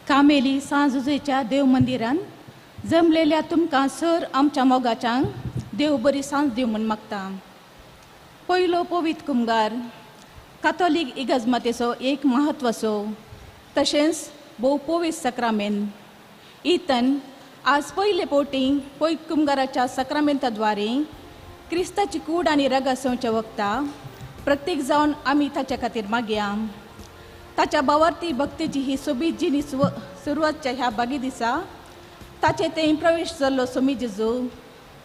कामेली सांजुजेच्या देव मंदिरान जमलेल्या तुमकां सर आमच्या मोगाच्यांक देव बरी सांज दिव म्हूण मागता. पयलो पवित्र कुंभार कातोलीक इगर्जमातेचो एक महत्वाचो तशेंच भोव पवित्र सक्रामेंत. इतन आज पयले पोटी पवित्र कुंभाराच्या सक्रामेंताद्वारे क्रिस्ताची कूड आनी रगत सोंवच्या वखदा प्रत्येक जावन आमी ताच्या खातीर मागया. ताच्या भावार्थी भक्तीची ही सोबीत जिणी सुरवातच्या ह्या बागी दिसा ताचे थंय प्रवेश जाल्लो सोमी जेजू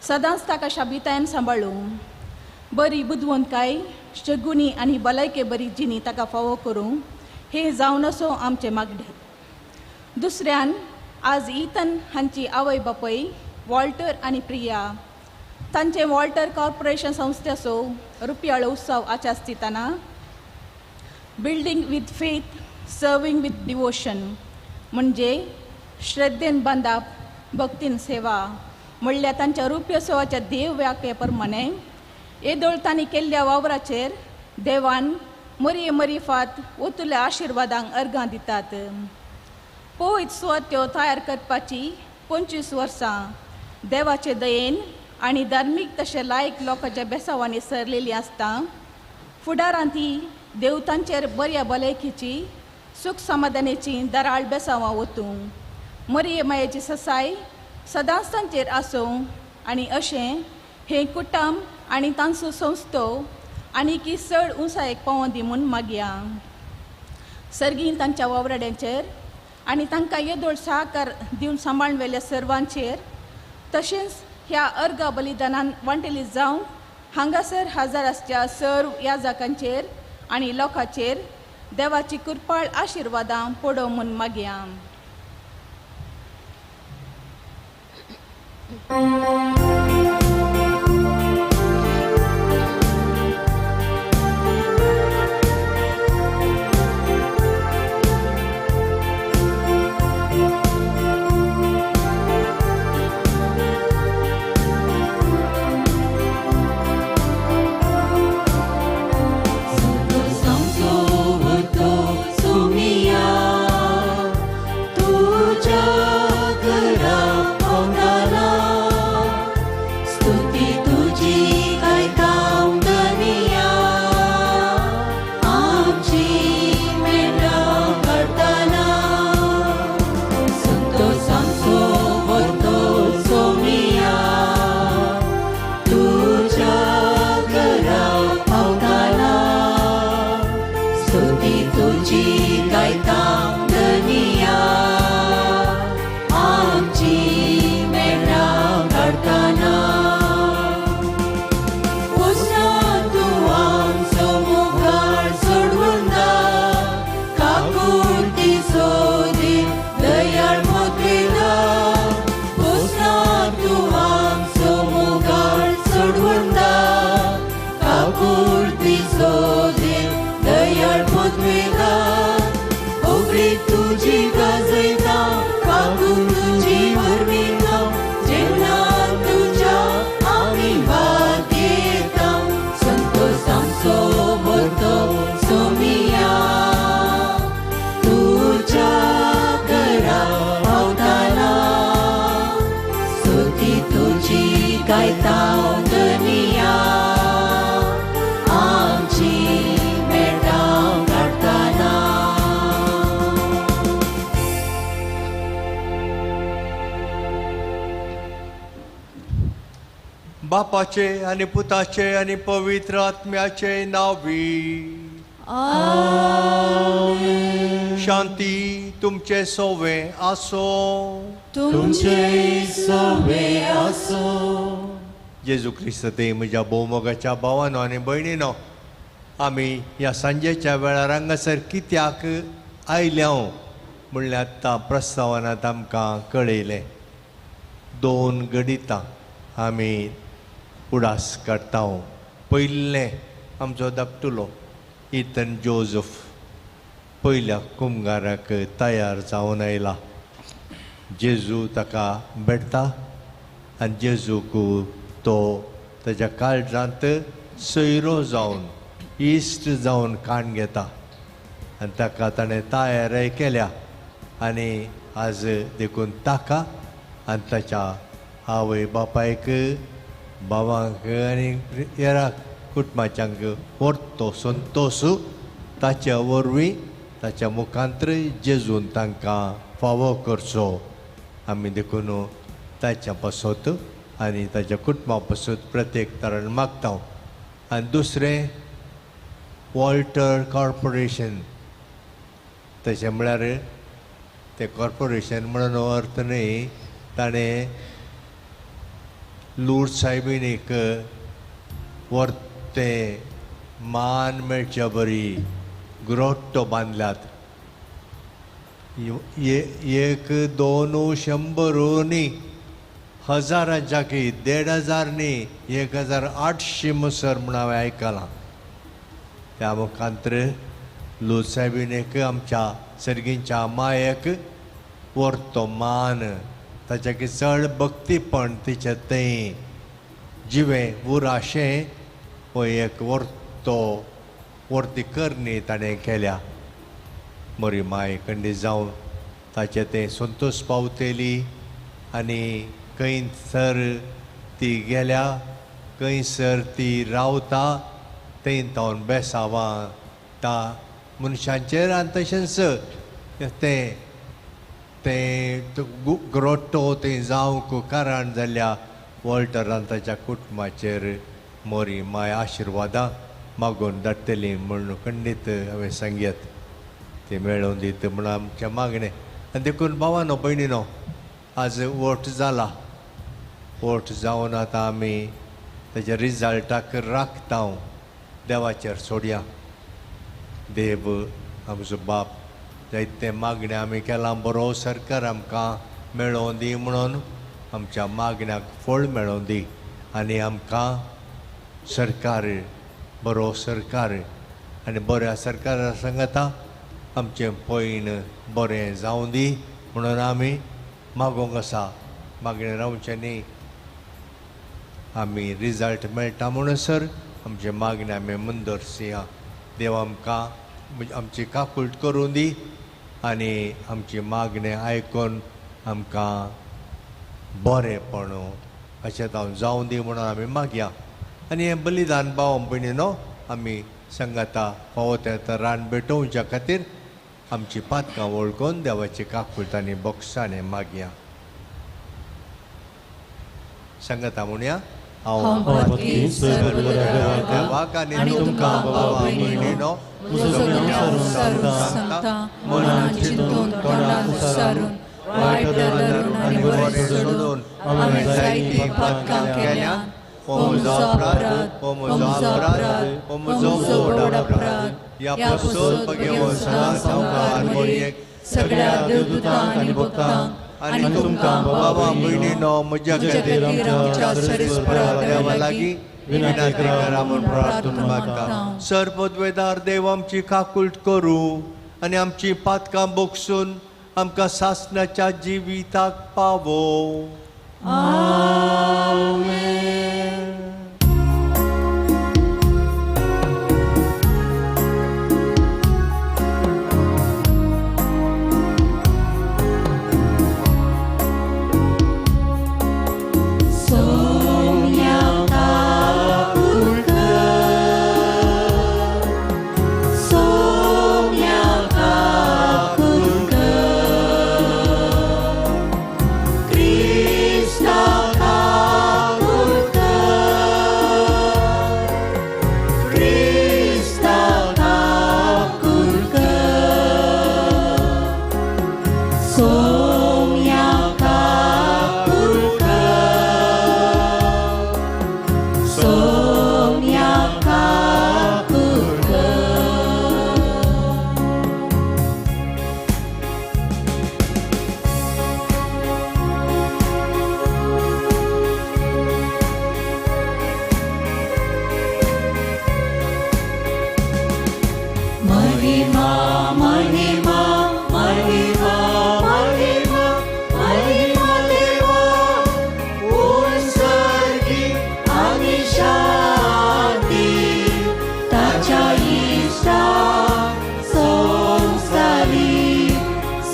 सदांच ताका शाबितायेन सांबाळूं. बरी बुदवंतकाय शगुनी आनी भलायके बरी जिणी ताका फावो करूं हे जावन असो आमचे मागणे. दुसऱ्यान आज इतन हांची आवय बापय वॉल्टर आनी प्रिया तांचे वॉल्टर कॉर्पोरेशन संस्थेचो रुपयाळो उत्सव आचरतना building with faith serving with devotion म्हणजे श्रद्धेन बांदप भक्तीन सेवा म्हणल्यार तांच्या रुपयोत्सवाच्या देव व्याख्ये प्रमाणे येदोळ तांणी केल्ल्या वावराचेर देवान मरी मरी फात ओतुल्या आशिर्वादांक अर्गां दितात. पवित्र सुवात्यो तयार करपाची 25 वर्सां देवाचे दयेन आनी धार्मीक तशें लायक लोकांच्या बेसावांनी सरलेली आसता. फुडारांत ही देव तांचेर बऱ्या भलायकेची सुख समाधानाची दराळ बेसावां ओतूं मरी मायेची ससाय सदांच तांचेर आसूं आनी अशें हे कुटुंब आनी तांचो संस्थो आनी की चड उंचायेक पावों दी म्हूण मागया. सर्गीन तांच्या वावराड्यांचेर आनी तांकां येदोळ सहकार दिवन सांबाळवेल्या सर्वांचेर तशेंच ह्या अर्गा बलिदानान वांटेली जावन हांगासर हजर आसच्या सर्व याजकांचेर आनी लोकांचेर देवाची कृपाळ आशिर्वादां पडो म्हूण मागया. बापाचे आणि पुताचे आणि पवित्र आत्म्याचे नावी. शांती तुमचे सोवे आसो. तुमचे सोवे आसो. जेजू ख्रिस्त ते म्हज्या भोवमोगाच्या भावानो आनी भयणीनो, आमी ह्या सांजेच्या वेळार हांगासर कित्याक आयल्या म्हणल्यार आतां प्रस्तावनांत आमकां कळयलें. 2 गणितां आमी उडास काडटा. पयलें आमचो धाकटुलो इतन जोझफ पयल्या कुंभाराक तयार जावन आयला. जेजू ताका भेटता आनी जेजूक तो ताच्या काळजांत सोयरो जावन इश्ट जावन काण घेता आनी ताका ताणें तयार केल्या आनी आज देखून ताका आनी ताच्या आवय बापायक भावांक आनी हेराक कुटुंबाच्यांक व्हरतो संतोश ताच्या वरवीं ताच्या मुखांतर जेजून तांकां फावो करचो आमी देखून ताच्या पासत आनी ताच्या कुटुंबा पासत प्रत्येक तरान मागता आनी दुसरें वॉल्टर कॉर्पोरेशन तशें म्हळ्यार तें कॉर्पोरेशन म्हणून अर्थ न्ही ताणें लूर्ड सायबीणीक तें मान मेळच्या बरी ग्रोट्टो बांदल्यात 100-200 न्ही हजारांच्या की 1,500 न्ही 1,800 मुसर म्हूण हांवें आयकलां त्या मुखांतर लूर्ड सायबीणीक आमच्या सर्गींच्या मायेक व्हरतो मान ताच्या की चड भक्तीपण तिचे थंय जिवें उराशें हो एक व्हरती करणी ताणें केल्या मोरी माय कंडी जावन ताचे तें संतोश पावतेली आनी खंयसर ती गेल्या खंयसर ती रावता थंय तावन बेसावां ता मनशांचेर आनी तशेंच तें ग्रोट्टो थंय जावंक कारण जाल्ल्या वॉल्टरान ताच्या कुटुंबाचेर मोरी माय आशिर्वादां मागून धाडटली म्हूण खंडीत हांवें सांगयात ते मेळोवन दित म्हूण आमचें मागणें आनी देखून भावानो भयणीनो आज वोट जाला वोट जावन आतां आमी ताच्या रिजल्टाक राखता देवाचेर सोडया देव आमचो बाप जायते मागणें आमी केलां बरो सरकार आमकां मेळोवन दी म्हणून आमच्या मागण्याक फळ मेळोवन दी आनी आमकां सरकार बरो सरकार आनी बऱ्या सरकारा सांगता आमचें पैन बरें जावं दी म्हणून आमी मागोंक आसा मागणें रावचें न्ही आमी रिजल्ट मेळटा म्हणसर आमचे मागणें आमी मंदरसिया देव आमकां आमची काकुळट करून दी आनी आमची मागणें आयकून आमकां बरेंपण अशें जावं दी म्हणून आमी मागया आनी हें बलिदान भाव भयणीनो आमी सांगता फावो त्या रान भेटोवच्या खातीर आमची पातकां वळखून देवाची काकुळट आनी बोक्सांनी मागया सांगता म्हणया हांव देवाक आनी तुमकां भावा भयणीनो सांगता मनान चिंतून तोंडान उसारून वायट धरून आनी बरें सोडून हांवें जायतीं पातकां केल्यात हो म्हजो अपराध हो म्हजो व्हड अपराध ह्या पासून पगेवो सदांच आमकां मोरयेक सगळ्या देवदूतांक आनी भक्तांक आनी तुमकां बाबा भयणीनो म्हज्या खातीर आमच्या सरीसपरा देवा लागीं विनंती करा म्हूण प्रार्थना मागता सर्वोद्वेदार देव आमची काकुळट करूं आनी आमची पातकां बोगसून आमकां सासणाच्या जिविताक पावो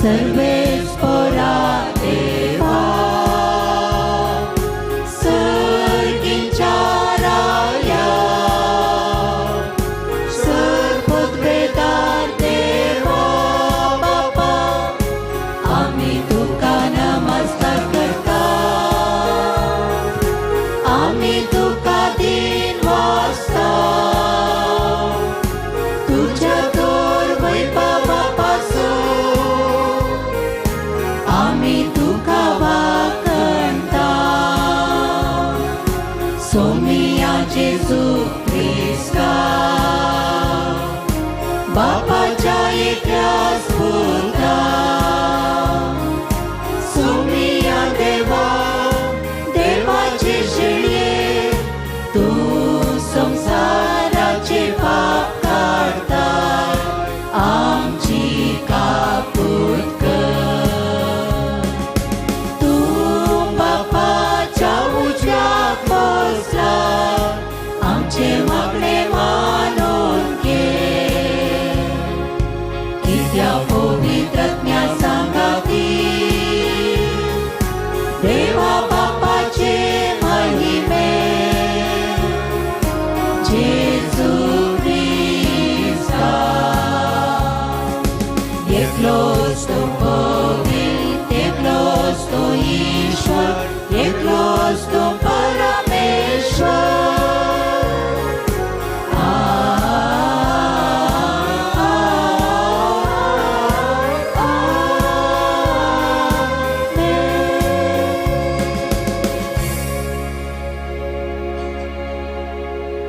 सर्वे तुझ्या थोर वैभवापासून आम्ही तुका वाकणता. सोमिया जेजू ख्रिस्ता बापाच्या एकल्यास पुता. सोमिया देवा देवाचे शेळये तू संसाराचे पाप काढता. आमची कापूत कर. तू बापाच्या उजव्याक बसला आमचे मागणे मानून घे. कित्या पवित्रज्ञा सांगाती देवा बापाचे महिमे. जेजू ख्रिस्ता एकलोच तो पवित्र, एकलोच तो ईश्वर, एकलोच तो परमेश्वर.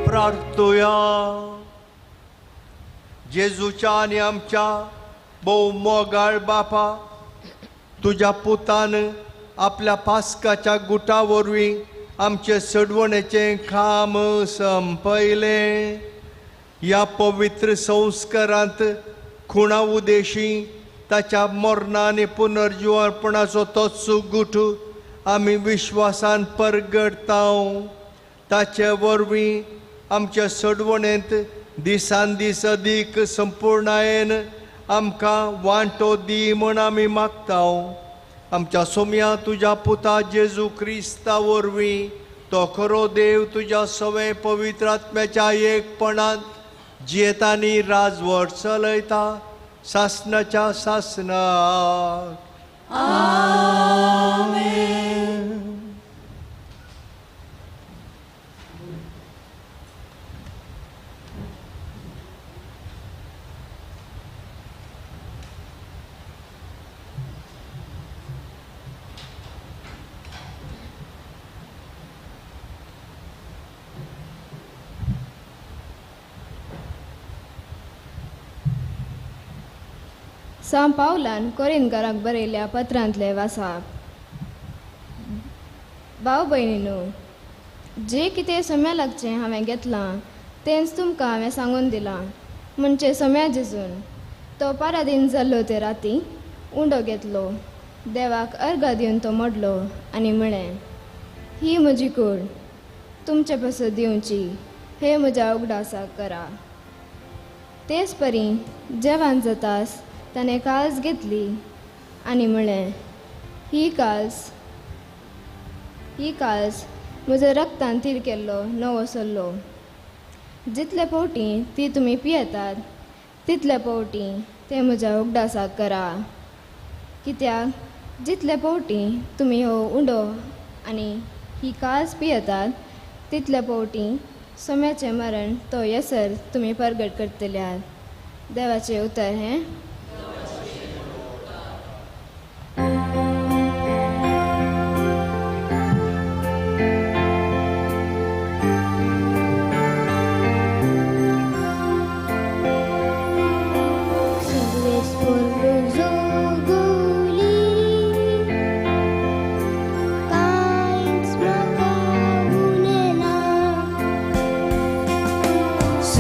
प्रार्थूया. जेजूच्या आणि आमच्या बहु मोगाळ बापा, तुझ्या पुतान आपल्या पास्काच्या गुटावरवीं आमचे सडवणेचे खाम संपयले. या पवित्र संस्कारांत खुणा उदेशी ताच्या मरणा आणि पुनर्जीवनपणाचो तोच गुट आमी विश्वासान परगडता. ताचे वरवीं आमच्या सडवणेंत दिसान दीस अदीक संपूर्णायेन आमकां वांटो दी म्हूण आमी मागता. आमच्या सोम्या तुज्या पुता जेजू क्रिस्ता वरवीं तो खरो देव तुज्या सवे पवित्र आत्म्याच्या एकपणांत जियेता आनी राजवट चलयता सासनाच्या सासनाक. आमेन. सांत पावलान कोरिंथकारांक बरयल्ल्या पत्रांतले वाचप. भाव भयणीनो, जे कितें सोम्या लागचें हांवें घेतलां तेंच तुमकां हांवें सांगून दिलां. म्हणजे सोम्या जेजून तो पारादीन जाल्लो ते राती उंडो घेतलो, देवाक अर्घ दिवन तो मोडलो आनी म्हळें, ही म्हजी कूड तुमचे पासत दिवची, हे म्हज्या उगडासाक करा. तेच परी जेवण जाताच ताणें काल्स घेतली आनी म्हळें, ही काल्स म्हज्या रक्तान तीर केल्लो नवो सल्लो. जितले फावटी ती तुमी पियेतात तितले फावटी ते म्हज्या उगडासाक करा. कित्याक जितले फावटी तुमी हो उंडो आनी ही काल्स पियेतात तितले फावटी सोम्याचें मरण तो येसर तुमी परगट करतल्यात. देवाचें उतर हें.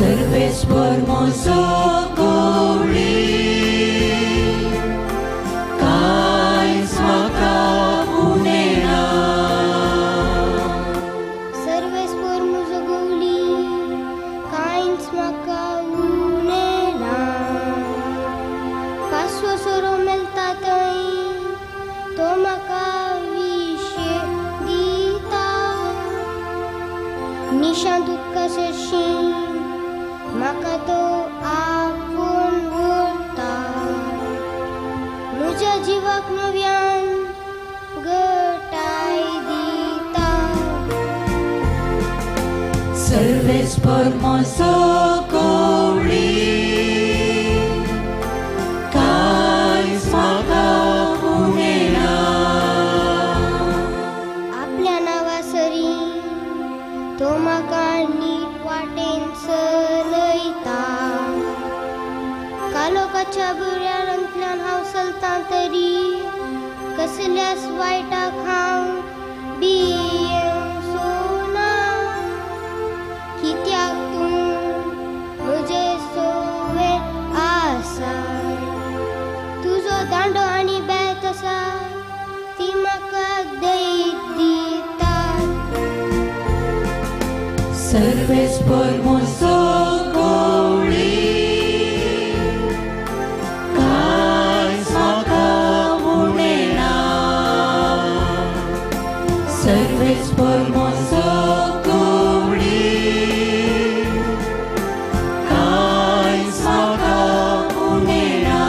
Servespor mozo goli, kains maka unena. Servespor mozo goli, kains maka unena. Paswa soro melta tai, to maka vishe dita. Nishan dukka seshin. म्हाका तो आपूण व्हरता, म्हज्या जिवाक नव्यान घटाय दिता. Servespor mozo goli, जगाच्या बुऱ्यांतल्यान हांव चलतां तरी कसल्याच वायटाक हांव सोना कित्याक तूं म्हजे सोबत आसा तुजो दांडो आनी बेत आसा ती म्हाका दैत दिता सर्वेस्पर मोसो गवळी कांयच म्हाका उणेना सर्वेस्पर मोसो गवळी कांयच म्हाका उणेना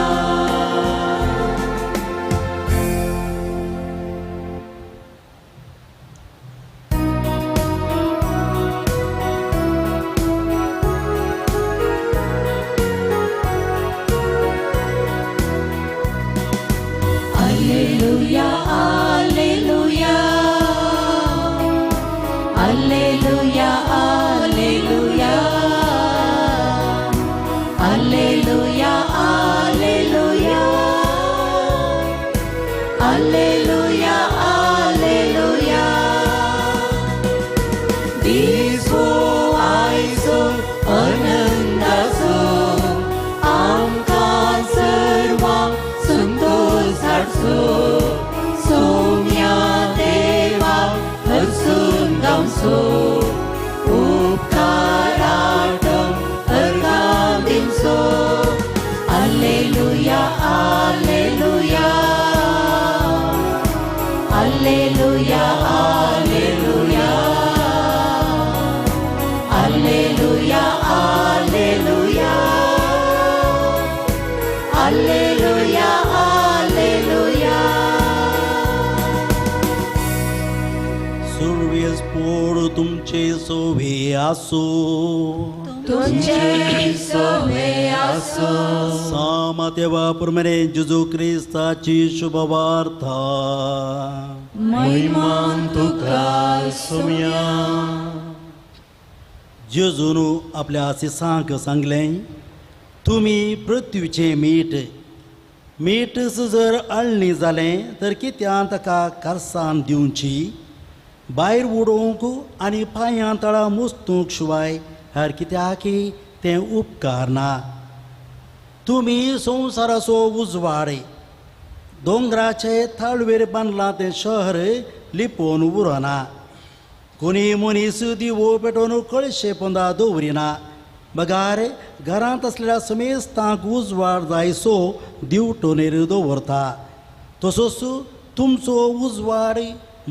Alleluia, alleluia, alleluia, alleluia, alleluia, alleluia, alleluia, alleluia. दिसो आयचो आनंदाचो आमकां सर्वांक संतोष धाडचो सोम्या देवाक हसून गावचो उपकारार्थम अर्गां दिवचो Alleluia, alleluia, alleluia, alleluia, alleluia, alleluia, alleluia, alleluia. सर्वेस्पर तुमचे सोवे आसो तुमचे सोवे आसो सामा देवा प्रमाणे जेजू क्रिस्ताची शुभ वार्ता महिमान तुका सोम्या जेजून आपल्या आशिसांक सांगलें तुमी पृथ्वीचें मीठ जर आळणी जालें तर कित्याक ताका कारसान दिवची भायर उडोवंक आनी पांयां तळां मुस्तूंक शिवाय हेर कित्याक तें उपकार ना तुमी संवसाराचो उजवाड दोंगराचे थाळवेर बांदलां तें शहर लिपोवन उरना कोणी मनीस दिवो पेटोवन कळशे पोंदा दवरिना बगार घरांत असलेल्या समेस्तांक उजवाड जाय सो दिवटोनेर दवरता तसोच तुमचो उजवाड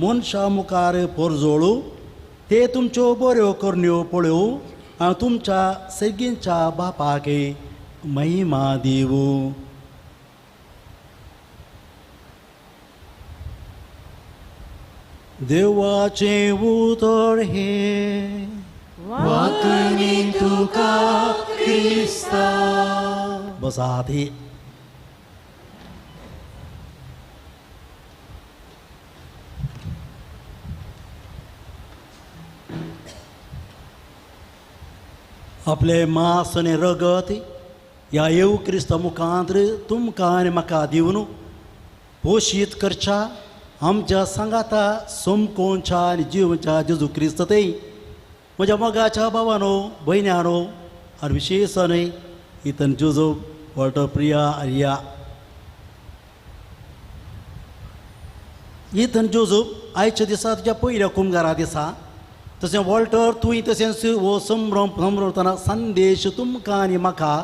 मनशा मुखार परजोळू ते तुमच्यो बऱ्यो करण्यो पळोवं आनी तुमच्या सेगींच्या बापाक महिमा दिवं देवाचें उतर हे वाकणी तुका क्रिस्ता बसात ही आपले मांस आनी रगत ह्या येव क्रिस्ता मुखांत तुमकां आनी म्हाका दिवन पोशीत करच्या आमच्या सांगाता समकोवच्या आनी जिवच्या जेजू क्रिस्त ते म्हज्या मोगाच्या भावानो भयण्यानो आनी विशेशान Ethan Joseph Walter Priya Arya Ethan Joseph आयच्या दिसा तुज्या पयल्या कुमगारा दिसा तशें वॉल्टर तुवें तशेंच हो संभ्रमतना संदेश तुमकां आनी म्हाका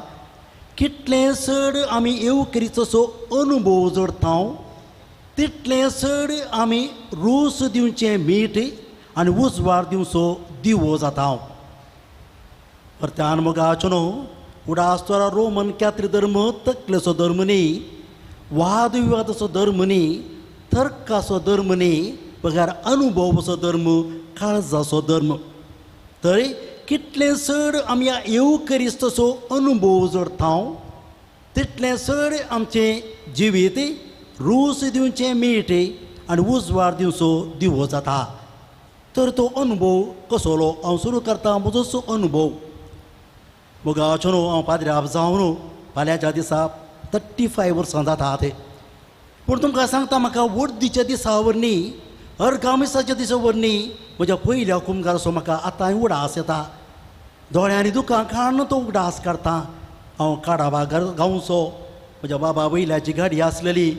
कितलें चड आमी येव क्रिस्ताचो अनुभव जोडटाव तितलें चड आमी रूस दिवचें मीठ आनी उजवाड दिवचो दिवो जाता परत्यान मोगाचो न्हू उडासतोरा रोमन कॅथलीक धर्म तकलेचो धर्म न्ही वाद विवादाचो धर्म न्ही तर्काचो धर्म न्ही पगार अनुभवाचो धर्म काळजाचो धर्म तरी कितलें चड आमी ह्या येव क्रिस्ताचो अनुभव जोडटा तितलें चड आमचें जिवीत रूस दिवचें मीठ आनी उजवाड दिवचो दिवो जाता तर तो अनुभव कसलो हांव सुरू करता म्हजोच अनुभव मोगाचो न्हू हांव पाद्र्याप जावन फाल्यांच्या दिसा 35 वर्सां जाता ते पूण तुमकां सांगता म्हाका वर्दीच्या दिसा वरणी अर्गामिसाच्या दिसा वरणी म्हज्या पयल्या कुमगाराचो म्हाका आतांय उडास येता. दोळ्यांनी दुकां काडून तो उडास काडटा. हांव काडाबा गांवचो, म्हज्या बाबा वयल्याची गाडी आसलेली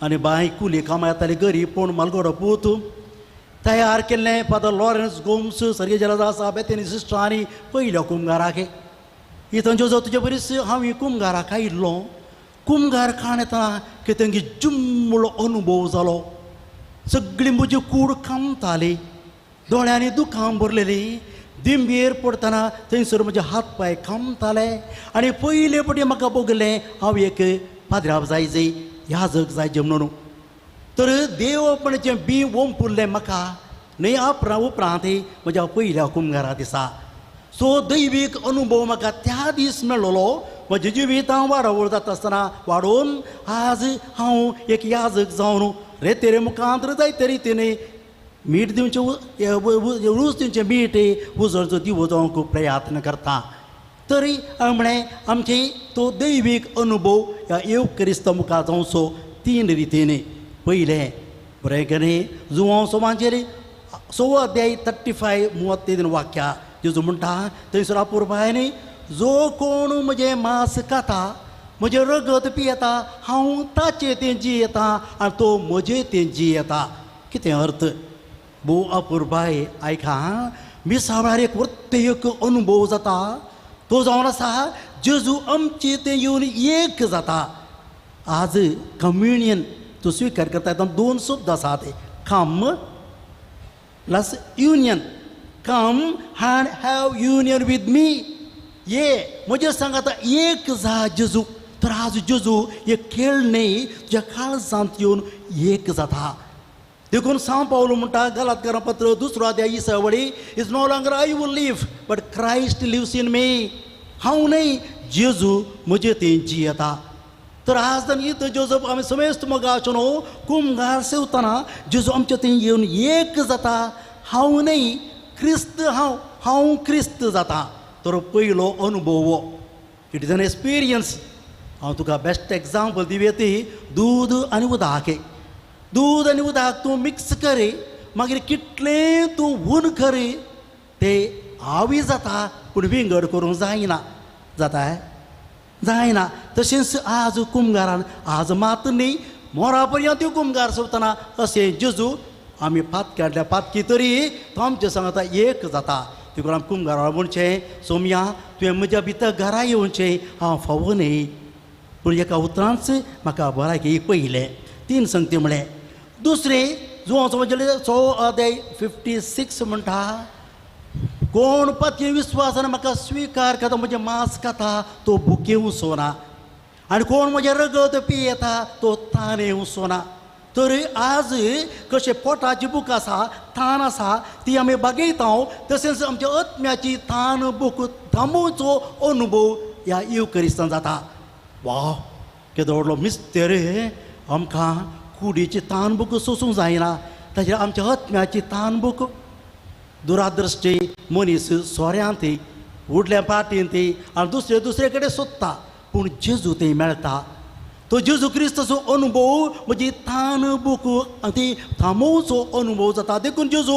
आनी बाय कुली कामां येताली घरी पूण मालगोडो पूत तयार केल्लें फादर लॉरेन्स गोम्स सर्गेजला आसा बेतेनी सिस्टरांनी पयल्या कुमगाराक इथं जो तुजे बरीच हांव ही कुमगाराक आयिल्लो. कुमगार खाण येतना कितें जुम्मलो अनुभव जालो. सगळी म्हजी कूड कामताली, दोळ्यांनी दुकां भरलेली, दिंबेर पडतना थंयसर म्हजे हात पाय कामताले आनी पयले फावटी म्हाका बगलें हांव एक पाद्र्याव जायजे याजक जायचे म्हणून. तर देवपणाचें बी ओंपुरलें म्हाका न्हय उपरांत म्हज्या पयल्या कुमगारा दिसा. सो दैवीक अनुभव म्हाका त्या दीस मेळ्ळलो. म्हजें जिवीत वाडवळ जाता आसतना वाडोवन आज हांव एक याजक जावन रेतेरे मुखांतर जायते रितीने मीठ दिवचें रूच दिवचें मीठ उजळचो दिवो जावंक प्रयत्न करता. तरी म्हळें आमचे तो दैवीक अनुभव ह्या एवकरिस्त मुखार जावचो 3 रितीने. पयलें बरें करें जुवांव सोमाचेर 6 अध्याय 35 33 वाक्या जेजू म्हणटा थंयसर अपुरबायनी जो कोण म्हजें मांस खाता म्हजें रगत पियेता हांव ताचें तें जियेता आनी तो म्हजें तें जियेता. कितें अर्थ भोव अपुरबाय आयका मिसावळार एक वर्तयक अनुभव जाता. तो जावन आसा जेजू आमचे तें येवन एक जाता. आज कम्युनियन तो स्विकार करता येता 2 शब्द आसात. Come plus union. Come and have union with me. ये म्हजे सांगात एक जा जेजू. तर आज जेजू एक खेळ न्ही तुज्या काळजांत येवन एक जाता. देखून सांव पावलो म्हणटा गलातकारां पत्र 2 अध्याय 20 वळी is no longer I will live but Christ lives in me. हांव न्ही जेजू म्हजें तें जियेता. तर आज इथं जेजू आमी समेस्त मोगाचो न्हू कुमगार सेवतना जेजू आमचें तें येवन एक जाता. हांव न्ही क्रिस्त हांव क्रिस्त जाता. तर पयलो अनुभव हो. It is an experience. हांव तुका बेस्ट एग्जाम्पल दिवे ती दूद आनी उदक. दूद आनी उदक तूं मिक्स कर मागीर कितलें तूं ऊन कर तें आवी जाता पूण विंगड करूंक जायना. जाता जायना. तशेंच आज कुमगारान आज मात न्ही मोरा पर्यंत कुमगार सोदतना अशें जेजू आमी पात काडल्या पातकी तरी तो आमचे सांगता एक जाता. देखून आमी कुमगारा म्हणचें सोमया तुवें म्हज्या भितर घरा येवचें हांव फावो न्ही. पूण एका उतरांच म्हाका बराकी पयलें 3 संगती म्हळें. दुसरें जुवांचो म्हणजे 6 अध्याय 56 म्हणटा कोण पत्ये विस्वासान म्हाका स्विकार करता म्हजें मांस खाता तो भुकें उसोना आनी कोण म्हजें रगत पियेता तो ताणें उसोना. तर आज कशें पोटाची भूक आसा ताण आसा ती आमी बागयता तशेंच आमच्या आत्म्याची ताण भूक थांबोवचो अनुभव ह्या युकरिस्तान जाता. वाव केदो व्हडलो मिस्तेर आमकां कुडीची ताण भूक सोसूंक जायना. ताचेर आमच्या आत्म्याची ताण भूक दुरादृश्टी मनीस सोऱ्यांत उडल्या पाटीन ती आनी दुसरे कडेन सोदता पूण जेजू तें मेळटा. तो जेजू क्रिस्ताचो अनुभव म्हजी ताण भूक ती थांबोवचो अनुभव जाता. देखून जेजू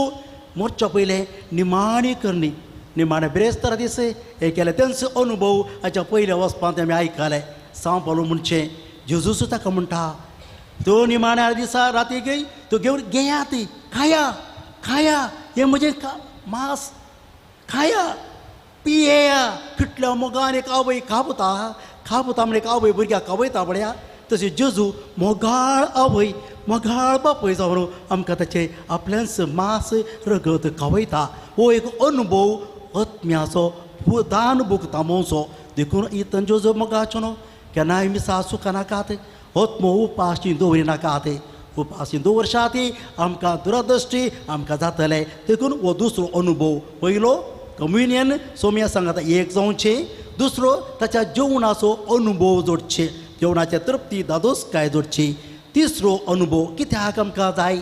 मरच्या पयलें निमाणी करणी निमाणे ब्रेस्तार दीस हे केले तेंचो अनुभव हाच्या पयल्या वचपांत आमी आयकले. सांव पावलो म्हणचें जेजूच ताका म्हणटा तो निमाण्या दिसा राती गई तो घेवन घेयात खाया खाया हे म्हजें मांस खाया पियेया. कितल्या मोगान एक आवय खापता म्हण एक आवय भुरग्याक खावयता पळया तशें जेजू मोगाळ आवय मोगाळ बापय जावन आमकां ताचें आपल्याच मांस रगत खावयता. हो एक अनुभव आत्म्याचो दान भूक थांबोवचो. देखून इतन जेजू मोगाचो न्हू केन्नाय मिसा सुखानाकात आत्मो उपाशी दवरिनाकात. उपाशी दवरशात आमकां दुरदृश्टी आमकां जातले. देखून हो दुसरो अनुभव पयलो कम्युनियन सोम्या सांगता एक जावचें. दुसरो ताच्या जेवणाचो अनुभव जोडचे जेवणाचे तृप्ती दादोसकाय जोडची. तिसरो अनुभव कित्याक आमकां जाय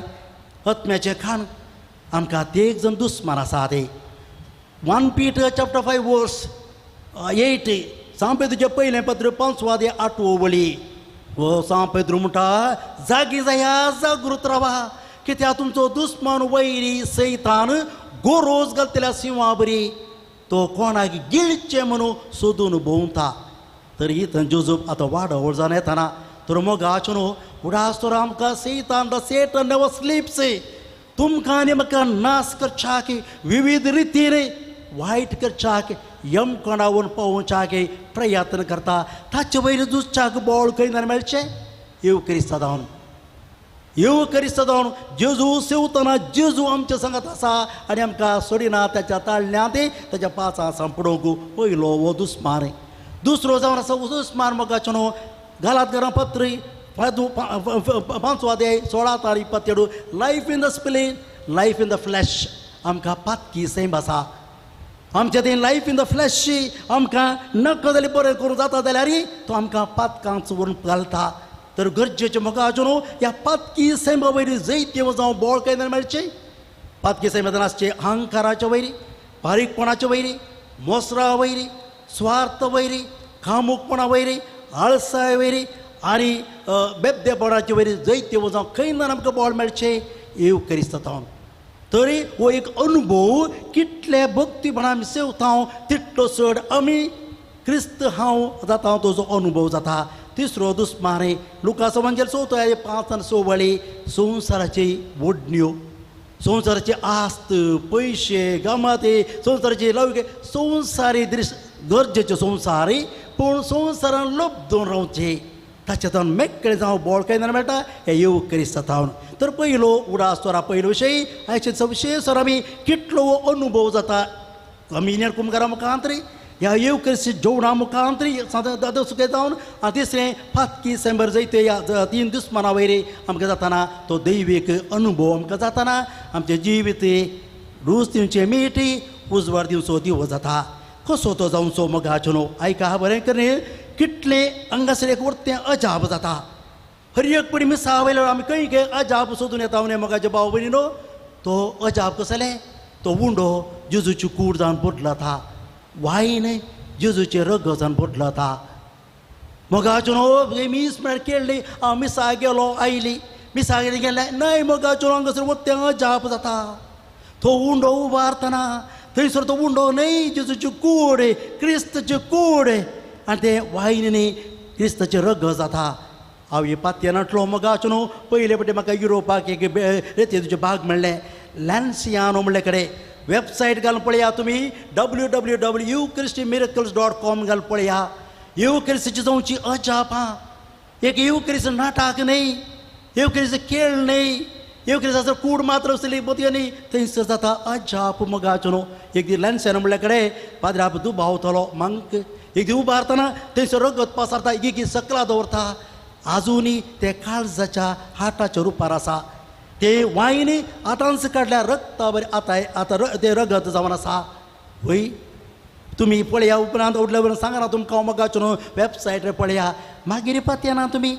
आत्म्याचें खाण आमकां ते एक जण दुस्मान आसात. 1 Peter chapter 5 verse 8 सांपे तुजें पयलें पत्र 5 अध्याय 8 वळी हो सांपेद्रू म्हणटा जागी जाया जागृत रावा कित्याक तुमचो दुस्मान वैरी सैतान गोरोज घालतल्या सिंवा बरी तो कोणाक गिळचे म्हणून सोदून भोंवता. तर इथं जोजूप आतां वाडवळ जावन येताना तर मोगाचो न्हू उडास तर आमकां सैतान द सेटन नेवर स्लीप्स तुमकां आनी म्हाका नाश करच्याक विविध रितीन वायट करच्याक यमकणावून पावोवच्याक प्रयत्न करता. ताचे वयर दुसच्याक बोळ खंय मेळचें. येव क्रिस्ता जावन येव क्रिस्ता जावन जेजू सेवतना जेजू आमच्या संगात आसा आनी आमकां सोडिना. त्याच्या ताळण्यांत त्याच्या पांचां सांपडोवंक पयलो हो दुस्मार. दुसरो जावन आसा दुस्मार मोगाचो न्हू गालातकारां पत्र 5 अध्याय 16-27 life in the spirit life in the flash आमकां पातकी सैम आसा. आमच्या ते लायफ इन द फ्लॅश आमकां नकळो जाल्यार बरें करूं जाता जाल्यार तो आमकां पातकांच व्हरून घालता. तर गरजेचें मोगाचो न्हू ह्या पातकी सैमा वयरी जैत्य जावं बोळ खंय मेळचें. पातकी सैमांत आसचें अहंकाराच्या वयरी बारीकपणाच्या वयरी मोसरा वयरी स्वार्थ वयरी कामुकपणा वयरी आळसाय वयरी आनी बेबदेपणाचे वयरी जैत्य वजां खंय आमकां बोळ मेळचें. येव क्रिस्ता जावन तरी हो एक अनुभव कितले भक्तीपणान आमी सेवता तितलो चड आमी क्रिस्त हांव जाता तो अनुभव जाता. तिसरो दुस्मार लुकास म्हणजे 5:6 संवसाराची ओडण्यो संवसाराची आस्त पयशे गामाते संवसाराची लौकिक संवसारी दृश्य गरजेच्यो संवसार पूण संवसारान लब्धून रावचे ताचेतान मेकळे जावं बोळ खंय मेळटा हे येव क्रिस्ता जावन. तर पयलो उडास तोरा पयलो विशय आयचे विशेश आमी कितलो अनुभव जाता कमिनियन कुमकारा मुखांतरी ह्या येव क्रिस्त जेवणा मुखांतरी सुखे जावन आनी तिसरें पातकी सेंबर जैते ह्या 3 दुस्माना वयरी आमकां जाताना तो दैवीक अनुभव आमकां जाताना आमचें जिवीत रूच दिवचें मीठ उजवाड दिवचो दिवो जाता. कसो तो जावचो मोगाचो न्हू आयका बरें करी कितले हांगासर एक वरतें अजाप जाता. हर एक पडी मिसा वयलो आमी खंय अजाप सोदून येता म्हणे मोगाचे भाव भयणी न्हू. तो अजाप कसले तो उंडो जेजूची कूड जावन पडलो था. वायन जेजूचे रग जावन पडलो था. मोगाचो न्हू मीस म्हळ्यार केळ्ळी हांव मिसा गेलो आयली मिसा गेले न्हय मोगाचो हांगासर वरतें अजाप जाता. तो उंडो उबारतना थंयसर तो उंडो न्हय जेजूची कूड क्रिस्ताची कूड आनी ते वायनीनी क्रिस्ताचे रग जाता. हांव हे पातयेन नटलो मोगाचो न्हू पयले फावटी म्हाका युरोपाक एक रेतीचे भाग मेळ्ळे लॅन्सियानो म्हणले कडेन वेबसायट घालून पळया तुमी www.eucharistmiracles.com घालून पळया. येव क्रिस्ताची जावची अजाप एक येव क्रिस्त नाटक न्हय येव क्रिस्त खेळ न्हय येव क्रिस्ताचो कूड मात्र आसली बतयो न्ही थंयसर जाता अजाप मोगाचो न्हू. एक दी लॅन्सियानो म्हणले कडेन पाद्राप दुबावतलो मंक एक दी उबारतना थंयसर रगत पसरता एक सकला दवरता. आजुनी ते काळजाच्या हाटाच्या रुपार आसा. ते वायन आतांच काडल्या रक्ता बरें आतां ते रगत जावन आसा. वय तुमी पळया उपरांत उडल्या वयर सांगा ना तुमकां मोगाचो न्हू वेबसायटीर पळया. मागीर पातयना तुमी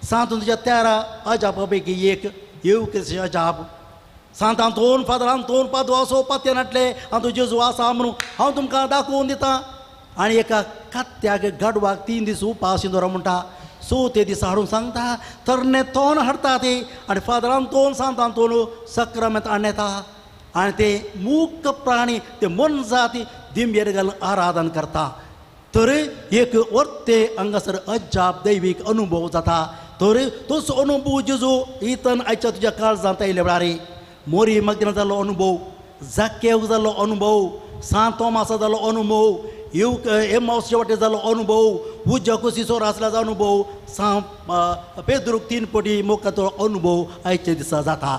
सांतून तुज्या 13 अजापा पैकी एक येव क्रिस्त अजाप. सांतान 2 फादरान 2 पाद्रो असो पातयेन हाडले आनी तो जेजू आसा म्हणून हांव तुमकां दाखोवन दितां. आनी एका कात्याक गाडवाक 3 दीस उपास दवरा म्हणटा. ते दिसा हाडून सांगता तरणे तोंड हाडटा ते आनी फादरान तोंड सांतान तोंड सक्रामेंत आणता आनी ते मूक प्राणी ते मन जाती दिंबेर घालून आराधन करता. तर एक वर्ते हांगासर अजाप दैवीक अनुभव जाता. तर तोच अनुभव जेजू इतन आयच्या तुज्या काळजांत आयले वेळार मोरी मग्न जाल्लो अनुभव जाकेव जाल्लो अनुभव सांत तोमासा जाल्लो अनुभव एमावसचे वाटे जाल्लो अनुभव उज्जकुसीचो आसल्याचो अनुभव पेद्रूक 3 पटी मोकाचो अनुभव आयच्या दिसा जाता.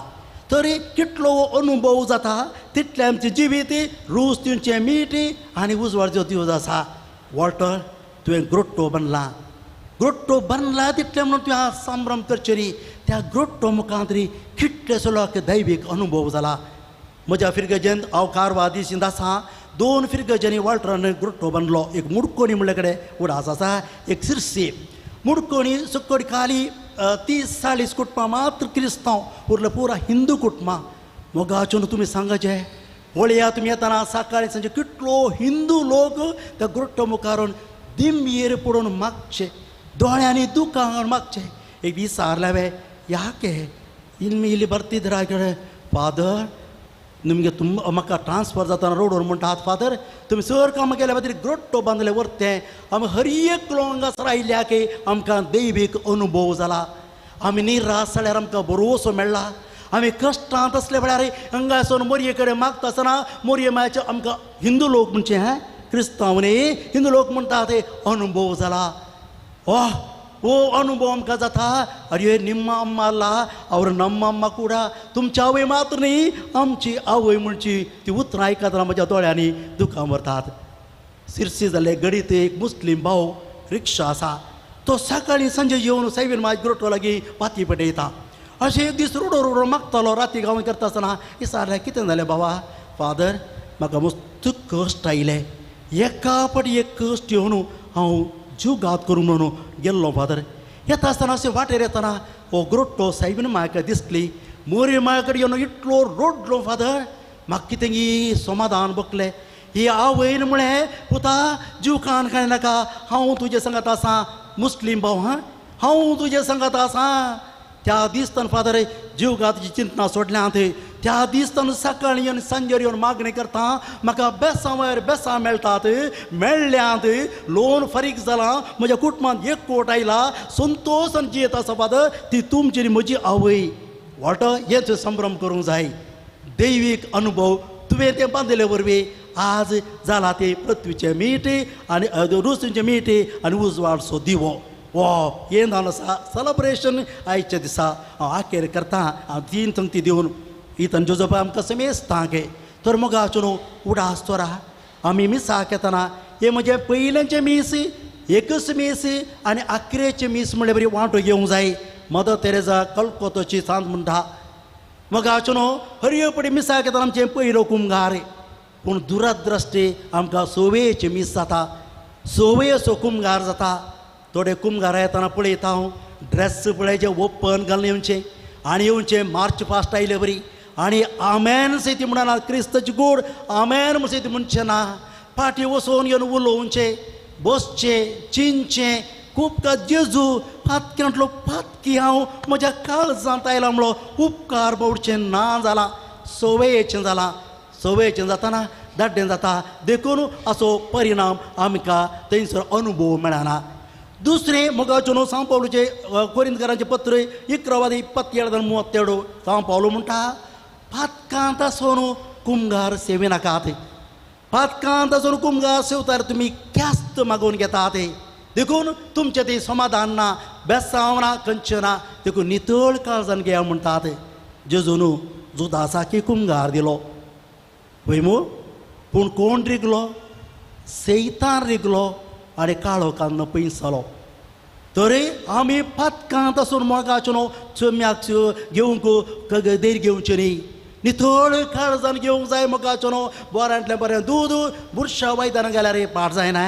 तरी कितलो अनुभव जाता तितलें आमचें जिवीत रूच दिवचें मीठ आनी उजवाडचो दिवज आसा. वॉल्टर तुवें ग्रोट्टो बांदला तितलें म्हणून तुवें संभ्रम करचे न्ही. त्या ग्रोट्टो मुखांतरी कितलेसो लोक दैवीक अनुभव जाला. म्हज्या फिरगेजेंत हांव कारवार दिशींत आसा 2 फिरगेज्यांनी वॉल्टरान ग्रोट्टो बांदलो. एक मुडकोणी म्हणले कडेन उडास आसा एक सिरसी मुडकोणी सकट खाली 30-40 कुटुंबां मात्र क्रिस्तांव उरले पुरा हिंदू कुटुंबां. मोगाचो तुमी सांगचे पळया तुमी येताना सकाळी सांजे कितलो हिंदू लोक त्या ग्रोट्टो मुखारून दिंबयेर पडून मागचे दोळ्यांनी दुकान मागचे एक दीस ಸಾರ್ಲವೆ ಯಾಕೆ ಇನ್ನು ಇಲ್ಲಿ ಬರ್ತಿದ್ದೀರಾ ಕಡೆ ಫಾದರ್ ನಿಮಗೆ ತುಂಬ ಮಕ್ಕ ಟ್ರಾನ್ಸ್ಫರ್ जाताना रोडवर म्हणटात फादर तुम्ही सर कामां केल्या खातीर ग्रोट्टो बांदले वरते आमी हर एक लोंगास रायल्या की आमकां दैवीक अनुभव जाला आमी निराश जाल्यार आमकां भरवसो मेळ्ळा आमी कश्टांत असले वेळार हांगासून मोरये कडेन मागता आसतना मोरये मायचे आमकां हिंदू लोक म्हणचे क्रिस्तांव न्ही हिंदू लोक म्हणटा ते अनुभव जाला ಓ ಅನುಭವ ಆಮ್ಕ ಜಾತಾ ಅರೆ ನಿಮ್ಮ ಅಮ್ಮ ಅಲ್ಲ ಅವ್ರ ನಮ್ಮ ಅಮ್ಮ ಕೂಡ तुमची आवय मात्र न्ही आमची आवय म्हणची ती उतरां आयकतना म्हज्या दोळ्यांनी दुखां व्हरतात शिरसी जाल्ले गडीत एक मुस्लीम भाव रिक्षा आसा तो सकाळी संजे येवन सैवीन म्हाज्या ग्रोटो लागीं पाती पेटयता अशें एक दीस रोडो मागतालो राती गांव करता आसतना विचारलें कितें जालें बाबा फादर म्हाका मस्त कश्ट आयले एका फाटी एक कश्ट येवन हांव जीव घात करूं म्हणून गेल्लो फादर येता आसतना अशें वाटेर येतना हो ग्रोट्टो सायबीन म्हाका दिसली मोरये माया कडेन येवन इतलो रोडलो फादर म्हाका कितें समाधान बकलें ही आवयन म्हळें पुता जीव कान कांय नाका हांव तुजे सांगात आसां मुस्लीम भाव हांव तुजे सांगात आसां त्या दिसतान फादर जीव घाताची चिंतना सोडल्यात त्या दिसतान सकाळी आनी सांजेर येवन मागणी करता म्हाका बेसां वयर बेसां मेळटात मेळ्ळ्यांत लोन फारीक जालां म्हज्या कुटुंबांत एक कोट आयला संतोशान जियेत आसा फादर ती तुमची म्हजी आवय वॉट हेच संभ्रम करूंक जाय दैवीक अनुभव तुवें तें बांदिल्ले वरवीं आज जाला ते पृथ्वीचें मीठ आनी रुसूचें मीठ आनी उजवाडसो दिवो हें जावन आसा सेलेब्रेशन आयच्या दिसा हांव आखेर करता हांव 3 पंक्ती दिवन इतन जोजोबा आमकां समेस्ता गे तर मोगाचो उडास तोरा आमी मिसाक येतना हे म्हजे पयलेंचे मीस एकच मीस आनी आखरेचे मीस म्हणले बरी वांटो घेवंक जाय मदर तेरेजा कलकत्ताची सांत म्हणटा मोगाचो हरयपडी मिसाक येतना आमचें पयलो कुमगार पूण दुरदृश्टी आमकां सोवेचे मीस जाता सोवे असो कुमगार जाता थोडे कुमगार येतना पळयता हांव ड्रेस पळय जे ओपन घालून येवचे आनी येवचे मार्च पास्ट आयले बरी आनी आमेन सैती म्हणना क्रिस्ताची गोड आमेन म्हूण सैती म्हणचे ना फाटी वचून येवन उलोवचे बसचे चिंचे खूब का जेजू फातक्यांतलो फातकी हांव म्हज्या काळजांत आयला म्हणलो उपकार बावडचे ना जाला सवयेचें जालां सवयेचें जाताना दाड्डें जाता देखून असो परिणाम आमकां थंयसर अनुभव मेळना दुसरें मोगाचो सांव पावलोचे कोरिंतकारांचें पत्र 11:27 सांव पावलो म्हणटा फातकांत आसून कुमगार सेवे नाकात फातकांत आसून कुमगार सेवतार तुमी क्यास्त मागून घेतात देखून तुमचें तें समाधान ना बेसांव ना खंयचें ना देखून नितळ काळजान घेया म्हणटात जेजून जुदासाकी कुमगार दिलो पळय मू पूण कोण रिगलो सैतान रिगलो आनी काळो कान्न पयस जालो तरी आमी फातकांत आसून मोगाचो चम्याक घेवंक धैर्य घेवचें न्ही नितळ काळजान घेवंक जाय मोगाचो बऱ्यांतलें बरें दूद बुरशा वैद्यान गेल्यार पाड जायना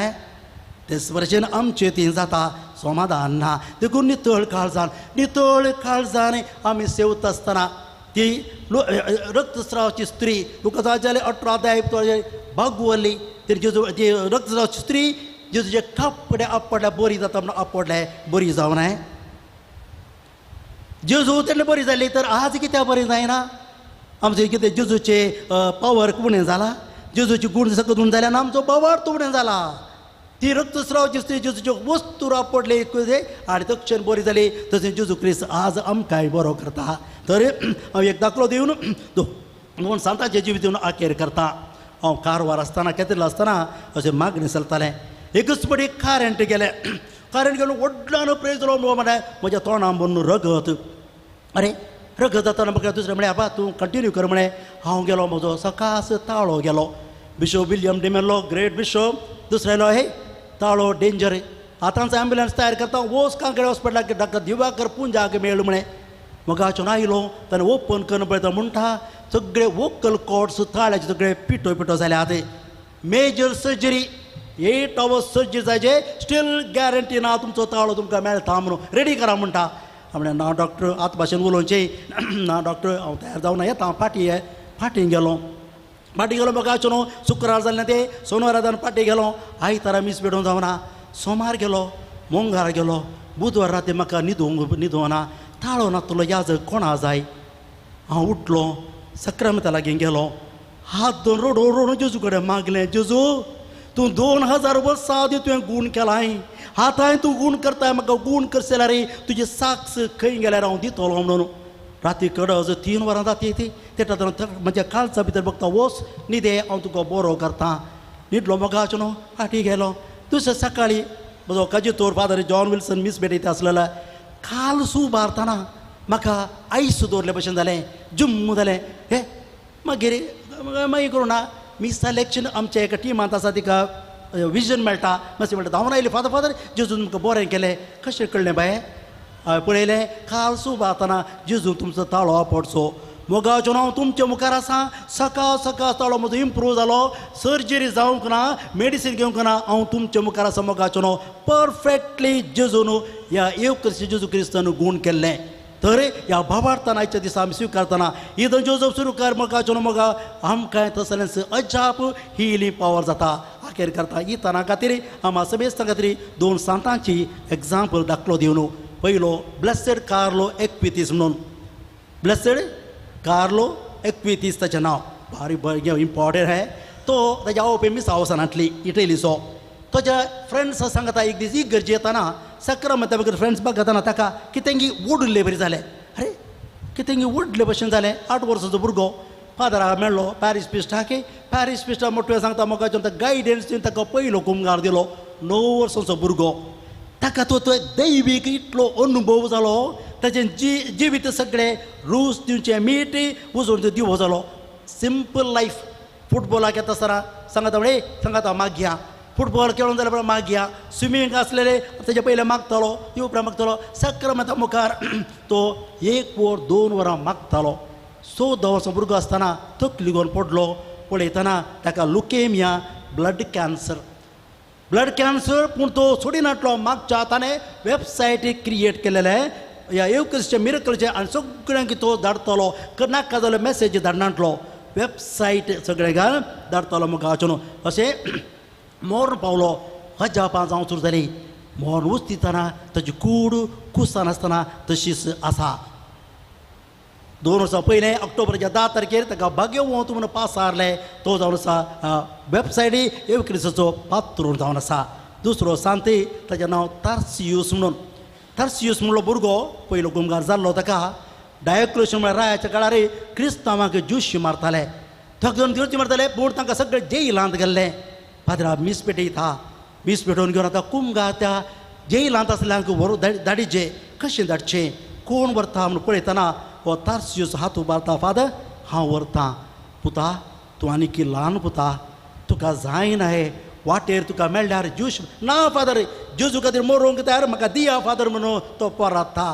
तेच भशेन आमचें ती जाता समाधान ना देखून नितळ काळजान आमी सेवता आसतना ती रक्तस्रावाची स्त्री तुका जाले 18 अध्याय भागवली ती रक्तस्रावाची स्त्री जेजूचे कापडे आपडल्या बरी जाता म्हणून आपडले बरी जावं नाय जेजू तेन्ना बरी जाली तर आज कित्याक बरी जायना आमचें कितें जेजूचे पावर उणें जाला जेजूची गूण सकून जाल्यार आमचो पावर उणें जाला ती रक्तस्रावाची स्त्री जेजूच्यो वस्तू आपडले आनी तक्षण बरी जाली तशें जेजू क्रिस्त आज आमकांय बरो करता तर हांव एक दाखलो दिवन दोन सांतांचे जिवीत दिवन आखेर करता हांव कारवार आसतना केथरील आसतना अशें मागणी चलतालें एकच पटी कारेंट गेलें कारेंट गेलो व्हडल्यान प्रेजलो म्हळ्यार म्हज्या तोंडां बरोवन रगत अरे रगत जाताना म्हाका दुसरें म्हळें आबा तूं कंटिन्यू कर म्हळें हांव गेलो म्हजो सकास ताळो गेलो bishop William D'Mello great bishop दुसरें आयलो हे ताळो डेंजर आतांचो एम्ब्युलन्स तयार करता वोस कांकळे हॉस्पिटलाक डॉक्टर दिवाकर पुंजाक मेळ्ळो म्हळें मोगाचो आयलो ताणें ओपन करून पळयता म्हणटा सगळे वोकल कॉर्ड्स ताळ्याचे सगळे पिठो जाल्यात मेजर सर्जरी 8 hours सर्जरी जायचे स्टील गॅरंटी ना तुमचो ताळो तुमकां मेळटा म्हणून रेडी करा म्हणटा म्हणलें ना डॉक्टर आत भाशेन उलोवचें ना डॉक्टर हांव तयार जावन येता फाटीं गेलो मोगाचो शुक्रार जाल्लें तें सोनवार फाटीं गेलो आयतारा मीस पेटोवन जावना सोमार गेलो मोंगार गेलो बुधवार राती म्हाका न्हिदोना ताळो नातलो याजक कोणा जाय हांव उठलो सक्रामेता लागीं गेलो हात दोन रोडो रोडो जेजू कडेन मागलें जेजू तूं 2000 वर्सां आदी तुवें गूण केलाय आतांय तूं गूण करताय म्हाका गूण करता जाल्यार तुजी साक्ष खंय गेल्यार हांव दितलो म्हणून राती कडज 3 वरां जाती ती तेटा म्हज्या काळजा भितर बघता वच न्हिदे हांव तुका बरो करता न्हिदलो मोगाचो न्हू फाटी गेलो दुसऱ्या सकाळी म्हजो काजीतोर फादर जॉन विल्सन मीस भेटयता आसलेलो काल सुबारतना म्हाका आयस दवरले भशेन जालें जुम्म जालें हे मागीर करूं ना मिस सिलेक्शन आमच्या एका टिमांत आसा तिका विजन मेळटा मातशें म्हणटा धांवन आयली फादर जेजून म्हाका बरें केलें कशें कळ्ळें बाय पळयलें काल सुबारतना जेजू तुमचो ताळो आपडचो मोगाचो हांव तुमच्या मुखार आसा सकाळ सकाळ ताळो म्हजो इम्प्रूव जालो सर्जरी जावंक ना मेडिसीन घेवंक ना हांव तुमच्या मुखार आसा मोगाचो न्हू परफेक्टली जेजून ह्या येवकरचे जेजू क्रिस्तान गूण केल्लें तर ह्या भावार्थान आयच्या दिसा आमी स्विकारतना इद जोजफ सुरूकार मोगाचो न्हू मोगा आमकां तसलेंच अजाप हिलींग पावर जाता आखेर करता ही तना खातीर आमा समेस्तां खातीर 2 सांतांची एग्जाम्पल दाखलो दिवन पयलो ब्लेसेड कार्लो एक्वितीस म्हणून ब्लेसेड कार्लो एक्वितीस ताचें नांव भारी इम्पॉर्टंट है तो ताच्या आवय मिस हावसानांतली इटलीचो ताच्या फ्रेंड्स सांगता एक दीस इगर्जे येताना सक्रामेता भितर फ्रेंड्स बघताना ताका कितेंगी उडले बरी जालें अरे कितेंगी उडले भशेन जालें 8 वर्साचो भुरगो फादराक मेळ्ळो पॅरीस पिस्टाक पॅरीस पिस्टा मोठे सांगता म्हाका गायडन्स दिवन ताका पयलो कुमगार दिलो 9 वर्सांचो भुरगो ताका तो दैवीक इतलो अनुभव जालो ताचें जिवीत सगळें रूच दिवचें मीठ उजोवन दिवो जालो सिंपल लायफ फुटबॉलाक येता आसतना सांगता मागया फुटबॉल खेळून जाल्या उपरांत मागया स्विमींग आसलेले तेजे पयलें मागतालो उपरांत मागतालो सक्रामेता मुखार तो 1 वर 2 वरां मागतालो 14 वर्सां भुरगो आसतना तकली घेवन पडलो पळयतना ताका लुकेमिया ब्लड कॅन्सर पूण तो सोडिनाटलो मागच्या ताणें वेबसायट क्रिएट केलेले ह्या येवकरचे मिरेकलचे आनी सगळ्यांक तो धाडटलो नाका जाल्यार मॅसेज धाडनाटलो वेबसायट सगळें घाल धाडटलो म्हाका वाचून अशें मोर पावलो अजापां जावं सुरू जाली मोर वचतना ताची कूड कुसान आसतना तशीच आसा 2 वर्सां पयलें ऑक्टोबराच्या 10 तारखेर ताका भाग्यवंत म्हणून पास हारले तो जावन आसा वेबसायटी येवक्रिस्ताचो पात्रूण जावन आसा दुसरो सांते ताचें नांव तार्सियूस म्हणलो भुरगो पयलो गुमगार जाल्लो ताका डायोक्लेशन म्हळ्यार रायाच्या काळार क्रिस्तांवांक ज्यूश मारताले थकून दिवची मारताले पूण तांकां सगळें जेलांत गेल्ले फादरा मीस पेटोवन घेवन आतां कुमगार त्या जेलांत आसल्यांक धाडिचे कशें धाडचें कोण व्हरता म्हूण पळयतना हो तार्सियूस हात उबारता फादर हांव व्हरतां पुता तूं आनीक ल्हान पुता तुका जायना हे वाटेर तुका मेळ्ळ्यार ज्यूश ना फादर जेजू खातीर मरोंक तयार म्हाका दिया फादर म्हणून तो परता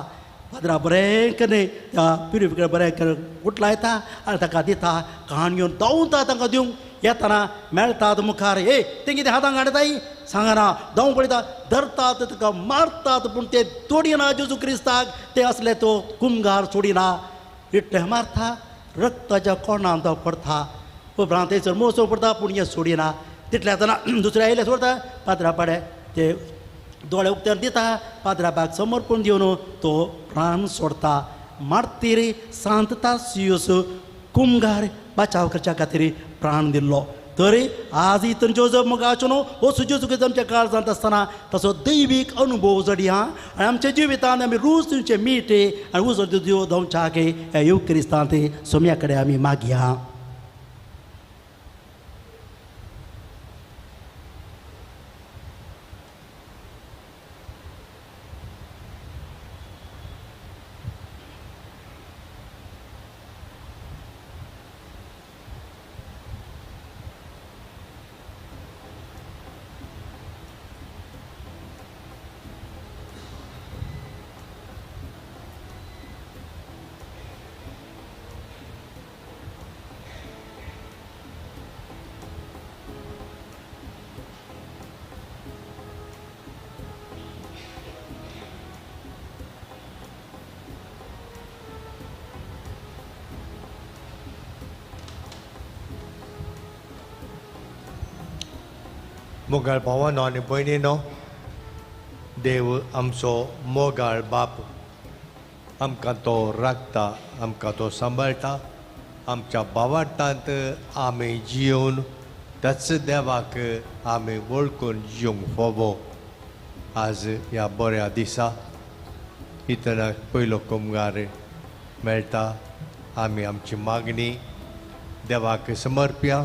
फादरा बरें करून त्या प्युरिफिकेटर बरें करून उठला येता आनी ताका दिता काण घेवन धांवता तांकां दिवंक येतना मेळटात मुखार ए तें कितें हातांक हाडटाय सांगना धांव पळयता धरतात ताका मारतात पूण ते तोडिना जेजू क्रिस्ताक ते असले तो कुमगार सोडिना इट्टे मारता रक्ताच्या कोणांत तो पडटा उपरांत थंयसर मोसो पडटा पूण हें सोडिना तितले आसतना दुसरे आयले सोडता पाद्रा पाडे ते दोळे उक्त्यार दिता पाद्रा बाग समर्पण दिवन तो प्राण सोडता मार्तीर सांत तार्सियूस कुमगार बचाव करच्या खातीर प्राण दिल्लो तरी आज इतन जोजफ मोगाचो न्हू हो जेजू क्रिस्त आमच्या काळजांत आसतना ताचो दैवीक अनुभव जडिया आनी आमच्या जिवितांत आमी रूच दिवचें मीठ आनी उजो दिव दोवच्याक ह्या येवक्रिस्तांत सोम्या कडेन आमी मागया मुगाळ भावानो आनी भयणीनो देव आमचो मोगाळ बाप आमकां तो राखता आमकां तो सांबाळटा आमच्या भावार्थांत आमी जिवन त्याच देवाक आमी वळखून जिवंक फोबो आज ह्या बऱ्या दिसा इतनाक पयलो कुमगार मेळटा आमी आमची मागणी देवाक समर्पया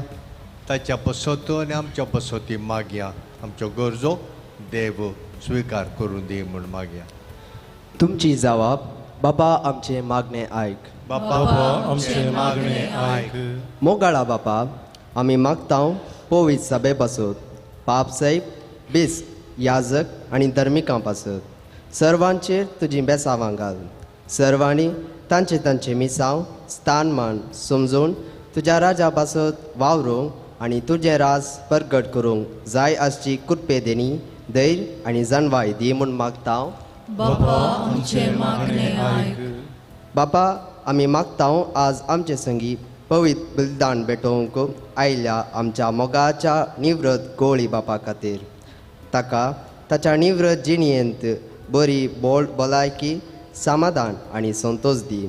ताच्या पसतो आनी आमच्या पसती मागया आमच्यो गरजो देव स्विकार करून दी म्हूण मागया तुमची जबाब बाबा आमचे मागणे आयक बापा आमचे मागणे आयक मोगाळा बापा आमी मागतां पवित सभे पासत पापसाहेब बिस याजक आनी धर्मिकां पासत सर्वांचेर तुजी बेसावां घाल सर्वांनी तांचे तांचे मिसांव स्थानमान समजून तुज्या राजा पासत वावरूंक आनी तुजें राज परगट करूंक जाय आसची कुरपेदेनी धैर्य आनी जनवाय दी म्हूण मागतां बापा आमचे मागणे आयक बापा आमी मागतां आज आमचे संगी पवित बलिदान भेटोवंक आयल्या आमच्या मोगाच्या निवृत्त गोळी बापा खातीर ताका ताच्या निवृत्त जिणयेंत बरी भलायकी समाधान आनी संतोश दी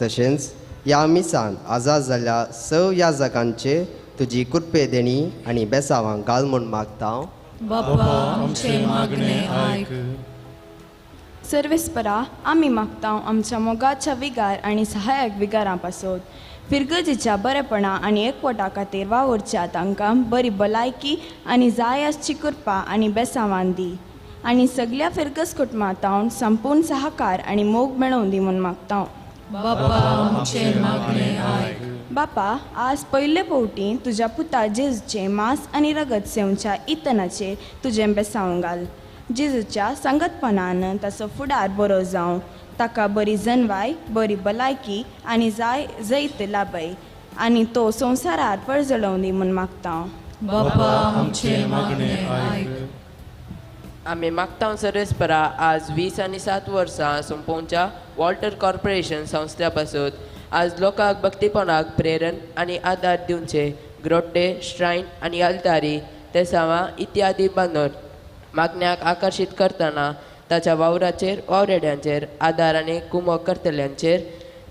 तशेंच ह्या मिसान आजार जाल्ल्या याजकांचे तुजी कुरपेदेणी आनी बेसावां घाल म्हूण मागतां बापा आमचे मागणे आयक सर्वेस्परा आमी मागतां आमच्या मोगाच्या विगार आनी सहाय्यक विगारां पासत फिरगजीच्या बरेपणा आनी एकवटा खातीर वावरच्या तांकां बरी भलायकी आनी जाय आसची कृपा आनी बेसावां दी आनी सगळ्या फिरगज कुटुंबांत संपूर्ण सहकार आनी मोग मेळोवन दी म्हूण मागतां बापा आमचे मागणे आयक बापा आज पयले फावटी तुज्या पुता जेजूचे मांस आनी रगत सेवच्या इतनाचेर तुजें बेसावंक घाल जेजूच्या संगतपणान ताचो फुडार बरो जावं ताका बरी जनवाय बरी भलायकी आनी जैत लाभय आनी तो संवसारार पळजळोवन दी म्हूण मागतां बापा आमचे मागणे आयक आमी मागतां सर्वेस्परा आज 20 आनी 7 वर्सां संपोवच्या वॉल्टर कॉर्पोरेशन संस्था पासत आज लोकांक भक्तीपणाक प्रेरण आनी आदार दिवचे ग्रोट्टे श्रायन आनी अल्तारी तेसावां इत्यादी बांदून मागण्याक आकर्शीत करतना ताच्या वावरेड्यांचेर आदार आनी कुमक करतल्यांचेर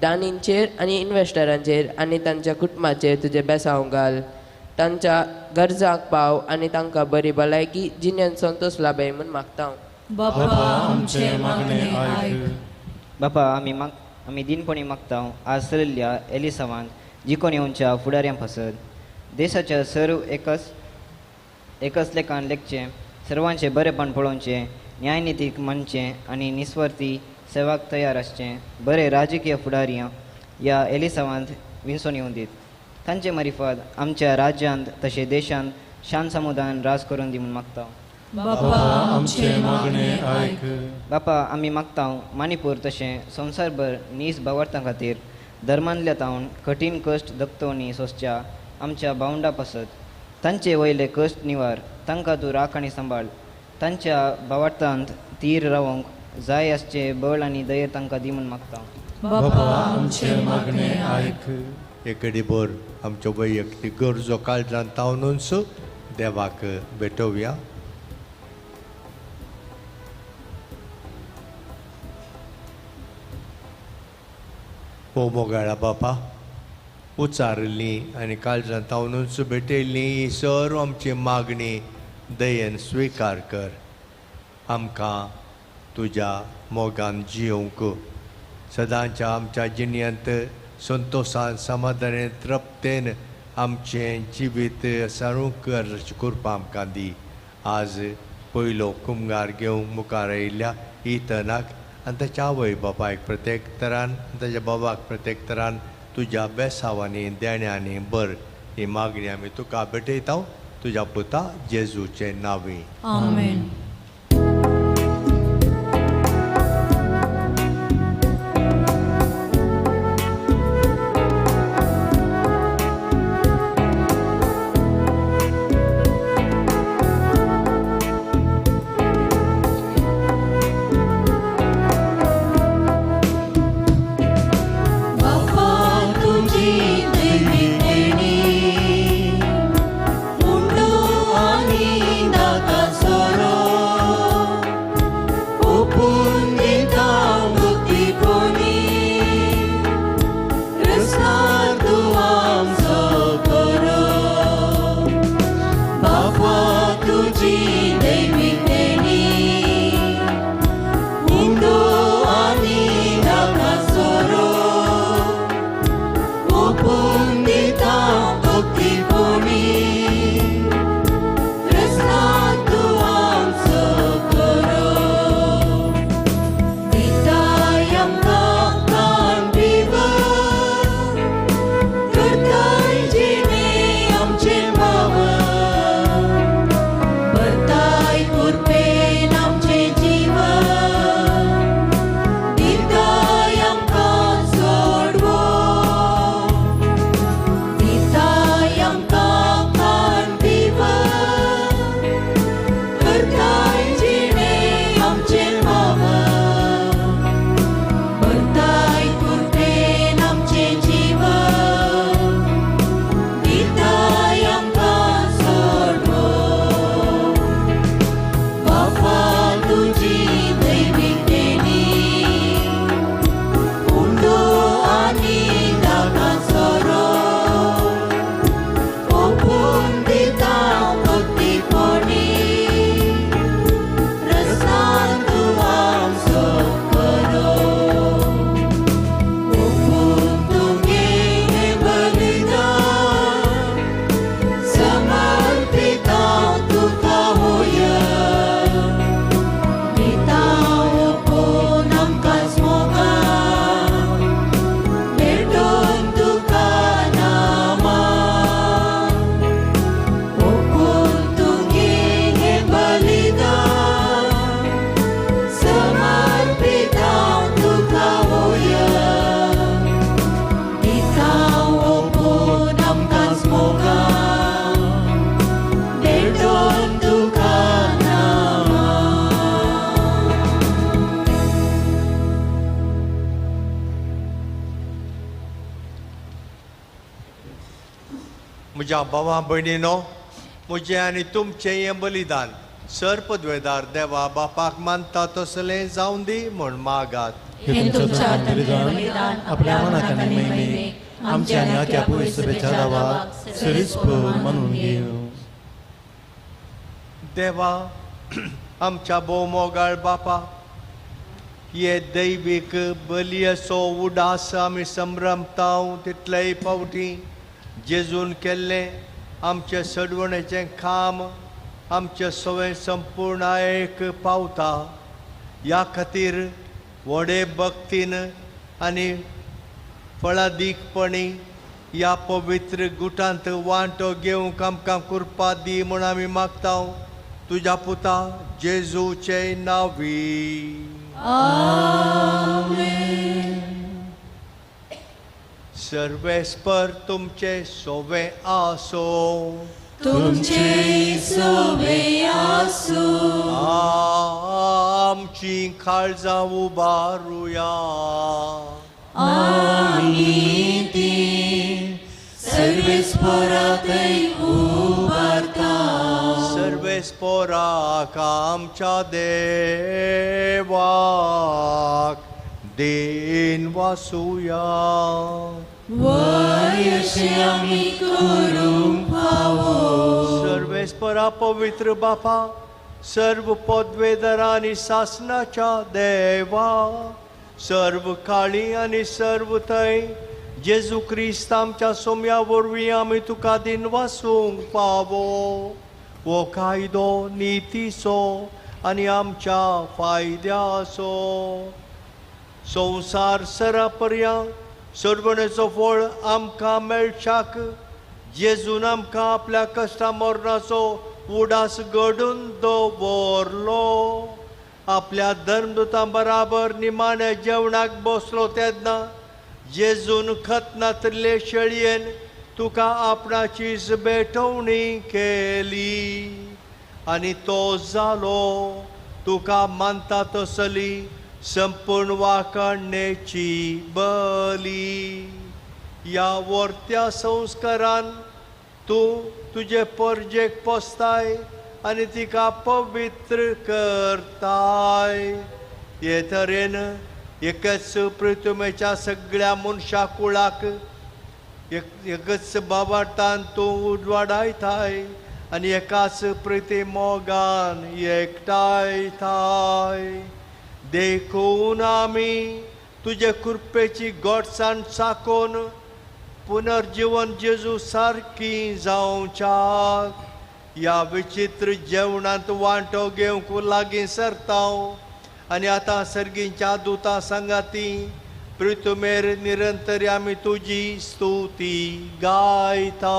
दानींचेर आनी इन्व्हेस्टरांचेर आनी तांच्या कुटुंबाचेर तुजे बेसांव घाल तांच्या गरजांक पाव आनी तांकां बरी भलायकी जिणेंत संतोश लाभय म्हूण मागतां बापा आमचे मागणे आयक बापा आमी दिनपणी मागतां आज चलिल्ल्या एलिसावांत जिखून येवच्या फुडाऱ्यां पासत देशाच्या सर्व एकच लेखान लेखचें सर्वांचें बरेपण पळोवचें न्यायनितीक मानचें आनी निस्वार्थी सेवाक तयार आसचें बरे राजकीय फुडारी ह्या एलिसावांत विंचून येवं दीत तांचे मरिफत आमच्या राज्यांत तशें देशांत शांत समुदान राज करून दी म्हूण मागतां बापा आमचे मागणे आयक बापा आमी मागतां माणिपूर तशें संवसारभर नीस भावार्थां खातीर धर्मांतल्या तावन कठीण कश्ट दखतवनी सोंसच्या आमच्या भावंडा पासत तांचे वयले कश्ट निवार तांकां तूं राख आनी सांबाळ तांच्या भावार्थांत तीर रावंक जाय आसचे बळ आनी धैर्य तांकां दी म्हूण मागतां बापा आमचे मागणे आयक एकडे भर आमच्यो वैयक्तीक गरजो काळजांत तावनूच देवाक भेटोवया ओ मोगाळा बापा उचारिल्ली आनी काळजांत तावनूच भेटयल्ली ही सर्व आमची मागणी दयेन स्विकार कर आमकां तुज्या मोगान जियोंक सदांच्या आमच्या जिणयांत संतोशान समाधानान तृप्तेन आमचें जिवीत सारूंक करपा आमकां दी आज पयलो कुमगार घेवंक मुखार आयिल्ल्या इतनाक आनी ताच्या आवय बापायक प्रत्येक तरान ताच्या बाबाक प्रत्येक तरान तुज्या बेसावांनी देण्यांनी बर ही मागणी आमी तुका भेटयता तुज्या पुता जेजूचे नांवी आमेन Undo ani naga soro म्हज्या भावा भयणीनो, म्हजें आनी तुमचें हें बलिदान सर्पद्वेदार देवा बापाक मानता तसलें जावन दी म्हण मागात. हे तुमच्या बलिदान आपल्या मनाक आनी महिमेक आमच्या आनी आख्या पवित्र सभेच्या नावाक सरीसफळ म्हणून घेऊ. देवा आमच्या भोवमोगाळ बापा, हे दैवीक बली असो उडास आमी संभ्रमता तितलेय फावटी जेजून केल्लें आमचे सडवणेचें काम आमचे सवय संपूर्णायेक पावता. ह्या खातीर व्हडे भक्तीन आनी फळादीकपणी ह्या पवित्र गुटांत वांटो घेवंक आमकां कृपा दी म्हूण आमी मागता तुज्या पुता जेजूचे नांवी. सर्वेस्पर तुमचे सोवे आसो. तुमचे सोवे आसो. आमची काळजां उबारुया. आमी ती सर्वेस्पराकय उबारता. सर्वेस्पराक आमच्या देवाक देन वासुया. वयशे आमी करूंक फावो. सर्वेस्परा पवित्र बापा, सर्व पदवेदर आनी शासनाच्या देवा, सर्व काळी आनी सर्व थंय जेजू क्रिस्त आमच्या सोम्या वरवीं आमी तुका दिन वासूंक पावो. हो कायदो नितीचो आनी आमच्या फायद्याचो. संवसार सरापर्यंत सोडवणेचो फळ आमकां मेळच्याक जेजून आमकां आपल्या कश्टा मरणाचो उडास घडून दवरलो. आपल्या धर्मदुतां बराबर निमाण्या जेवणाक बसलो तेन्ना जेजून खतनातले शेळयेन तुका आपणाचीच भेटवणी केली आनी तो जालो तुका मानता तसली संपूर्ण वाकाणणेची बली. ह्या वर्त्या संस्कारान तूं तुजे परजेक पोसताय आनी तिका पवित्र करताय. हे तरेन एकच पृथ्वीच्या सगळ्या मनशा कुळाक एकच बाबाटान तूं उजवाडायताय आनी एकाच प्रिती मोगान एकठायताय. देखून आमी तुजे कृपेची घोटसाण साकोन पुनर्जीवन जेजू सारकी जावच्याक ह्या विचित्र जेवणांत वांटो घेवंक लागीं सरता आनी आतां सर्गींच्या दुतां सांगाती पृथ्वीमेर निरंतर आमी तुजी स्तुती गायता.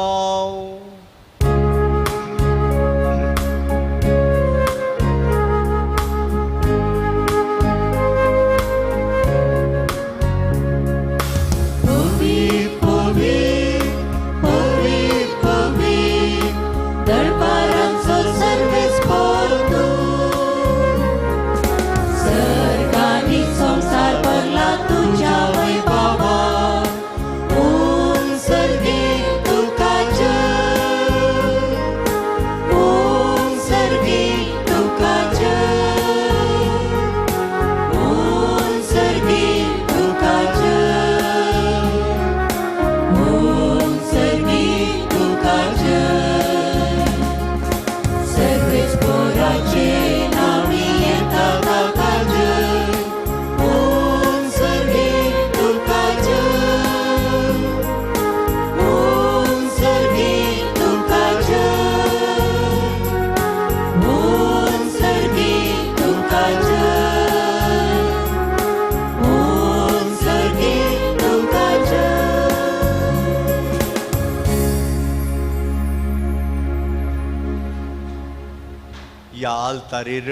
ह्या आल्तारीर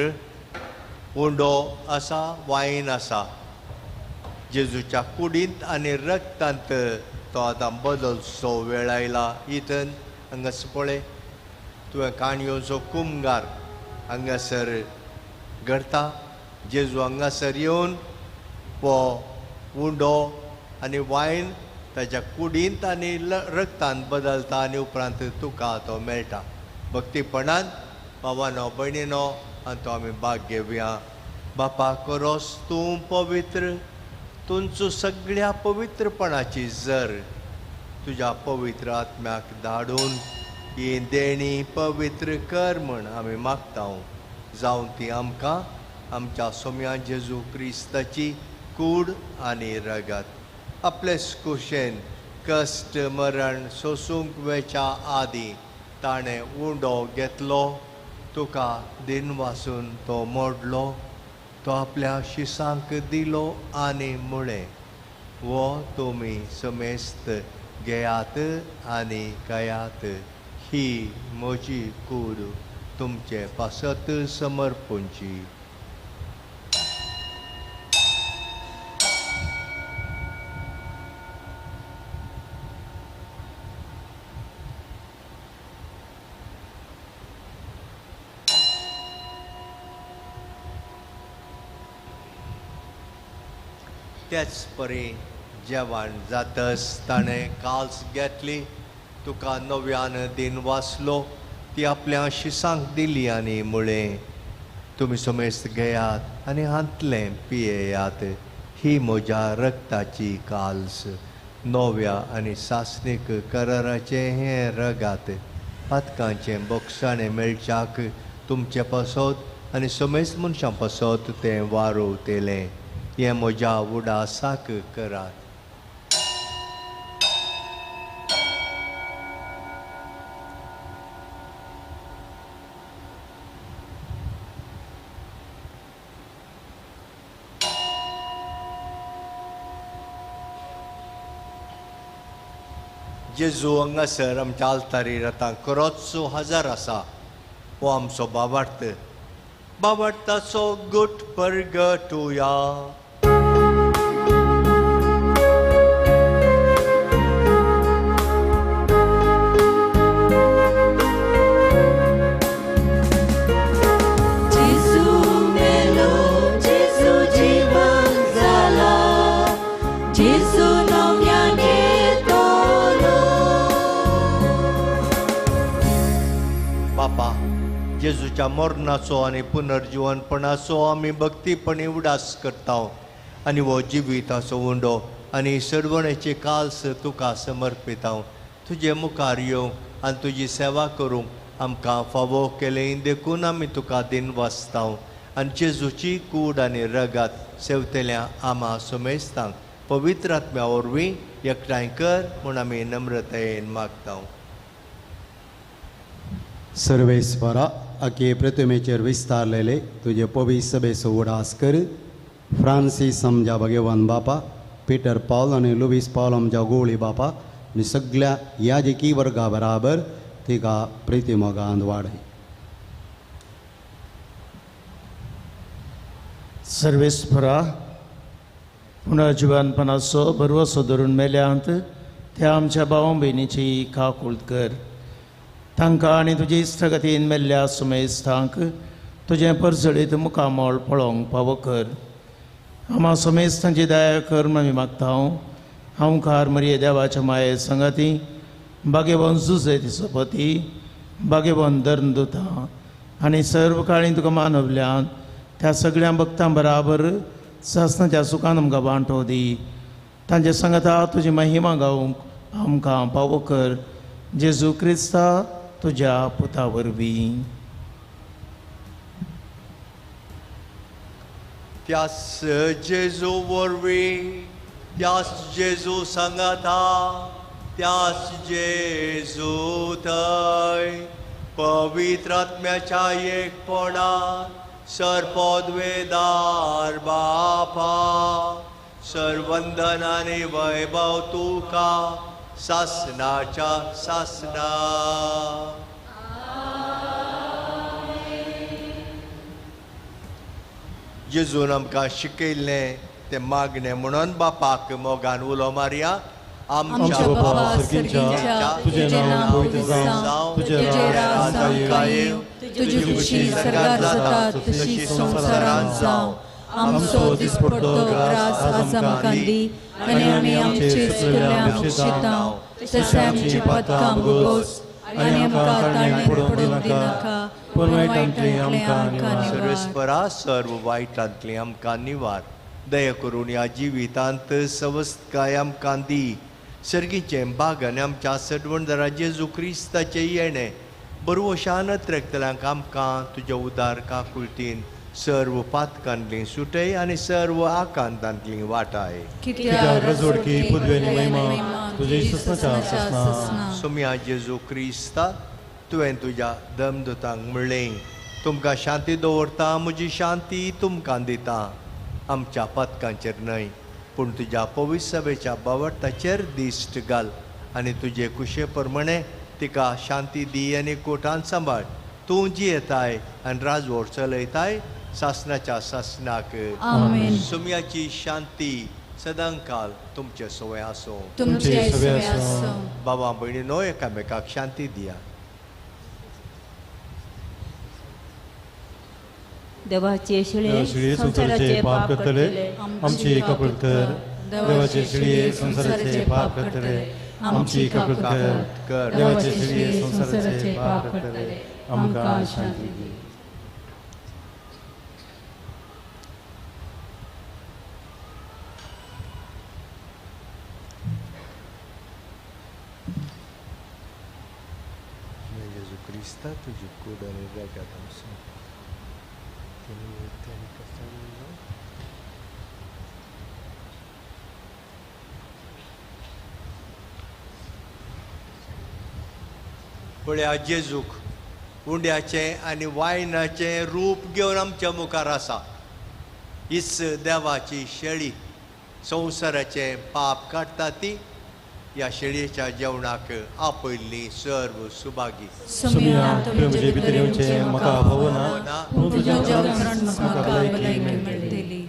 उंडो आसा वायन आसा. जेजूच्या कुडींत आनी रक्तांत तो आतां बदलचो वेळ आयला. इतन हांगास पळय तुवें काणयोचो कुमगार हांगासर घडता. जेजू हांगासर येवन वो उंडो आनी वायन ताच्या कुडींत आनी रगतान बदलता आनी उपरांत तुका तो मेळटा. भक्तीपणान भावानो भयणीनो आनी तो आमी भाग घेवया. बापा कोरोस तूं पवित्र, तुमचो सगळ्या पवित्रपणाची जर तुज्या पवित्र आत्म्याक धाडून ही देणी पवित्र कर म्हण आमी मागता. जावन ती आमकां आमच्या सोम्या जेजू क्रिस्ताची कूड आनी रगत आपलेच कुशेन कश्ट मरण सोसूंक वेच्या आदी ताणें उंडो घेतलो. तुका दिन वासून तो मोडलो, तो आपल्या शिसांक दिलो आनी मुळे वो तुमी समेस्त घेयात आनी खायात. ही म्हजी कूड तुमचे पासत समर्पूंची. त्याच परी जेवण जातस ताणें काल्स घेतली. तुका नव्यान दिन वाचलो, ती आपल्या शिसांक दिली आनी मुळे तुमी समेस्त घेयात आनी हांतलें पियेयात. ही म्हज्या रगताची काल्स, नव्या आनी सासणीक कराराचें हें रगात. पातकांचें बोगसाणें मेळच्याक तुमचे पासत आनी समेस्त मनशां पासत तें वारोवतेलें. हें म्हज्या उडासाक करात. जेजू हांगासर आमच्या आल्तारी रथांक खरोचो हजार आसा. हो आमचो बाबार्थ. बाबार्थाचो गुट परगटुया. जेजूच्या मरणाचो आनी पुनर्जीवनपणाचो आमी भक्तीपणी उडास करता आनी हो जिविताचो उंडो आनी सडवणेची काल्स तुका समर्पिता. तुजे मुखार येवंक आनी तुजी सेवा करूंक आमकां फावो केलें देखून आमी तुका दिन वाचता आनी जेजूची कूड आनी रगत सेवतेल्या आमा समेस्तांक पवित्र आत्म्या वरवीं एकठांय कर म्हूण आमी नम्रतायेन मागता. सर्वेस्परा आखे प्रतिमेचेर विस्तारलेले तुझे पवित्र सभेचो उडास कर. फ्रांसीस आमच्या भगवान बापा, पीटर पॉल आनी लुईस पॉल आमच्या गोळी बापा आनी सगळ्या याजकी वर्गा बराबर तिका प्रितीमोगांत वाडय. सर्वेस्परा पुनर्जीवनपणाचो बरवसो धरून मेल्यांत त्या आमच्या भाव भयणीची काकूळट कर. तांकां आनी तुजे इश्टगतीन मेल्ल्या समेस्तांक तुजें परजळीत मुखामोळ पळोवंक फावो कर. आमा समेस्तांची दया कर म्हण मागता. हांवकार मरिये देवाच्या माये संगती, भाग्यवन जुजे तिचो पती, भाग्यवन धर्मदूतां आनी सर्व काळी तुका मानवल्यान त्या सगळ्या भक्तां बराबर सासणाच्या सुखान आमकां वांटो दी. तांचे संगता तुजी महिमा गावूंक आमकां फावो कर. जेजू क्रिस्ता तुज्या पुता वरवीं. त्यास जेजू वरवीं, त्यास जेजू सांगाता, त्यास जेजू थंय पवित्र आत्म्याच्या एकपणान सरपदवेदार बापा सर्वंदन आनी वैभव तुका सासनाच्या सासना. जेजून आमकां शिकयल्लें तें मागणें म्हणून बापाक मोगान उलो मारया. आमच्या बाबा सर्गीच्या तुझे नाम पवित्र जावं, तुझे राज्य येवं, तुझी खुशी स्वर्गात जाता तशी संसारांत जावं. आमचो दिसपडटो ग्रास आज आमकां दी आनी आमी आमचे चुकल्यांक बक्षितांव तशें आमची पातकां भोगोस आनी आमकां ताळमेर पडूंक दिनाका पूण वायटांतलीं आमकां निवार. सर्वेस्परा सर्व वायटांतली आमकां निवार. दया करून ह्या जिवितांत सवस्तकाय आमकां दी. सर्गीचें बागन आमच्या सडवणदारा जेजू क्रिस्ताचें येणें बरोशान त्रेकतल्यांक आमकां तुज्या उदार काकुळटीन सर्व पातकांतली सुटय आनी सर्व आकांतांतली वाटाय. कित्याक रजोडकी पुदवेनी महिमा तुजे सस्नाच्या आसना. सुम्या जेजू क्रिस्ता तुवें तुज्या दमदुतांक म्हणलें तुमकां शांती दवरता म्हजी शांती तुमकां दिता. आमच्या पथकांचेर न्हय पूण तुज्या पवित्र सभेच्या बावटाचेर दिश्ट घाल आनी तुजे कुशे प्रमाणे तिका शांती दी आनी कोटान सांबाळ. तूं जियेताय आनी राजवट चलयताय सासनाच्या सासनाक. आमेन. सुम्याची शांती सदांकाल तुमचे सवय आसूं. तुमचे सवय आसूं. बाबा भयणीनो एकामेकाक शांती दिया. देवाचे शिळे संसाराचे पाप करतले आमची कपळ कर. देवाचे शिळे संसाराचे पाप करतले आमची कपळ कर. देवाचे शिळे संसाराचे पाप करतले आमकां शांती दी. जेजू क्रिस्ता तुजी कूड आनी रगत आमचो पळया जेजूक उंड्याचें आनी वायनाचें रूप घेवन आमच्या मुखार आसा. इस देवाची शेळी संवसाराचें पाप काडटा ती ह्या शेळयेच्या जेवणाक आपयल्ली सर्व सुभागी. सुम्या तुजे भितर येवचें म्हाका भोवना पूण तुज्या जेवणान म्हाका भलायकी मेळटली.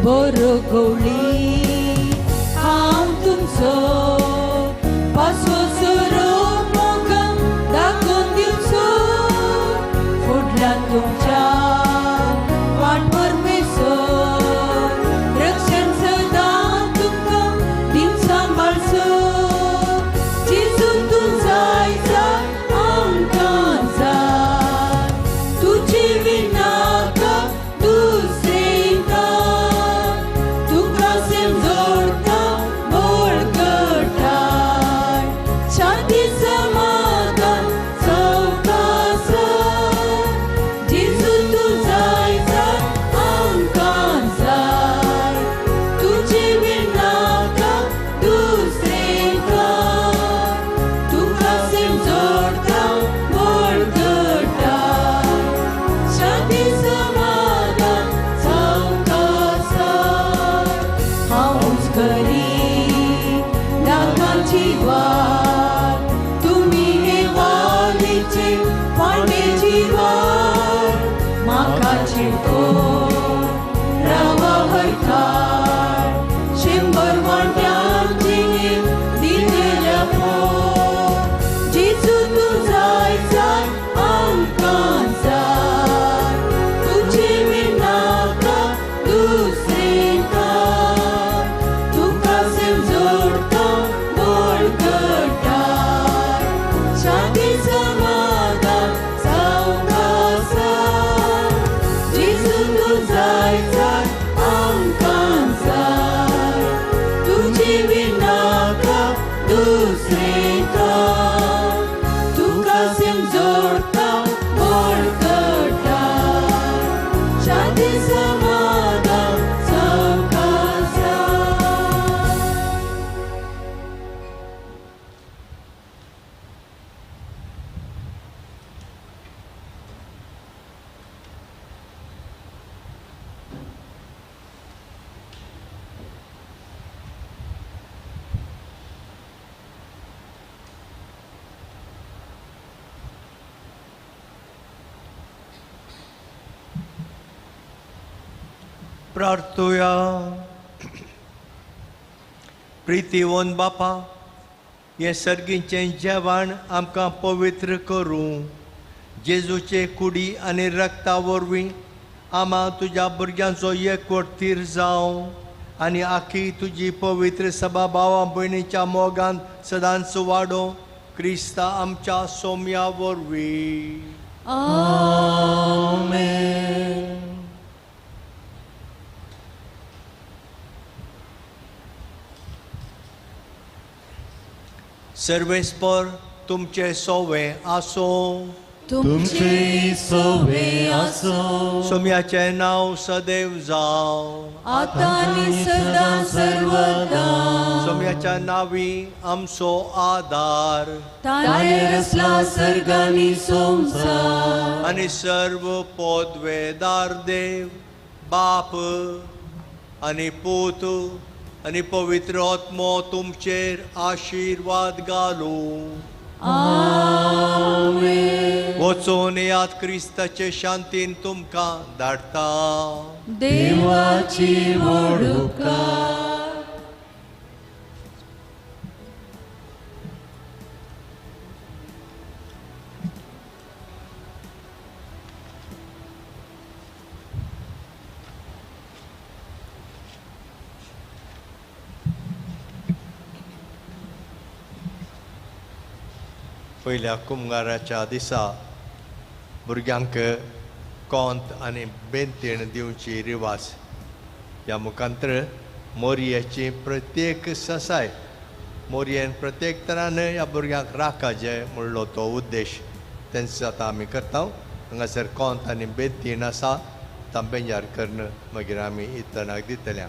बरो गवळी हांव तुमचो पासो सोरो मोगान दाखोवन दिवचो. फुडल्यान तुमच्या वाटवर मेसो रक्षण सदां तुमकां दिन सांबाळचो. जेजू तूं जाय जाय आमकां जाय तुजी विनाका दुसरें तुका दुसरेता तुका सेम जोडता बळकटा शांती समाधान चौकासा. प्रार्थुया. प्रितीवंत बापा, हे सर्गीचें जेवण आमकां पवित्र करूं. जेजूचे कुडी आनी रक्ता वरवीं आमा तुज्या भुरग्यांचो एकवटीर जावं आनी आखी तुजी पवित्र सभा भावां भयणीच्या मोगान सदांच वाडो. क्रिस्ता आमच्या सोम्या वरवीं. आमेन. सर्वेस्पर तुमचे सोवे आसो. तुमचे सोवे आसो. सोम्याचे नांव सदैव जावं. आता आनी सदां सर्वदा. सोम्याच्या नांवी आमचो आदार. तानेर असला सर्गांनी संसार. आनी सर्व पोदवेदार देव बाप आनी पूत आनी पवित्र आत्मो तुमचेर आशिर्वाद घालूं. आमेन. वचून यात क्रिस्ताचे शांतीन तुमकां धाडटा. देवाची वडुपकार. पयल्या कुंभाराच्या दिसा भुरग्यांक कोंत आनी बेंतीण दिवची रिवाज. ह्या मुखांतर मोरयेची प्रत्येक ससाय मोरयेन प्रत्येक तरान ह्या भुरग्यांक राखचे म्हणलो तो उद्देश तेंच आतां आमी करता. हांगासर कोंत आनी बेंतीण आसा तांबेजार कर्ण मागीर आमी इतनाक दितल्या.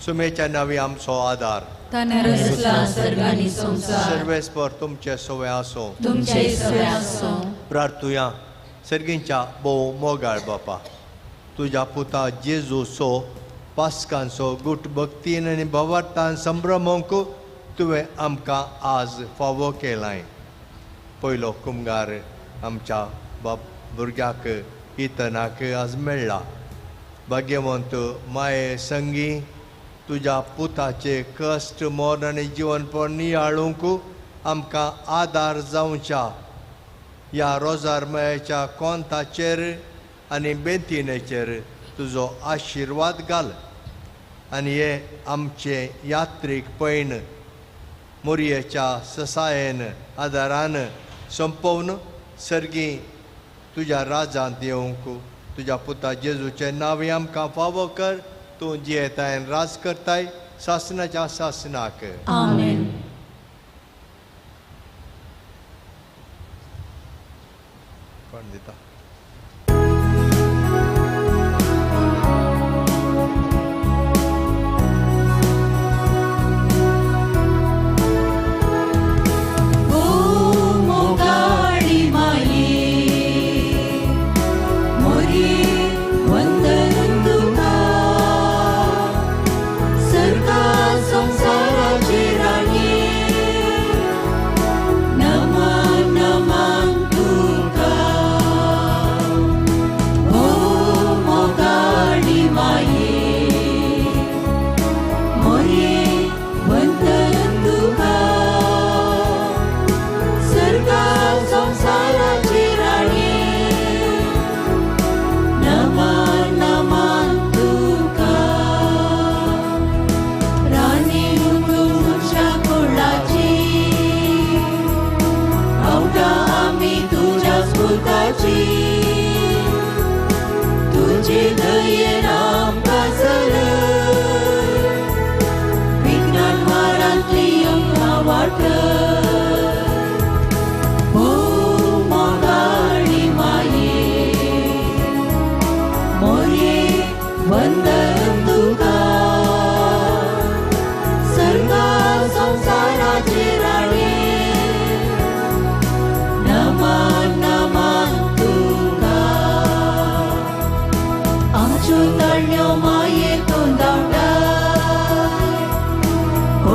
सुमेच्या नांवी आमचो आदार. तानेर असला सर्गांनी संसार. सर्वेस्पर तुमचे सोवे आसो. तुमचे सोवे आसो. प्रार्थुया. सर्गींच्या भोव मोगाळ बापा, तुज्या पुता जेजूचो पास्कांचो गूट भक्तीन आनी भवार्थान संभ्रमोंक तुवें आमकां आज फावो केलाय. पयलो कुंभार आमच्या भुरग्याक इतनाक आज मेळ्ळा. भाग्यवंत माये संगी, तुज्या पुताचे कश्ट मोर आनी जिवनपण नियाळूंक आमकां आदार जावच्या ह्या रोजारमयाच्या कोंताचेर आनी बेंतीणेचेर तुजो आशिर्वाद घाल. आनी हे आमचे यात्रेक पैण मोरयेच्या ससायेन आदारान संपवन सर्गी तुज्या राजांत येवंक तुज्या पुता जेजूचे नांवी आमकां फावो कर. तूं जियेतायन राज करताय सासनाच्या सासनाक. आमेन. कोण दिता? संसाराची राणी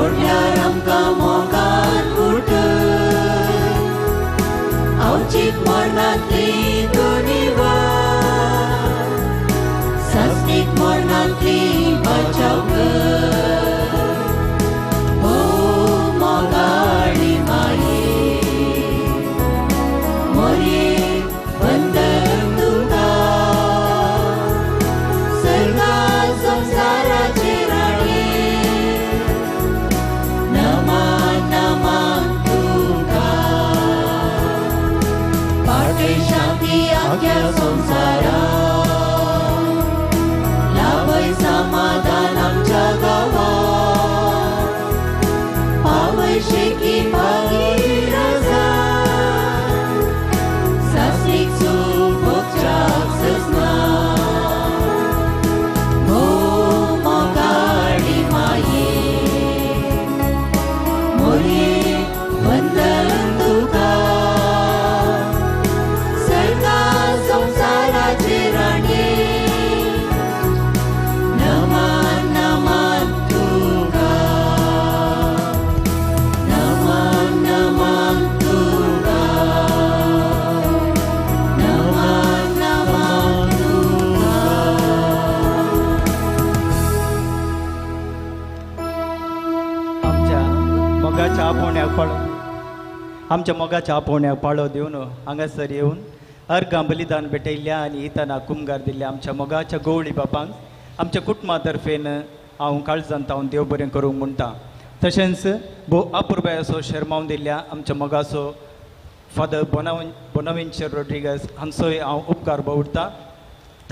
सोडल्यार आमकां मोगान उठ अवचित मरणांतली दोनी वार सस्तीक मरणांतली बचाव कर ओ मोगाडी माये मोरी बंदन तुका सर्गा संसाराचे राणे नमान नमान तुका पाटे शांती आख्या संसारा लाभय समाधान आमच्या गावात पावय शेकी भागीरजा सासरीक सुख भोगच्याक सजना हो मोगाडी माये मोरी बंदन तुका सर्गा संसाराचे राणे नमान नमान तुका नमान नमान तुका नमान नमान तुका आमच्या मोगाच्या आपोवण्याक पाळो दिवन हांगासर येवन अर्गां बलिदान भेटयल्ल्या आनी इताना कुमगार दिल्ल्या आमच्या मोगाच्या गवळी बापांक आमच्या कुटुंबातर्फेन हांव काळजांत हांव देव बरें करूंक म्हणटा. तशेंच भोव अपुर्बाय असो शर्मावन दिल्ल्या आमच्या मोगाचो फादर बोनावेंचर रोड्रिगस हांचोय हांव उपकार बावडटां.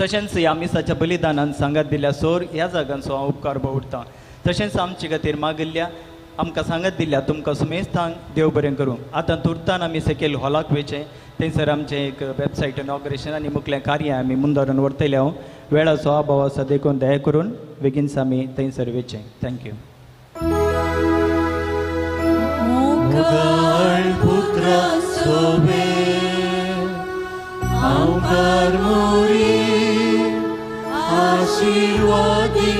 तशेंच ह्या मिसाच्या बलिदानान सांगात दिल्ल्या सोर ह्या जागांचो हांव उपकार बावडटां. तशेंच आमचे खातीर मागिल्ल्या आमकां सांगत दिल्या तुमकां सुमेस्तांक देव बरें करूं. आतां तुर्तान आमी सकयल हॉलाक वयचें थंयसर आमचें एक वेबसायट इनॉग्रेशन आनी मुखलें कार्य आमी मुंदोरून व्हरतले. हांव वेळाचो अभाव आसा देखून दया करून बेगीनच आमी थंयसर वयचें. थँक्यू. मुखार पुत्र सोबे आमकां मोरी आशीर्वादी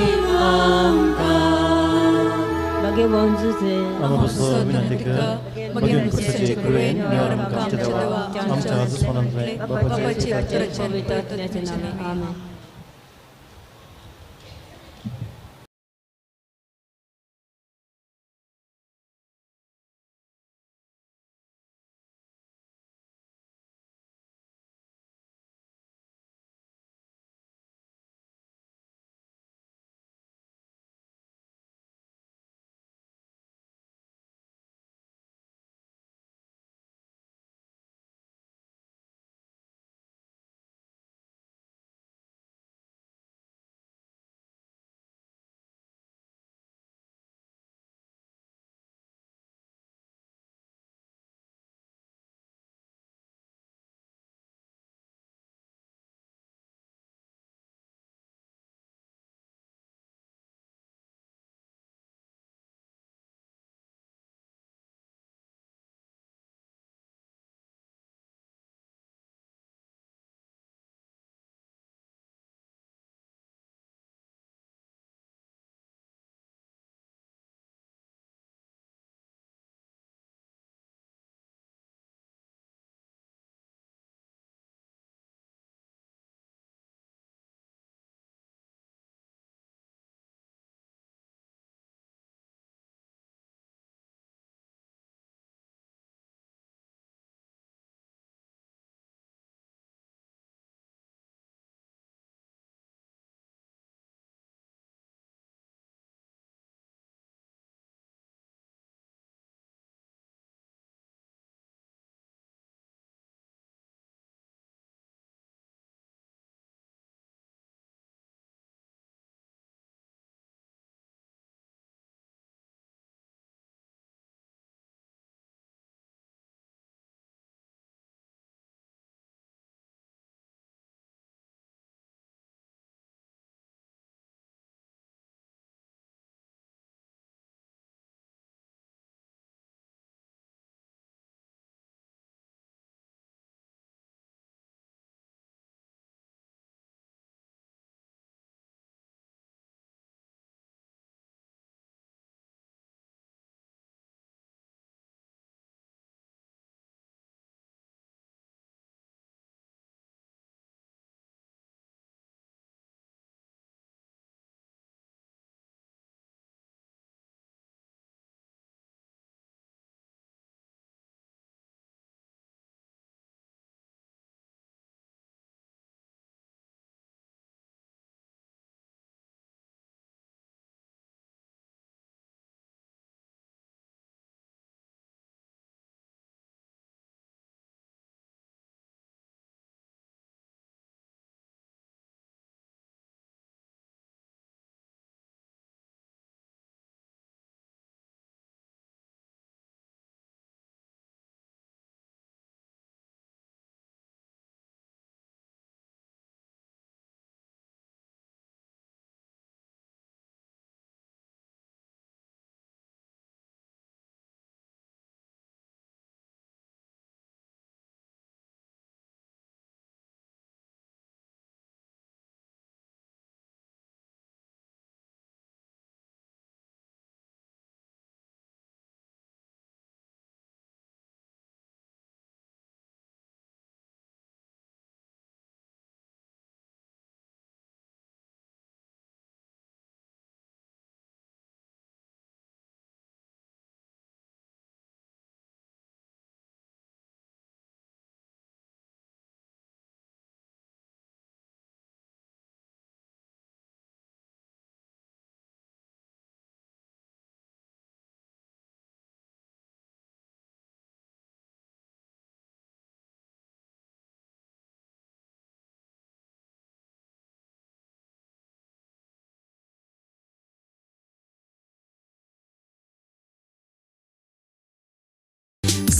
आमकां Bagi wonzuze Amapostol minatika, bagi pusaci kruin, niaram kamcha dewa, amcha azus manamre, bapa cita Amen.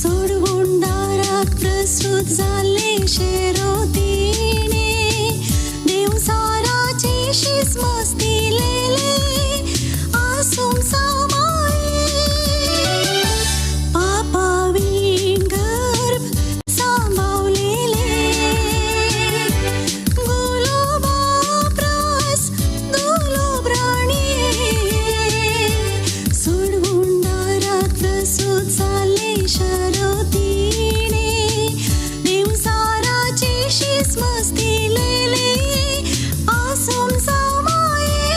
सोडवून दारात प्रस्तुत झाले शेरोतीने देव साराची शीस मस्तिलेले आसून सामाये पापावीण गर्भ सांभाळलेले गुलाबाप्रस दुर्लभ राणी सोडवून दारात प्रस्तुत झाले शरोतीने देव साराची शीस मस्तिलेले आसून सामाये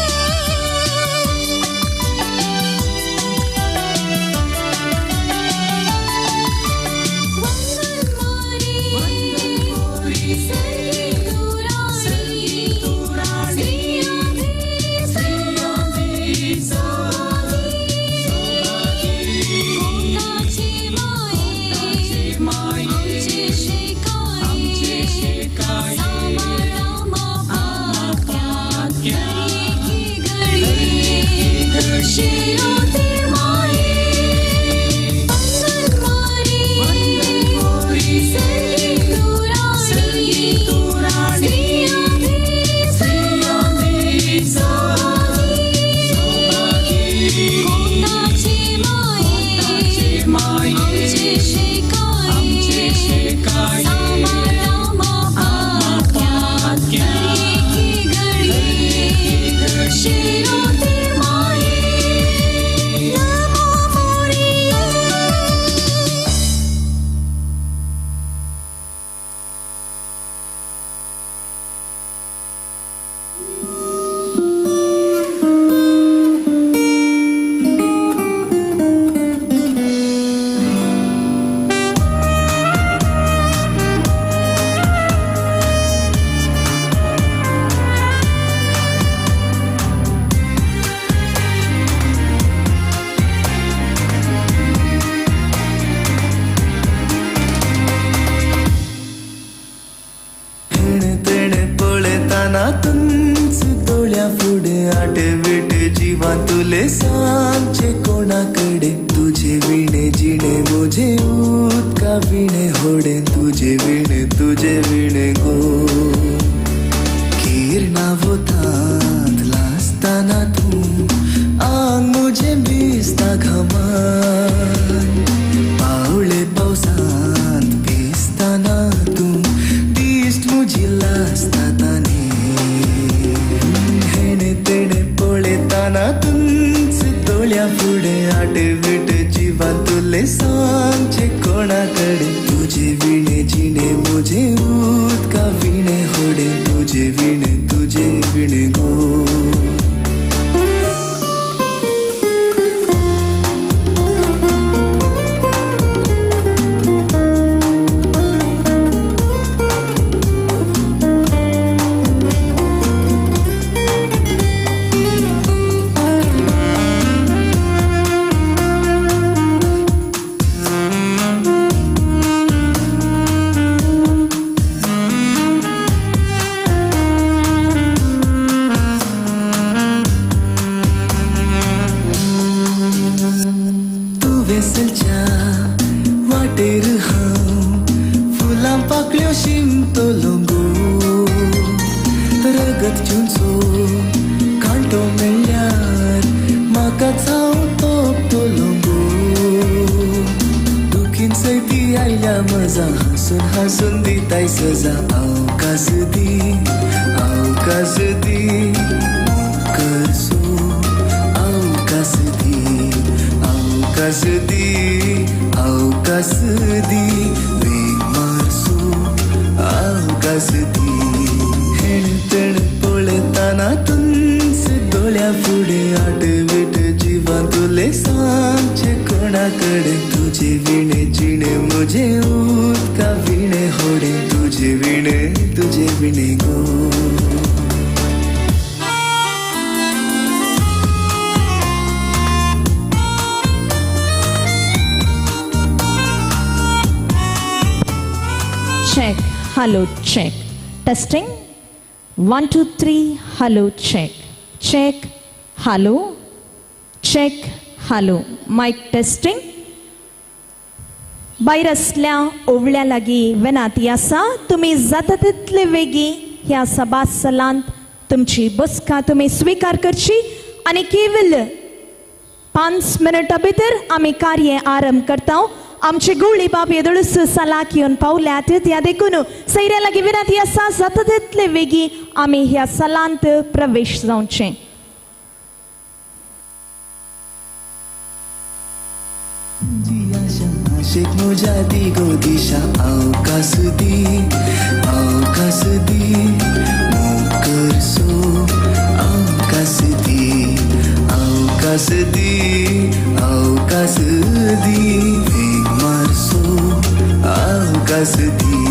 तुले सांगचे कोणाकडे तुझे विणे जिणे मुझे उदका विणे होडे तुझे विणे गो किरणा होतात लाजताना तू आंग मुझे भिजता घामान पावले पावसांत भिजताना तू दिश्ट मुझी लाजताताने हेणे तेणे पळेताना तुंच दोळ्या फुडे आटवीट जीवान तुले सांगचे कोणाकडे तुझे विणे जिणे मुझे उदका विणे होडे तुझे विणे गो हसून दिताय सजा अवकाश दी करसो अवकाश दी वेग मारसो अवकाश दी हेणतण पळताना तुंच दोळ्या फुडे आटवीट जीवान तुले सांगचे कोणाकडे तुझे विणे जिणे मुझे उदका विणे होडे तुझे विणे गो check, hello, check. Testing. 1, 2, 3, hello, check. Check, hello. Mic testing. भायर असल्या ओवळ्या लागीं विनाती आसा तुम्ही जाता तितले वेगी ह्या सभास्थलांत तुमची बसका तुम्ही स्वीकार करची आणि केवळ 5 मिनटां भितर आमी कार्य आरंभ करता. आमचे गवळी बाब येदळूस सलाक येवन पावल्यात त्या देखून सैऱ्या लागीं विनाती आसा जाता तितले वेगी आमी ह्या सलांत प्रवेश जावचें. आशेक म्हज्या दिगो दिशा अवकाश दी मोकर सो अवकाश दी वेग मारसो अवकाश दी.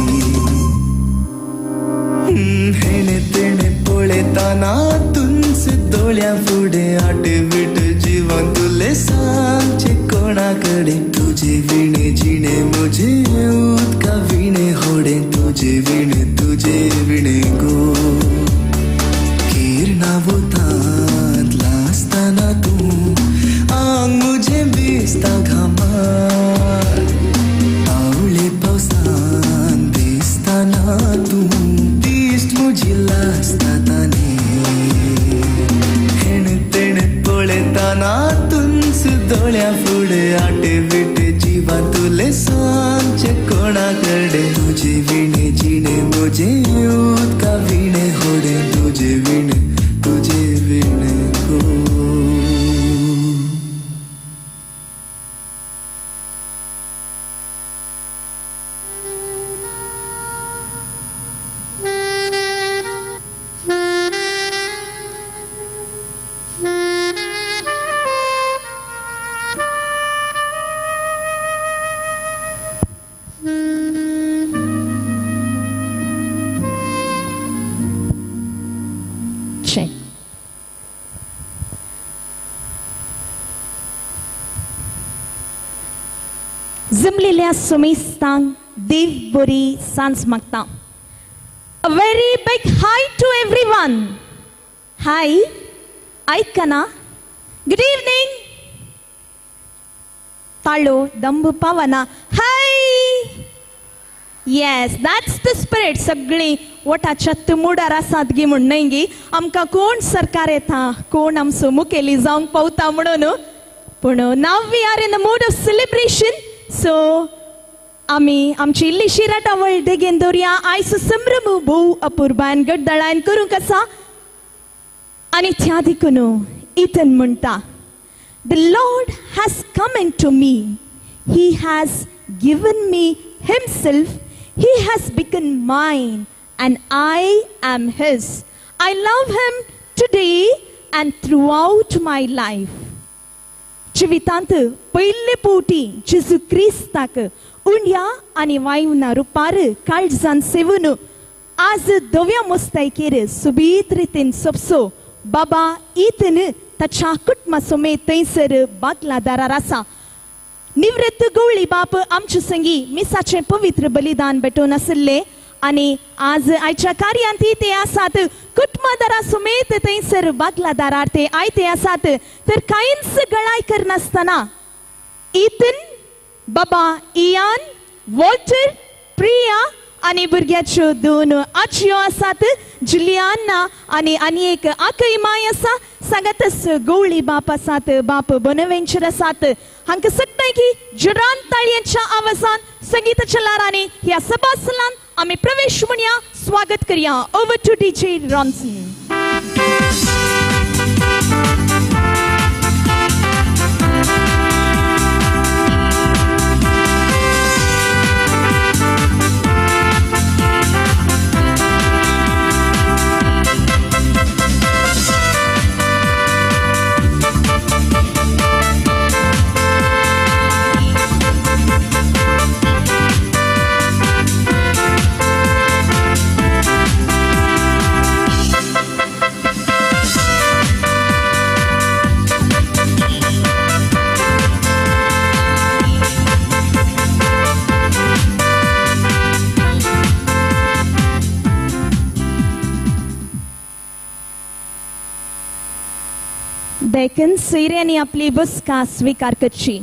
हेणे तेणे पळयताना तुंच दोळ्या फुडें आटवीट जीवन तुले सांगचे कोणाकडे तुझे विणे जिणे म्हजे उदका विणे होडे तुझे विणे गो किरणा वोतांत लासतना तूं आंग मुझे भिजता घामार आवळे पावसान दिसतना तूं दिश्ट म्हजी लासता ताने हेणे तेणे पळयतना तुंच दोळ्या फुडें आटवीट जिवान तुले सांगचे कोणाकडे तुझे विणे जिणे म्हजे उदका विणे होडे तुझे विणे गो. Check. जमलेल्या सुमेस्तांक देव बरी सांज मागता. A very big hi to everyone. Hi. ऐकना. Good evening. ताळो दंभ पावना. Hi. Yes, that's the spirit. सगळी वटाच्या तुमुडार आसात गी म्हण न्हय गी. आमकां कोण सरकार येता कोण आमचो मुखेली जावंक पावता म्हणून. पूण now we are in the mood of celebration. So आमी आमची इल्लीशी राटावळ देगेन दवरया. आयचो संभ्रम भोव अपुर्बान गडदळान करूंक आसा. आनी त्या देखून इतन म्हणटा The Lord has come into me. He has given me himself. He has become mine and I am his. I love him today and throughout my life. जिवितांत पयले पोटी जेजू क्रिस्ताक उंड्या आनी वायुना रुपार काळजान सेवून आज दव्या मोस्तायकेर सुबीत रितीन सोपसो बाबा इतन ताच्या कुटुंबा समेत थंयसर बागलादारार आसा. निवृत्त गवळी बाप आमचे संगी मिसाचे पवित्र बलिदान भेटून आसले आनी आज आयच्या कार्यांत ते आसात. कुटुंबादारा समेत थंयसर बागलादारार ते आयते आसात. तर कांयच गळाय करनासतना इतन बाबा इयान वॉल्टर प्रिया आनी भुरग्याच्यो 2 आजयो आसात. जुलियाना आनी एक आकय माय आसा. सांगातच गवळी बाप आसात. बाप बोनवेंचर आसात. हांकां सगळ्यांक की जोरान ताळयांच्या आवाजान संगीताच्या लारांनी ह्या सभास्थलांत आमी प्रवेश म्हणया स्वागत करया. Over to DJ Ronson. देखन सोयऱ्यांनी आपली बसका स्वीकार करची.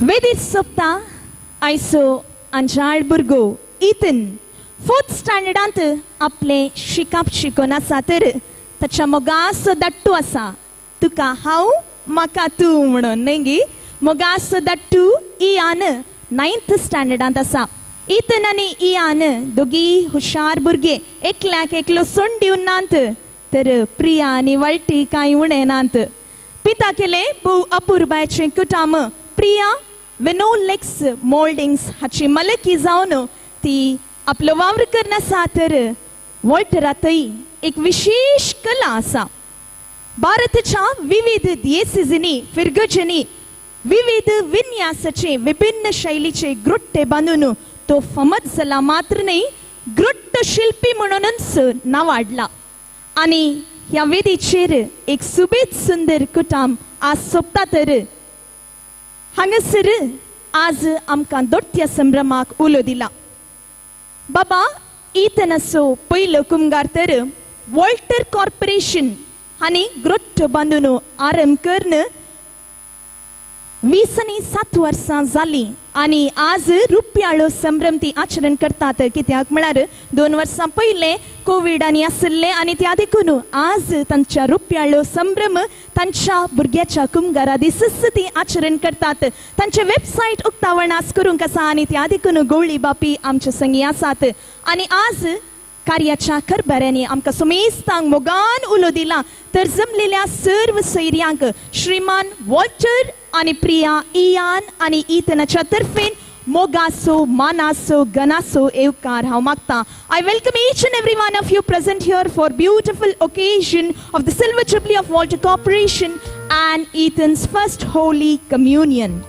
वेदीत सोपता आयसो अंजाळ भुरगो इतन 4th स्टँडर्डांत आपले शिकप शिकोन आसा तर ताच्या मोगासो धाट्टू आसा तुका हांव म्हाका तूं म्हणून न्ही मोगासो धाट्टू इयान 9th स्टँडर्डांत आसा इतन आनी इयान दोगी हुशार भुरगे एकल्याक एकलो सोंड दिवन नात तर प्रिया आनी वाळटी कांय उणें नात पिता केले भोव अपुर्बायेचें कुटाम प्रिया विनो लेक्स मोल्डिंग्स हाची मलकी जावन ती आपलो वावर करनासा तर वॉल्टरांतय एक विशेष कला आसा भारताच्या विविध दियेसिजींनी फिरगजींनी विविध विन्यासाचे विभिन्न शैलीचे ग्रुट्टे बांदून तो फामाद जाला मात्र न्ही ग्रुट्ट शिल्पी म्हणूनच नावाडला आणि ह्या वेदीचेर एक सुबेज सुंदर कुटाम आज सोपता तर हांगासर आज आमकां दोट्या संभ्रमाक उलो दिला बाबा इतनासो पयलो कुमगार तर वॉल्टर कॉर्पोरेशन हांणी ग्रुट्ट बांदून आरंभ करून 27 वर्सां जाली आणि आज रुपयाळो संभ्रम ती आचरण करतात कित्याक म्हळ्यार 2 वर्सां पयले कोविड आनी आसले आनी त्या देखून आज तांच्या रुपयाळो संभ्रम तांच्या भुरग्याच्या कुमगारा दिसच ती आचरण करतात तांचे वेबसायट उक्तावणास करूंक आसा आनी त्या देखून गवळी बापी आमचे संगी आसात आनी आज कार्याच्या खरबऱ्यांनी आमकां समेस्तांक मोगान उलो दिला तर जमलेल्या सर्व सैर्यांक श्रीमान वॉल्टर आणि प्रिया इयान आणि इतनाच्या तर्फेन मोगासो मानासो गनासो येवकार हांव मागता I welcome each and every one of you present here for beautiful occasion of the silver jubilee of Walter Corporation and Ethan's first holy communion.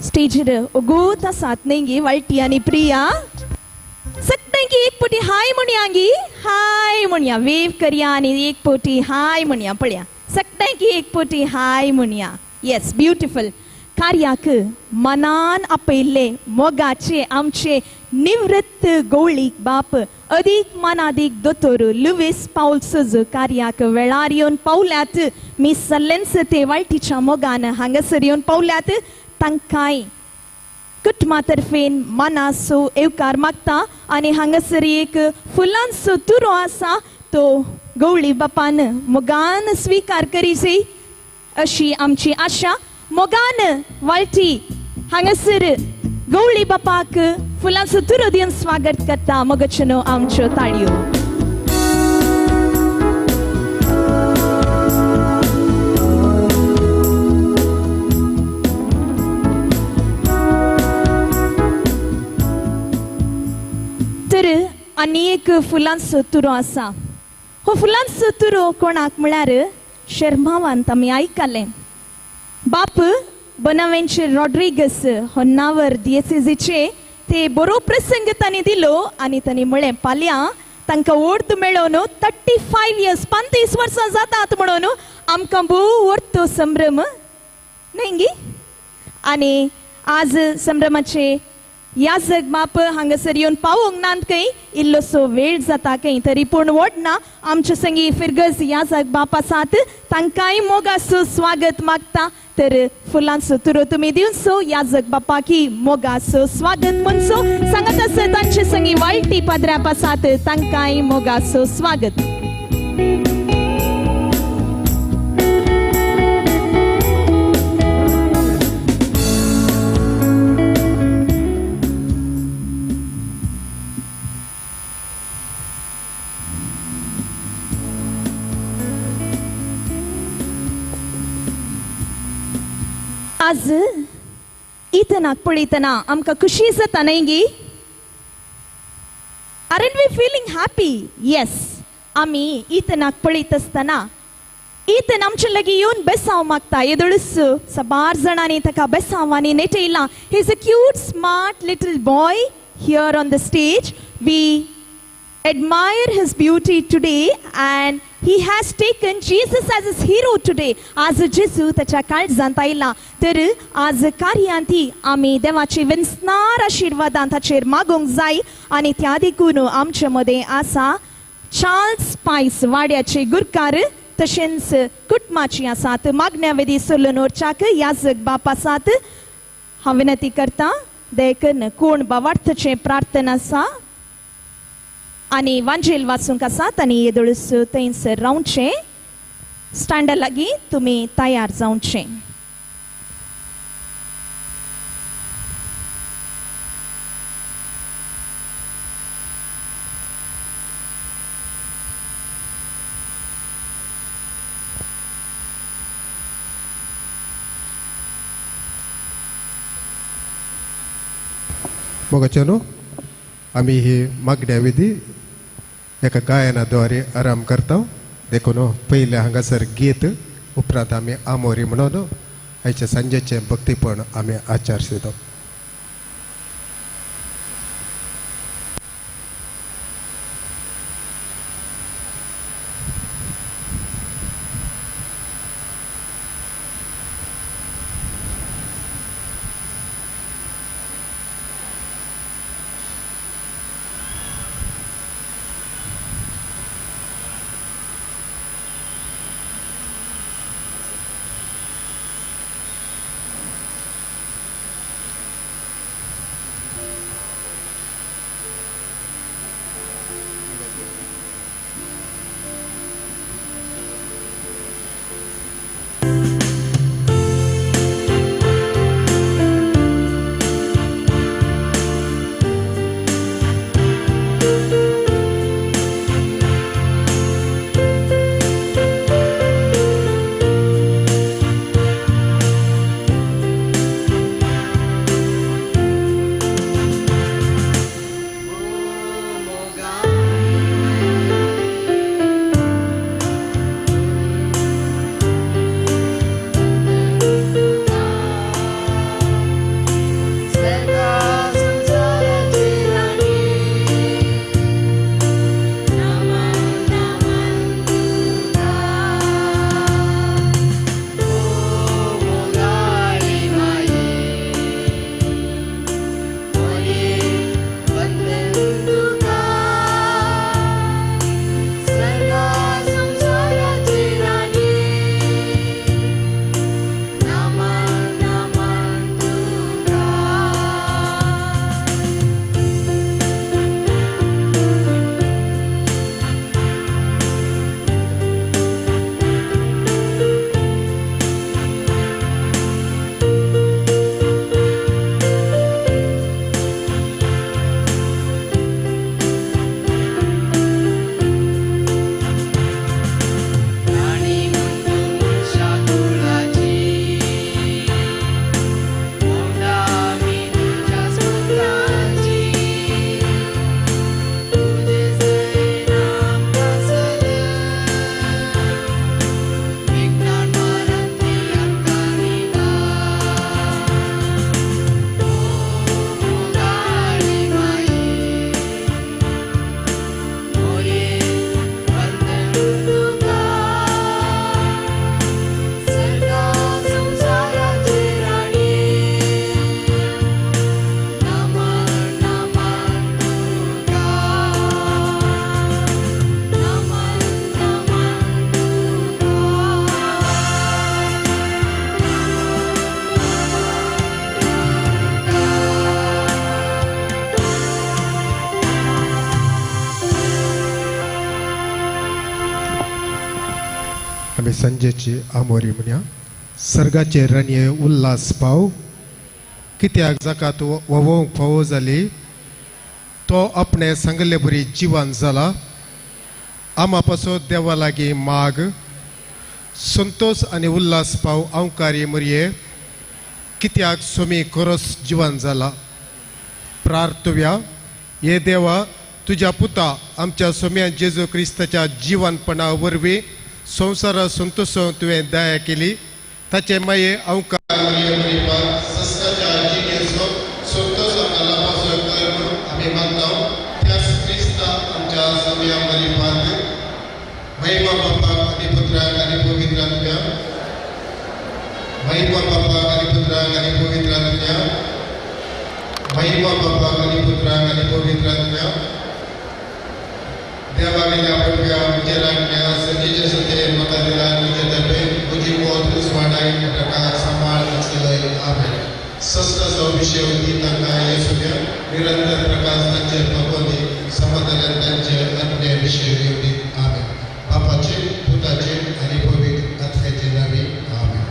स्टेजर ओगोता साथ नेंगी वाळटी आणि प्रिया सगळ्यांकी एक पोटी हाय म्हणयांगी हाय म्हणया वेव करया आणि एक पोटी हाय म्हणया पळया सगळ्यांकी एक पोटी हाय म्हणया येस ब्युटिफुल कार्याक मनान आपयल्ले मोगाचे आमचे निवृत्त गवळीक बाप अदीक मनादीक दोतोर लुईस पाऊल सुज कार्याक वेळार येवन पावल्यात मी सल्लेन्स ते वाळटीच्या मोगान हांगासर येवन पावल्यात तांकांय कुटुंबा तर्फेन मानासो येवकार मागता आणि हांगासर एक फुलांचो तुरो आसा तो गवळी बापान मोगान स्वीकार करीचे अशी आमची आशा मोगान वाळटी हांगासर गवळी बापाक फुलांचो तुरो दिवन स्वागत करता मोगचनो आमच्यो ताळयो तर आनी एक फुलांचो तुरो आसा हो फुलांचो तुरो कोणाक म्हळ्यार शर्मावांत आमी आयकले बाप बोनावेंचर रॉड्रिगस हो नावर दियेसिजीचे ते बरो प्रसंग तांणी दिलो आनी तांणी म्हळें फाल्यां तांकां वर्त मेळोन 35 इयर्स 35 वर्सां जातात म्हणून आमकां भोव वर्तो संभ्रम न्ही आनी आज संभ्रमाचे याजक बाप हांगासर येवन पावोंक नात खंय इल्लोसो वेळ जाता खंय तरी पूण वडना आमचे संगी फिरगज याजक बाप आसात तांकांय मोगासो स्वागत मागता तर फुलांचो तुरो तुमी दिवचो याजक बापाकी मोगासो स्वागत म्हणचो सांगत आसत तांचे संगी वाळटी पाद्र्याप आसात तांकांय मोगासो स्वागत आज इतनाक पळयतना आमकां खुशी जाता न्ही गी aren't we feeling happy yes आमी इतनाक पळयत आसतना इतन आमचे लागीं येवन बेसांव मागता येदोळूच साबार जाणांनी ताका बेसांवांनी नेटयलां he is a cute smart little boy here on the stage we admire his beauty today and he has taken Jesus as his hero today. आज जेजू त्याच्या काळजांत आयला तर आज कार्यांती आमी देवाची विस्तार आशीर्वादां ताचेर मागोंक जाय आनी त्या देखून आमचे मदें आसा चार्ल्स पायस वाड्याचे गुरकार तशेंच कुटुंबाची आसात मागण्या वेदी सोलनोरच्याक याजक बाप आसात हांव विनंती करता देखून कोण बावार्थचे प्रार्थना आसा आनी वांजेल वाचूंक आसात आनी येदोळूस थंयसर रावचे स्टँडा लागीं तुमी तयार जावचे. मोगाच्यानो आम्ही ही मागण्या विधी एका गायनाद्वारे आराम करता देखून पहिले हांगासर गीत उपरांत आम्ही आमोरी म्हणून आयच्या सांजेचे भक्तीपण आम्ही आचारशीत. आम्ही संजेची आमोरी म्हणया. सर्गाचे रणये उल्हास पाव कित्याक जाका तूं वोवोंक फावो जाली तो आपणे सांगले बरी जिवान जाला. आमा पासो देवा लागीं माग संतोष आनी उल्हास पाव अवकारी मरये कित्याक सोमी खरोस जिवान जाला. प्रार्थुया हे देवा तुझ्या पुता आमच्या सोम्या जेजू क्रिस्ताच्या जिवानपणा वरवीं संवसारा संतोष तुवें दया केली. ताचे माये अवकार आमी मानता. त्याच क्रिस्ता आमच्या सोम्या मरिपाक महिमा बापाक आनी पुत्राक आनी पवित्रात्म्या महिमा बापाक आनी पुत्राक आनी पवित्रात्म्या महिमा बापाक आनी पुत्राक आनी पवित्रात्म्या देवा गेल्या पडव्या विचारांतल्या संजीचे सत्य म्हाका निरंतर प्रकाश तांचे भगवती समाधान तांचे आत्म्याविषयी निवडीत आमेन. बापाचे पुताचे आणि पवित्र आत्म्याचे नावे आमेन.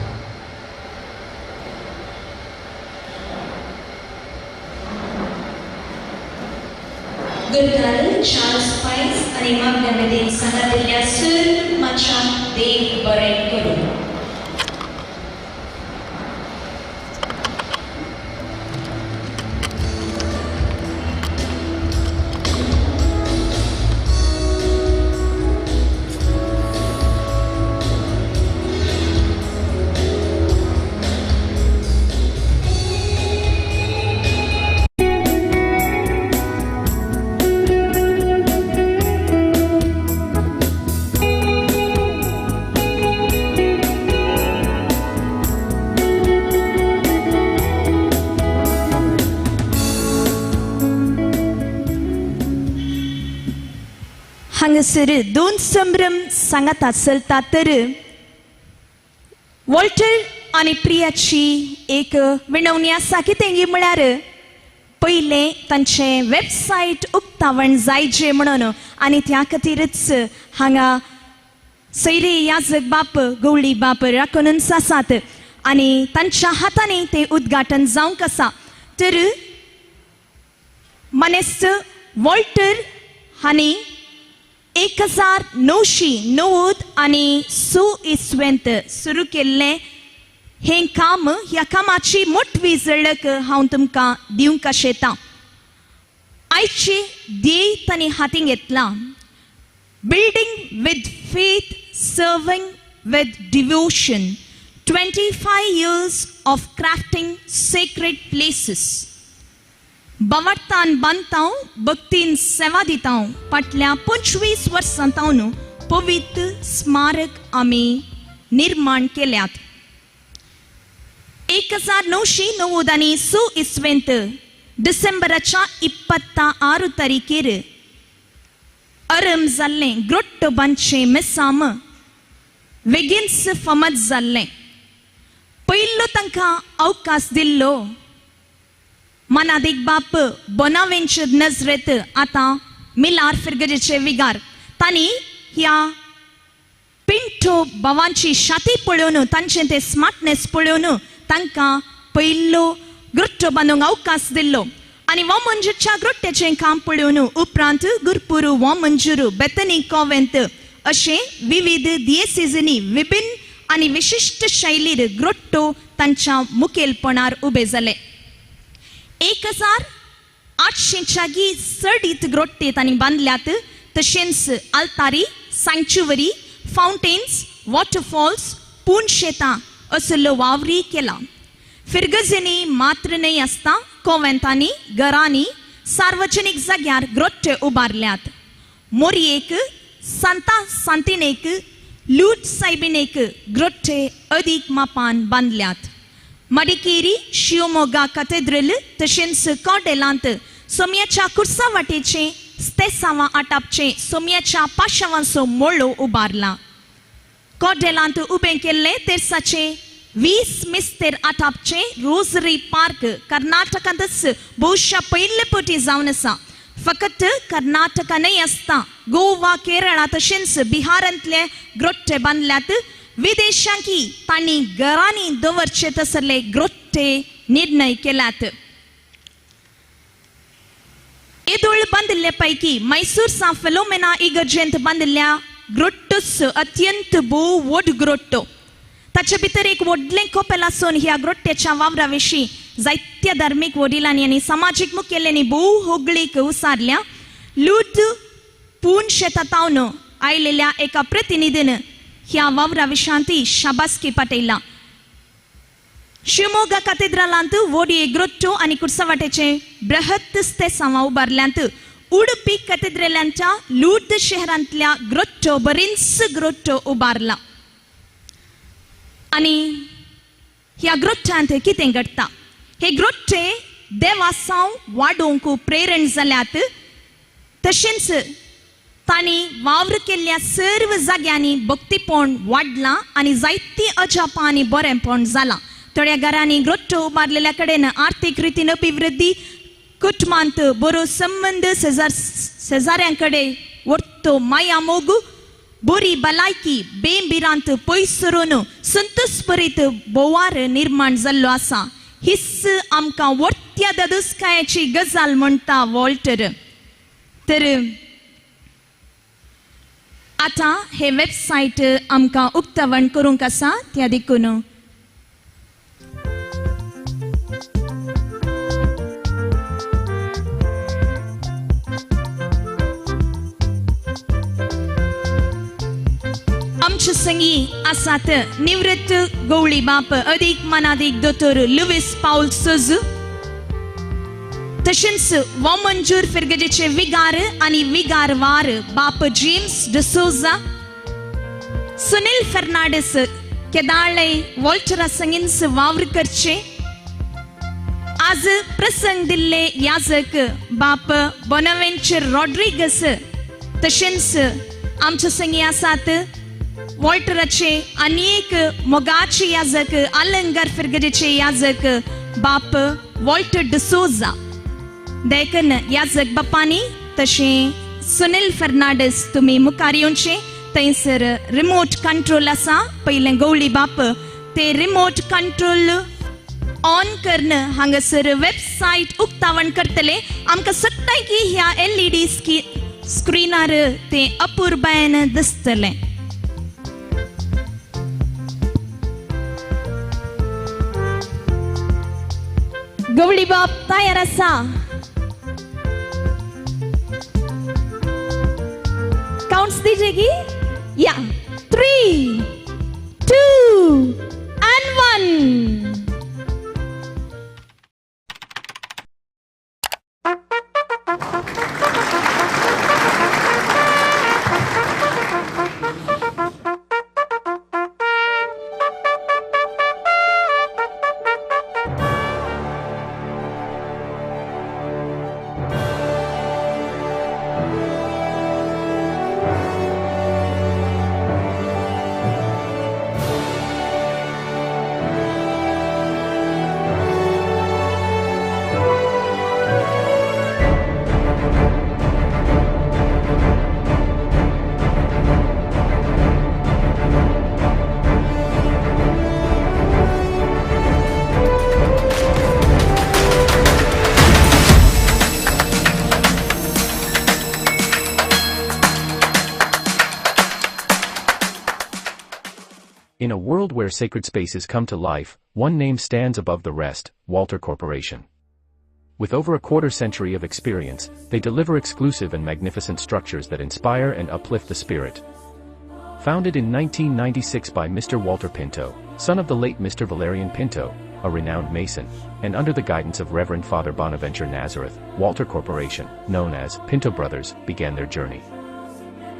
गुरुदार चार्ल्स पायस आणि मागण्यामध्ये सांगितलेल्या सर्व माचांक देव बरें करूं. हांगासर दोन संभ्रम सांगत चलता तर वॉल्टर आणि प्रियाची एक विनवणी आसा की तेंगी म्हळ्यार पयले तांचे वेबसायट उक्तावण जायचे म्हणून आनी त्या खातीरच हांगा सैरे याजक बाप गवळी बाप राखणूच आसात आनी तांच्या हातांनी ते उद्घाटन जावंक आसा. तर मनेस्त वॉल्टर हांणी 1990 आणि 2020 सुरू केल्लें हें काम ह्या कामाची मोठवी झळक हांव तुमकां दिवंक आशेतां. आयचे ध्येय तांणी हातीन घेतला. Building with faith, serving with devotion, 25 years of crafting sacred places. बवाडतान बांदतां भक्तीन सेवा दितां फाटल्या 25 वर्सांतावन पवित्र स्मारक आमी निर्माण केल्यात. 1990 आनी 2020 डिसेंबराच्या 26 तारीखेर आरंभ जाल्लें ग्रोट्टोबांचें मेसाम बेगीनच फामाद जाल्लें. पयलो तांकां अवकाश दिल्लो मनादिक बाप बोनावेंचर नजरेत आतां मिलार फिरगजेचे विगार. तांणी ह्या पिंटो बाबांची शाती पळोवन तांचे ते स्मार्टनेस पळोवन तांकां पयलो ग्रोट्टो बांदूंक अवकाश दिल्लो आनी वो मंजूरच्या ग्रोट्ट्याचें काम पळोवन उपरांत गुरपूर वो मंजूर बेतनी कॉवेंत अशें विविध दियेसीजनी विभिन्न आनी विशिश्ट शैलीर ग्रोट्टो तांच्या मुखेलपणार उबे जाले. 1800 चडीत ग्रोट्टे तांणी बांदल्यात. तशेंच आल्तारी, सँक्च्युवरी, फावंटेन्स, वॉटरफॉल्स, पूण शेतां असलो वावरी केला. फिरगजेनी मात्र न्हय आसता कॉवेंतांनी, घरांनी, सार्वजनीक जाग्यार ग्रोट्टे उबारल्यात. मोरयेक, सांता सांतिनेक, लूट सायबिनेक ग्रोट्टे अदीक मापान बांदल्यात. मडिकेरी, शिवमोगा कॅथेड्रल तशेंच कॉडेलांत सोम्याच्या कुर्सा वाटेचे 13 आटापचे सोम्याच्या 500वांचो मोळो उबारला. कॉडेलांत उबें केल्ले तेर्साचे 20 मिस्तेर आटापचे रोजरी पार्क कर्नाटकांतच भोवशा पयले पटी जावन आसा. फकत कर्नाटका न्हय आसता गोवा, केरळा तशेंच बिहारांतले ग्रोट्टे बांदल्यात. विदेशांकी तांणी घरांनी दवरचे तसले ग्रोट्टे निर्णय केल्यात. येदोळ बांदिल्ले पैकी मैसूर सा फिलोमेना इगर्जेंत बांदिल्ल्या ग्रोट्टोस अत्यंत भोव व्हड ग्रोट्टो. ताचे भितर एक व्हडलें कोपेल आसून ह्या ग्रोट्ट्याच्या वावरा विशीं जायत्या धार्मीक वडिलांनी आनी सामाजीक मुखेल्यांनी भोव होगळीक उसारल्या. लूट पूण शेतांतावन आयलेल्या एका प्रतिनिधीन ह्या वावरा विशांती शाबासकी पाटयला. शिवमोगा कॅथेड्रलांत व्हडी ग्रोट्टो आनी कुर्सावाटेचे बृहत स्तेसांवां उबारल्यांत. उडपी कॅथेड्रलांच्या लूट शहरांतल्या ग्रोट्टो बरींच ग्रोट्टो उबारला. आनी ह्या ग्रोट्ट्यांत कितें घडटा? हे ग्रोट्टे देवासांव वाडोवंक प्रेरण जाल्यात. तशेंच तांणी वावर केल्ल्या सर्व जाग्यांनी भक्तीपण वाडलां आनी जायतीं अजापां आनी बरेंपण जालां. थोड्या घरांनी ग्रोट्टो उबारलेल्या कडेन आर्थीक रितीन अभिवृद्धी कुटुंबांत बरो संबंध शेजाऱ्यांकडे वर्तो माया मोगू बोरी भलायकी बेंबिरांत पयसरून संतोषभरीत बोवार निर्माण जाल्लो आसा. हिस्स आमकां वर्त्या ददुस्कायाची गजाल म्हणटा वॉल्टर. तर आतां हे वेबसायट आमकां उक्तावण करूंक आसा त्या देखून आमचे संगी आसात निवृत्त गवळी बाप अदीक मनादीक दोतोर लुईस पाउल सोजू, तशेंच वॉमंजूर फिरगजेचे विगार आनी विगारवार बाप जेम्स डिसोजा, सुनील फर्नांडीस केदाळे वॉल्टरा संगींच वावर करचे. आज प्रसंग दिल्ले याजक बाप बोनावेंचर रॉड्रिगस, तशेंच आमचे संगी आसात वॉल्टराचे अनेक मोगाचे याजक अलंगार फिरगजेचे याजक बाप वॉल्टर डिसोजा. देखन याजक बापानी तशे सुनील फर्नांडीस तुम्ही मुखार येवचे. थंयसर रिमोट कंट्रोल आसा. पयले गवळी बाप ते रिमोट कंट्रोल ऑन करन हांगासर वेबसायट उक्तावण करतले. आमकां सट्टाय की ह्या LED स्क्रीनार ते अपुर्बायन दिसतले. गवळी बाप तयार आसा. काउंट्स दीजिएगी. या 3, 2 and 1. In a world where sacred spaces come to life, one name stands above the rest: Walter Corporation. With over a quarter century of experience, they deliver exclusive and magnificent structures that inspire and uplift the spirit. Founded in 1996 by Mr. Walter Pinto, son of the late Mr. Valerian Pinto, a renowned Mason, and under the guidance of Reverend Father Bonaventure Nazareth, Walter Corporation, known as Pinto Brothers, began their journey.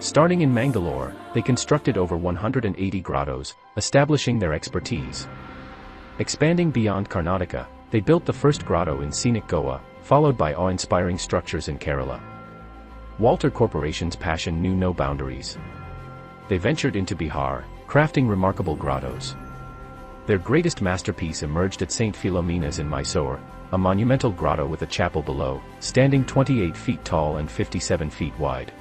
Starting in Mangalore, they constructed over 180 grottos, establishing their expertise. Expanding beyond Karnataka, they built the first grotto in scenic Goa, followed by awe-inspiring structures in Kerala. Walter Corporation's passion knew no boundaries. They ventured into Bihar, crafting remarkable grottos. Their greatest masterpiece emerged at St. Philomena's in Mysore, a monumental grotto with a chapel below, standing 28 feet tall and 57 feet wide.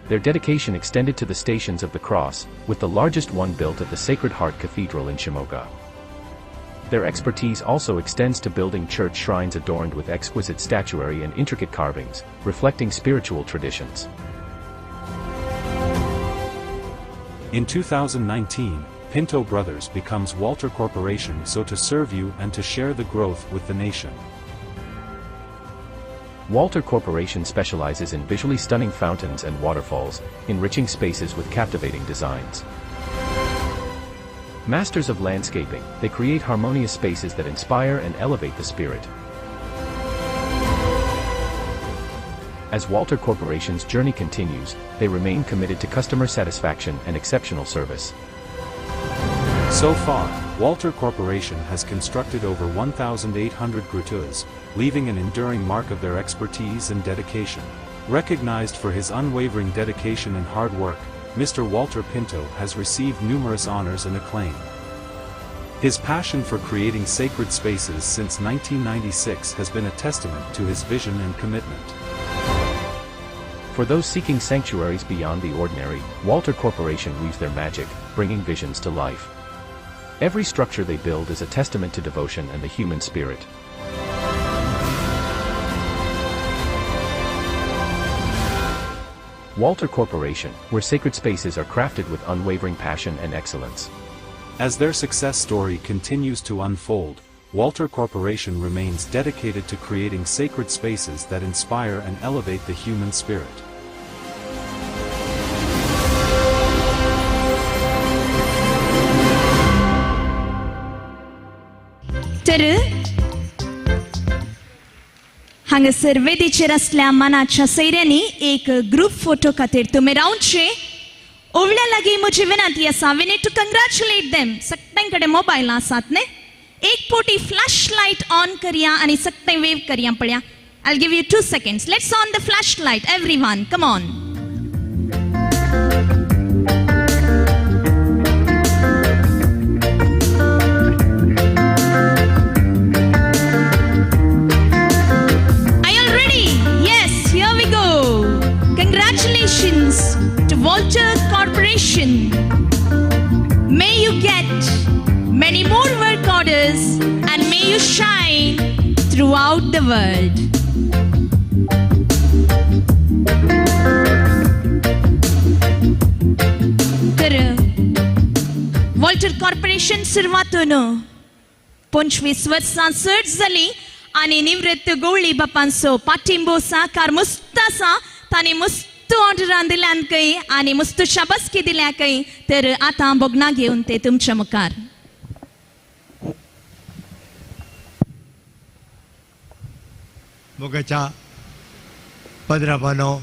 Their dedication extended to the Stations of the Cross, with the largest one built at the Sacred Heart Cathedral in Shimoga. Their expertise also extends to building church shrines adorned with exquisite statuary and intricate carvings, reflecting spiritual traditions. In 2019, Pinto Brothers becomes Walter Corporation, so to serve you and to share the growth with the nation. Walter Corporation specializes in visually stunning fountains and waterfalls, enriching spaces with captivating designs. Masters of landscaping, they create harmonious spaces that inspire and elevate the spirit. As Walter Corporation's journey continues, they remain committed to customer satisfaction and exceptional service. So far, Walter Corporation has constructed over 1,800 grottos, leaving an enduring mark of their expertise and dedication. Recognized for his unwavering dedication and hard work, Mr. Walter Pinto has received numerous honors and acclaim. His passion for creating sacred spaces since 1996 has been a testament to his vision and commitment. For those seeking sanctuaries beyond the ordinary, Walter Corporation weaves their magic, bringing visions to life. Every structure they build is a testament to devotion and the human spirit. Walter Corporation, where sacred spaces are crafted with unwavering passion and excellence. As their success story continues to unfold, Walter Corporation remains dedicated to creating sacred spaces that inspire and elevate the human spirit. तर हांगासर वेदीचेर असल्या मनाच्या सैऱ्यांनी एक group photo खातीर तुमी रावचे. ओवळ्या लागीं म्हजी विनंती आसा, वी नीड टू कंग्रॅच्युलेट देम. सगळ्यां कडेन मोबायल आसात न्ही? एक पोटी फ्लॅश लायट ऑन करया आनी सगळें वेव करया पळया. I give you 2 seconds. Let's on the flash light everyone. Come on. Congratulations to Walter Corporation. May you get many more work orders and may you shine throughout the world. तर Walter Corporation सुरवातून 25 वर्सां चड जाली आनी निवृत्त गवळी बापांचो पाठिंबो साकार मस्त आसा. तांणी मस्त ऑर्डरां दिल्यान खंय आनी मस्त शाबासकी दिल्या खंय. तर आतां बोगना घेवन ते तुमच्या मुखार. मोगाच्या 15 पानो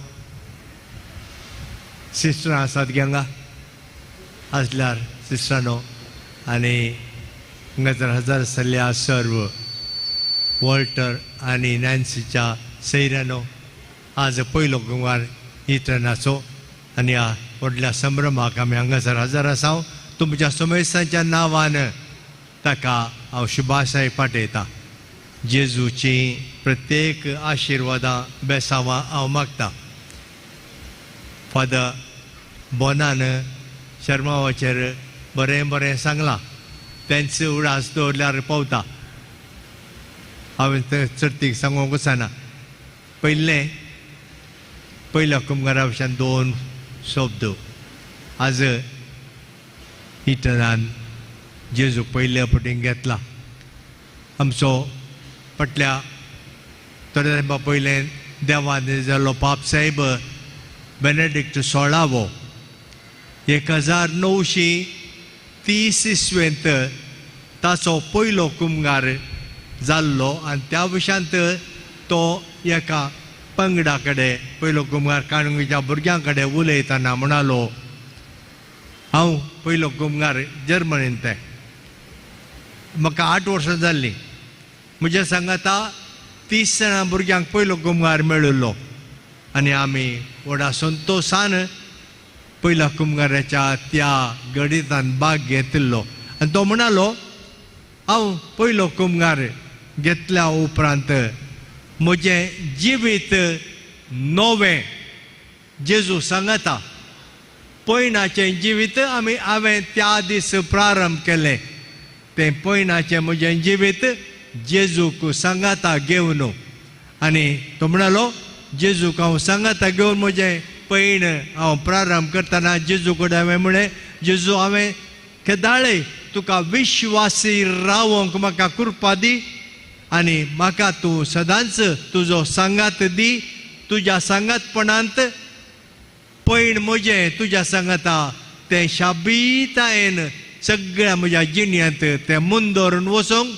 सिस्टरां आसात हांगा आसल्यार सिस्टरांनो आनी हजर सल्ल्या सर्व वॉल्टर आनी नॅन्सीच्या सैऱ्यानो, आज पयलो गुंवार इतनाचो आनी ह्या व्हडल्या संभ्रमाक आमी हांगासर हजर आसा. तुमच्या समेस्तांच्या नांवान ताका हांव शुभाशय पाठयतां. जेजूची प्रत्येक आशिर्वादां बेसांवां हांव मागतां. फादर बोनान शर्मावाचेर बरें बरें सांगलां. तेंच उडास दवरल्यार पावता. हांवें चर्तीक सांगूंक वचना. पयल्या कुंभारा भशेन 2 शब्द. आज इटनान जेजू पयल्या पटीन घेतला. आमचो फाटल्या थोड्या तेंपा पयलें देवान जाल्लो पाप साहेब बेनेडिक्ट 16वो 1930 इस्वेंत ताचो पयलो कुंभार जाल्लो आनी त्या विशांत तो एका पंगडा कडेन पयलो कुंभार काणुंगेच्या भुरग्यां कडेन उलयतना म्हणालो, हांव पयलो कुंभार जर्मनींत ते म्हाका 8 वर्सां जाल्लीं. म्हज्या सांगाता 30 जाणां भुरग्यांक पयलो कुंभार मेळिल्लो आनी आमी व्हडा संतोशान पयल्या कुंभाराच्या त्या गणितान भाग घेतिल्लो. आनी तो म्हणालो, हांव पयलो कुंभार घेतल्या उपरांत म्हजें जिवीत नवें. जेजू सांगता पयनाचें जिवीत हांवें त्या दीस प्रारंभ केलें. तें पयनाचें म्हजें जिवीत जेजूक सांगाता घेवन. आनी तो म्हणालो, जेजूक हांव सांगाता घेवन म्हजें पैण हांव प्रारंभ करतना जेजू कडेन हांवें म्हळें, जेजू हांवें केदाळे तुका विश्वासी रावंक म्हाका कृपा दी आनी म्हाका तूं सदांच तुजो सांगात दी. तुज्या सांगातपणांत पैण म्हजें तुज्या सांगाता तें शाबीतायेन सगळ्या म्हज्या जिणयांत तें मुंदोरून वचोंक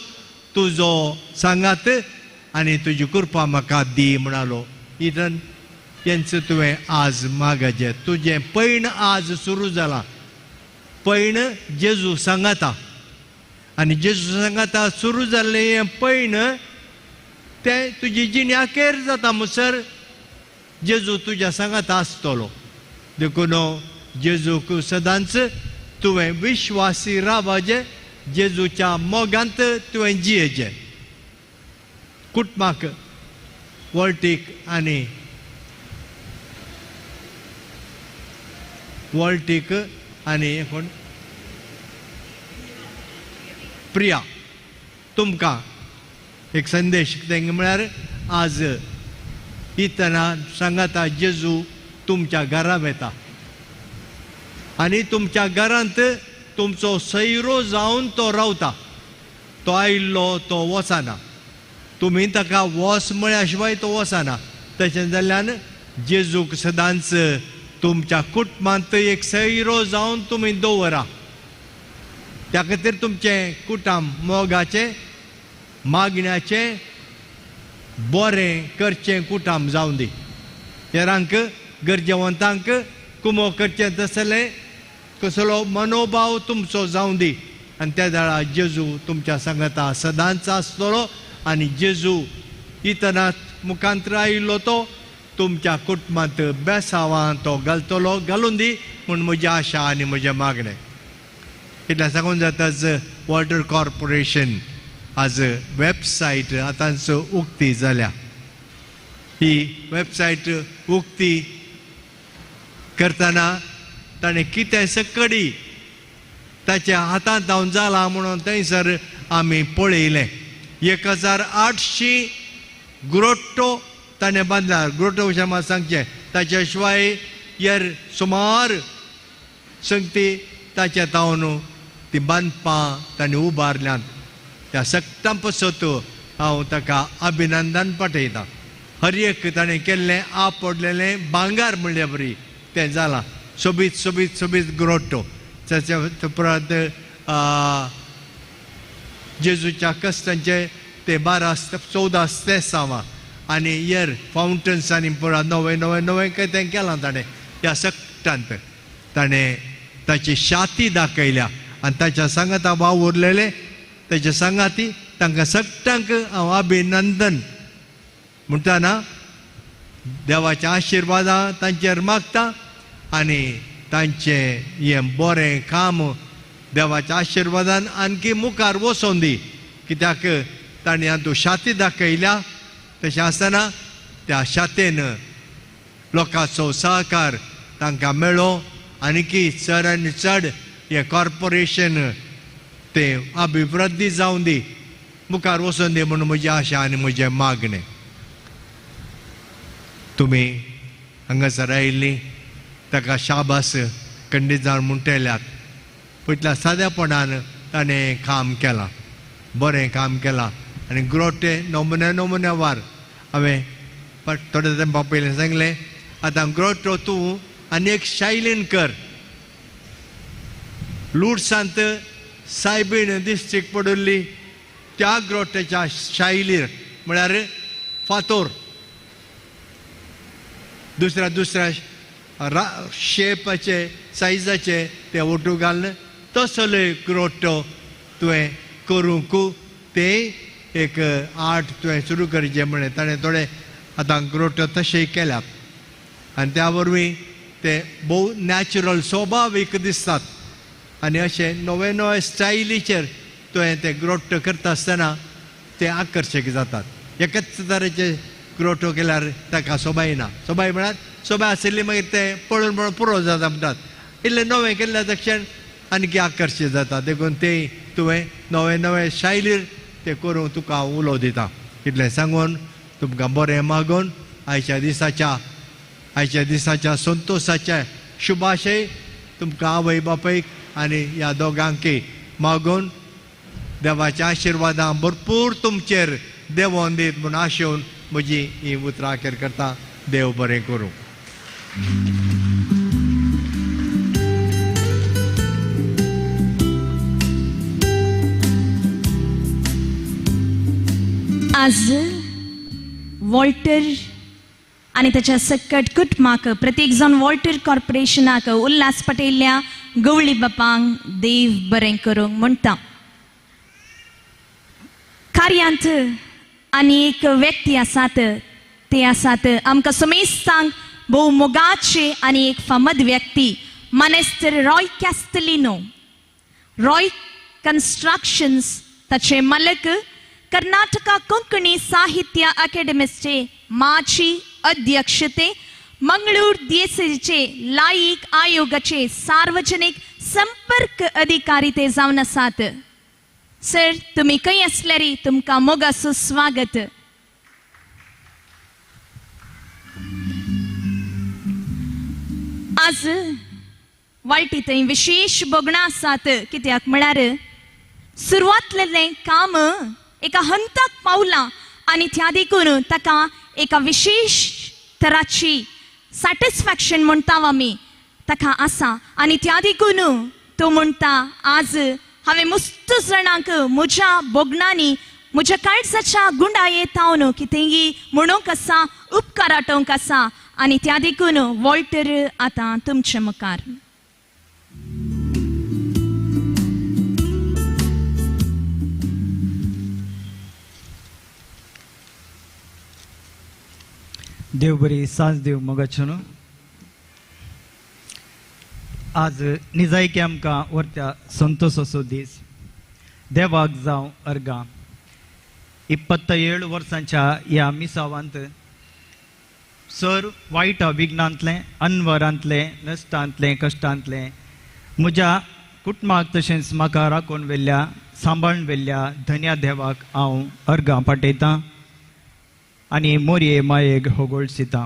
तुजो सांगात आनी तुजी कृपा म्हाका दी म्हणालो. इतन हेंच तुवें आज मागचें. तुजें पैण आज सुरू जालां. पैण जेजू सांगाता आनी जेजू सांगाता सुरू जाल्लें हें पैण तें तुजी जिण्याखेर जाता म्हणसर जेजू तुज्या सांगाता आसतलो. देखून जेजूक सदांच तुवें विश्वासी रावचें जेजूच्या मोगांत तुवें जियेचें कुटुंबाक वॉल्टीक आनी कोण प्रिया तुमकां एक संदेश तेंगे म्हळ्यार आज इतना सांगाता जेजू तुमच्या घरांत येता आनी तुमच्या घरांत तुमचो सैरो जावन तो रावता तो आयिल्लो तो वचना तुमी ताका वच म्हळ्या शिवाय तो वचना तशें जाल्ल्यान जेजूक सदांच तुमच्या कुटुंबांत एक सैरो जावन तुमी दवरा त्या खातीर तुमचें कुटुंब मोगाचें मागण्याचें बरें करचें कुटुंब जावन दी हेरांक गरजेवंतांक कुमो करचें तसलें कसलो मनोभाव तुमचो जावन दी आनी त्या वेळा जेजू तुमच्या सांगाता सदांच आसतलो आनी जेजू इतना मुखांतर आयिल्लो तो तुमच्या कुटुंबांत बेसांवां तो घालतलो घालून दी म्हूण म्हजी आशा आनी म्हजें मागणें इतलें सांगून जाताच वॉटर कॉर्पोरेशन आज वेबसायट आतांच उक्ती जाल्या ही वेबसायट उक्ती करतना ताणें कितें सकडी ताच्या हातांत जावन जाला म्हणून थंयसर आमी पळयलें 1800 ग्रोट्टो ताणें बांदला ग्रोट्टो विशय म्हाका सांगचें ताच्या शिवाय हेर सुमार संगती ताच्या तावन ती बांदपां ताणें उबारल्यांत त्या सक्तां पसत हांव ताका अभिनंदन पाठयतां हर एक ताणें केल्लें आपडलेलें भांगार म्हणल्या बरी तें जालां सोबीत सोबीत सोबीत ग्रोट्टो ताच्या उपरांत जेजूच्या कश्टांचे ते 14 स्तेसांवां आनी हेर फावंटन्स आनी परत नवें तें केलां ताणें ह्या सक्तांत ताणें ताची शाती दाखयल्या आनी ताच्या सांगाता वावुरलेले ताचे सांगाती तांकां सगळ्यांक हांव अभिनंदन म्हणटाना देवाचें आशिर्वादां तांचेर मागता आनी तांचें हें बरें काम देवाच्या आशिर्वादान आणखी मुखार वचोन दी कित्याक ताणें हातूंत शाती दाखयल्या तशें आसतना त्या शातेन लोकांचो सहकार तांकां मेळ्ळो आनीकी चड आनी चड हें कॉर्पोरेशन तें अभिवृद्धी जावन दी मुखार वचोन दी म्हणून म्हजी आशा आनी म्हजें मागणें तुमी हांगासर आयिल्लीं ताका शाबास खंडीत जावन म्हणटल्यात पयतल्या सादेपणान ताणें काम केलां बरें काम केलां आनी ग्रोटे नमुन्यावार हांवें थोडे तेंपा पयलें सांगलें आतां ग्रोटो तूं आनी एक शायलीन कर लुडसांत सायबीण डिस्ट्रिक्ट पडुल्ली त्या ग्रोटेच्या शायलीर म्हळ्यार फातोर दुसऱ्या शेपाचे सायजाचे ते ओटू घालून तसले ग्रोटो तुवें करूंक ते एक आर्ट तुवें सुरू करचें म्हणे ताणें थोडे आतां ग्रोटो तशें केल्यात आनी त्या वरवीं ते भोव नॅचरल स्वाभावीक दिसतात आनी अशे नवे स्टायलीचेर तुवें ते ग्रोट्टो करता आसतना ते आकर्शक जातात एकच तरेचे ग्रोटो केल्यार ताका सोबाय ना सोबाय म्हळ्यार सोबाय आशिल्ली मागीर ते पळोवन पुरो जाता म्हणटात इल्लें नवें केल्ल्या तक्षण आनीक आकर्शीत जाता देखून ते तुवें नवे शायलीर ते करूंक तुका हांव उलो दिता इतलें सांगून तुमकां बरें मागून आयच्या दिसाच्या संतोशाचे शुभाशय तुमकां आवय बापायक आनी ह्या दोगांकय मागून देवाच्या आशिर्वादां भरपूर तुमचेर देवोन दीत म्हूण आशेवन म्हजी ही उतरां अखेर करता देव बरें करूं आज वॉल्टर आणि त्याच्या सकट कुटुंबाक प्रत्येक जण वॉल्टर कॉर्पोरेशनाक उल्हास पटयल्ल्या गवळी बापांक देव बरें करूंक म्हणटा कार्यांत आनी एक व्यक्ती आसात ते आसात आमकां समेस्तांक भोव मोगाचे आनी एक फामाद व्यक्ती मानेस्तर रॉय कॅस्टलिनो रॉय कन्स्ट्रक्शन्स ताचे मालक कर्नाटका कोंकणी साहित्य अकादेमीचे माजी अध्यक्षते मंगळूर देसाईचे लायक आयोगाचे सार्वजनिक संपर्क अधिकारी ते जावन आसात. सर, तुम्ही खंय आसल्यार तुमकां मोगाचो स्वागत. आज वाळटी थंय विशेष बोगणां आसात. कित्याक म्हळ्यार सुरवातलें काम एका हंताक पावलां आनी त्या देखून ताका एका विशेष तराची सॅटिस्फॅक्शन म्हणटाव आमी ताका आसा. आनी त्या देखून तो म्हणटा आज हांवें मस्त जाणांक म्हज्या बोगणांनी म्हज्या काळजाच्या गुंडायेंत हांव कितेंय म्हणूंक आसा, उपकार आठोवंक आसा. आनी त्या देखून वॉल्टर आतां तुमचे मुखार. देव बरी सांज देव मोगाचें. आज निजायकी आमकां व्हरत्या संतोशाचो दीस. देवाक जावं अर्गां. 27 वर्सांच्या ह्या मिसावांत सर वायट विघ्नांतलें, अनवरांतलें, नश्टांतलें, कश्टांतलें म्हज्या कुटुंबाक तशेंच म्हाका राखून व्हेल्ल्या, सांबाळून व्हेल्ल्या धन्या देवाक हांव अर्गां पाठयतां आनी मोरये मायेक होगोळसितां.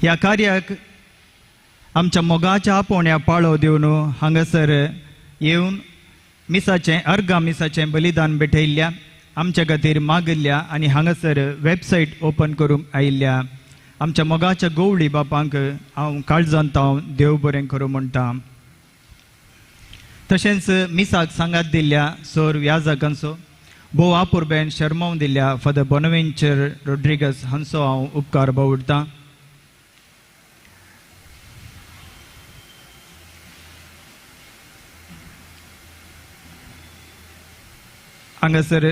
ह्या कार्याक आमच्या मोगाच्या आपोवण्या पाळो दिवन हांगासर येवन मिसाचें अर्गां मिसाचें बलिदान भेटयल्ल्या, आमच्या खातीर मागिल्ल्या आनी हांगासर वेबसायट ओपन करूंक आयिल्ल्या आमच्या मोगाच्या गवळी बापांक हांव काळजांत हांव देव बरें करूं म्हणटा. तशेंच मिसाक सांगात दिल्ल्या सर व्याजाकांचो भोव आपुरबेन शर्मावन दिल्ल्या फादर बोनवेंचर रोड्रिगस हांचो हांव उपकार बावडटां. हांगासर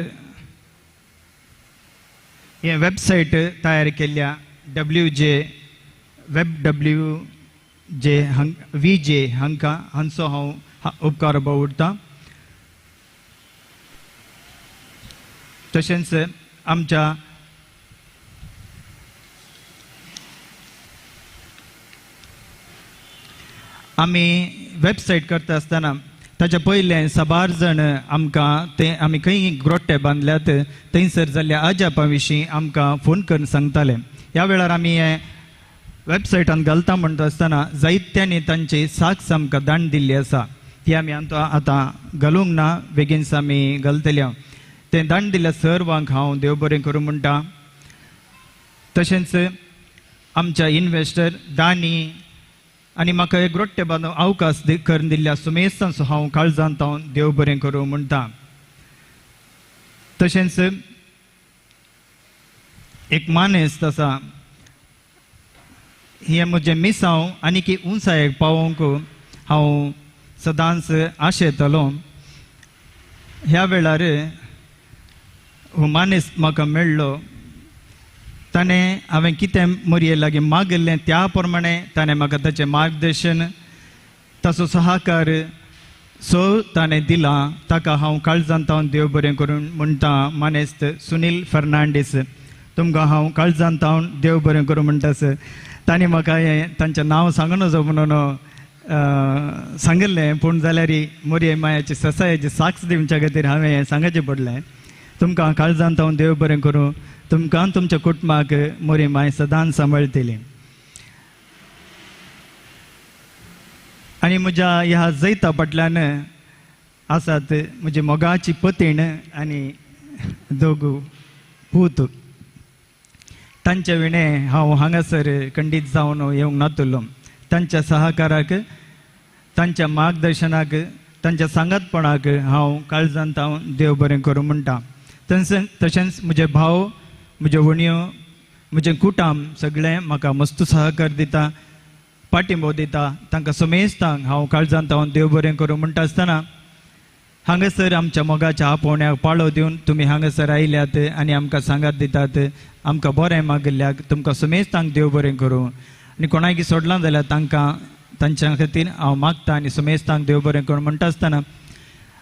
हे वेबसायट तयार केल्ल्या WJ हांचो हांव उपकार बावडटां. तशेंच आमच्या आमी वेबसायट करता आसतना ताच्या पयलें साबार जण आमकां ते आमी खंय ग्रोट्टे बांदल्यात थंयसर जाल्ल्या अजापा विशीं आमकां फोन करून सांगताले. ह्या वेळार आमी हे वेबसायटान घालता म्हणटा आसतना जायत्यांनी तांची साक्ष आमकां धाडून दिल्ली आसा. ती आमी आतां घालूंक ना, बेगीनच आमी घालतल्या. ते धाडून दिल्ल्या सर्वांक हांव देव बरें करूं म्हणटा. तशेंच आमच्या इन्वेस्टर दानी आनी म्हाका एक ग्रोट्टे बांदूंक अवकाश करून दिल्ल्या सुमेशांचो हांव काळजांत हांव देव बरें करूं म्हणटा. तशेंच एक मानेस्त आसा, हे म्हजें मिसांव आनीक उंचायेक पावोवंक हांव सदांच आशेतलो. ह्या वेळार मानेस्त म्हाका मेळ्ळो. ताणें हांवें कितें मोरये लागीं मागिल्लें त्या प्रमाणे ताणें म्हाका ताचें मार्गदर्शन, ताचो सहकार ताणें दिलां. ताका हांव काळजांत हांव देव बरें करूं म्हणटा. मानेस्त सुनील फर्नांडीस, तुमकां हांव काळजांत हांव देव बरें करूं म्हणटा. ताणें म्हाका हें तांचें नांव सांगू नजो म्हणून सांगिल्लें, पूण जाल्यार मोरये मायाची ससायाची साक्ष दिवच्या खातीर हांवें हें सांगचें पडलें. तुमकां काळजांत हांव देव बरें करूं. तुमकां तुमच्या कुटुंबाक मोरये माय सदांच सांबाळटली. आनी म्हज्या ह्या जैता फाटल्यान आसात म्हजी मोगाची पतीण आनी दोगू पूत. तांचे विणें हांव हांगासर खंडीत जावन येवंक नातलो. तांच्या सहकाराक, तांच्या मार्गदर्शनाक, तांच्या सांगातपणाक हांव काळजांत हांव देव बरें करूं म्हणटा. तशेंच म्हजे भाव, म्हज्यो वणयो, म्हजें कुटुंब सगळें म्हाका मस्त सहकार दिता, पाठिंबो दिता. तांकां समेस्तांक हांव काळजांत हांव देव बरें करूं म्हणटा आसतना हांगासर आमच्या मोगाच्या आपोवण्याक पाळो दिवन तुमी हांगासर आयल्यात आनी आमकां सांगात दितात. आमकां बरें मागिल्ल्याक तुमकां समेस्तांक देव बरें करूं. आनी कोणायकी सोडलां जाल्यार तांकां तांच्या खातीर हांव मागता आनी समेस्तांक देव बरें करूं म्हणटा आसतना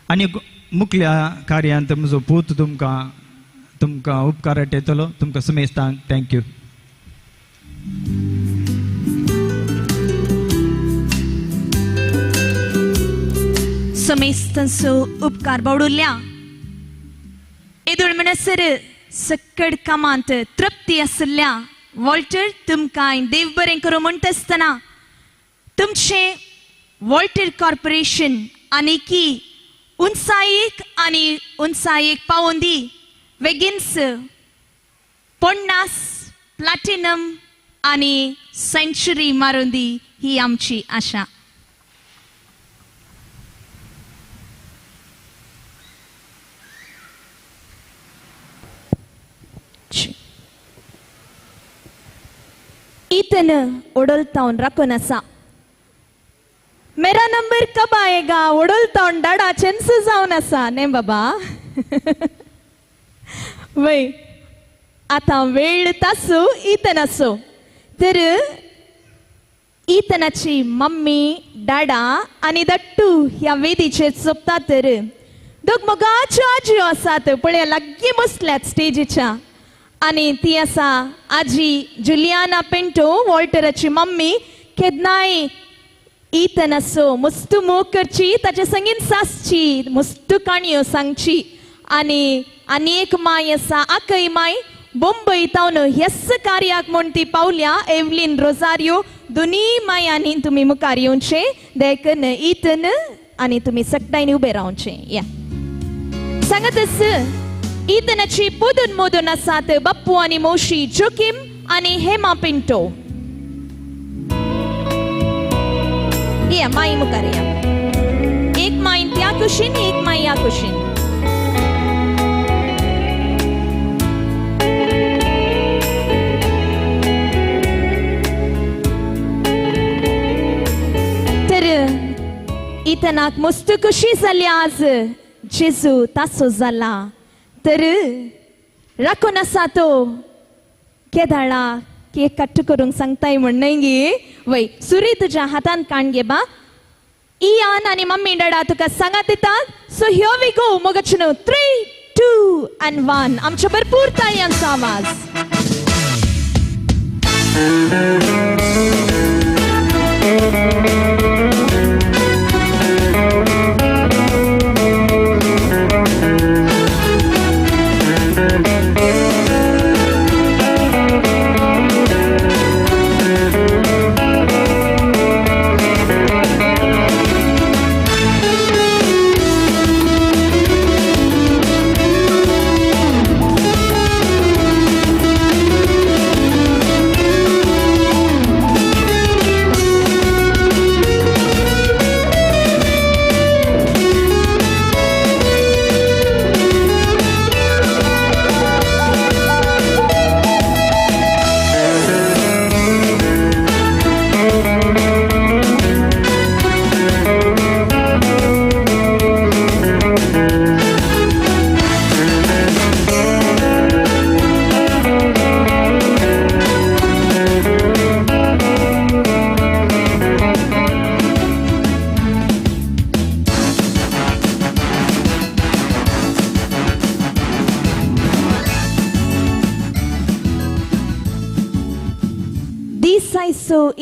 आनी मुखल्या कार्यांत म्हजो पूत तुमकां उपकाराक येतलो. तुमकां समेस्तांक थँक्यू. समेस्तंसो उपकार बावडुल्या एदुळ मनसर सकड कामांत तृप्ती आसल्या वॉल्टर तुमकां देव बरें करूं म्हणटा आसतना तुमचे वॉल्टर कॉर्पोरेशन आनीकी उंचायेक पावोवन दी. वेगिन्स 50 प्लॅटिनम आनी सेंचुरी मारून दी ही आमची आशा. ईतन ओडोलतावन राखून आसा. मेरा नंबर कब आएगा ओडोलतावन डाडा चेन्स जावन आसा न्ही बाबा. वय आतां वेळ तासो ईतन आसो तर ईतनाची मम्मी डाडा आनी दट्टू ह्या वेदीचेर चोपता तर दोग मोगाच्यो आजयो आसात पळय लागीं बसल्यात स्टेजीच्या. आनी ती आसा आजी जुलियाना पिंटो वॉल्टराची मम्मी. केदनाय ईतन आसो मस्त मोग करची ताचे संगीत सासची मस्त काणयो सांगची. आनी एक माय आसा आकय माय बॉम्बय तावन ह्याच कार्याक म्हूण ती पावल्या. एवलीन रोजारियो दोनी मायांनी तुमी मुखार येवचे. देखून ईतन आनी तुमी सकटायनी उबे रावचे. या सांगत आस ईतनाची पोदून मोदून आसात बाप्पू आनी मोशी जोकिम आनी हेमा पिंटो. या माई मुखार या. एक माई त्या कुशीन एक माई या कुशीन. तर ईतनाक मस्त खुशी जाली आज जेजू तासो जाला. तर राखून आसा तो केदाळा केक कट करूंक सांगताय म्हण न्ही. वय सुरी तुज्या हातान काण घे बा. इयान आनी मम्मी डाडा तुका सांगात येतात. सो हियर वी गो मोगचनो 3, 2 and 1. आमच्या भरपूर ताळयांचो आवाज.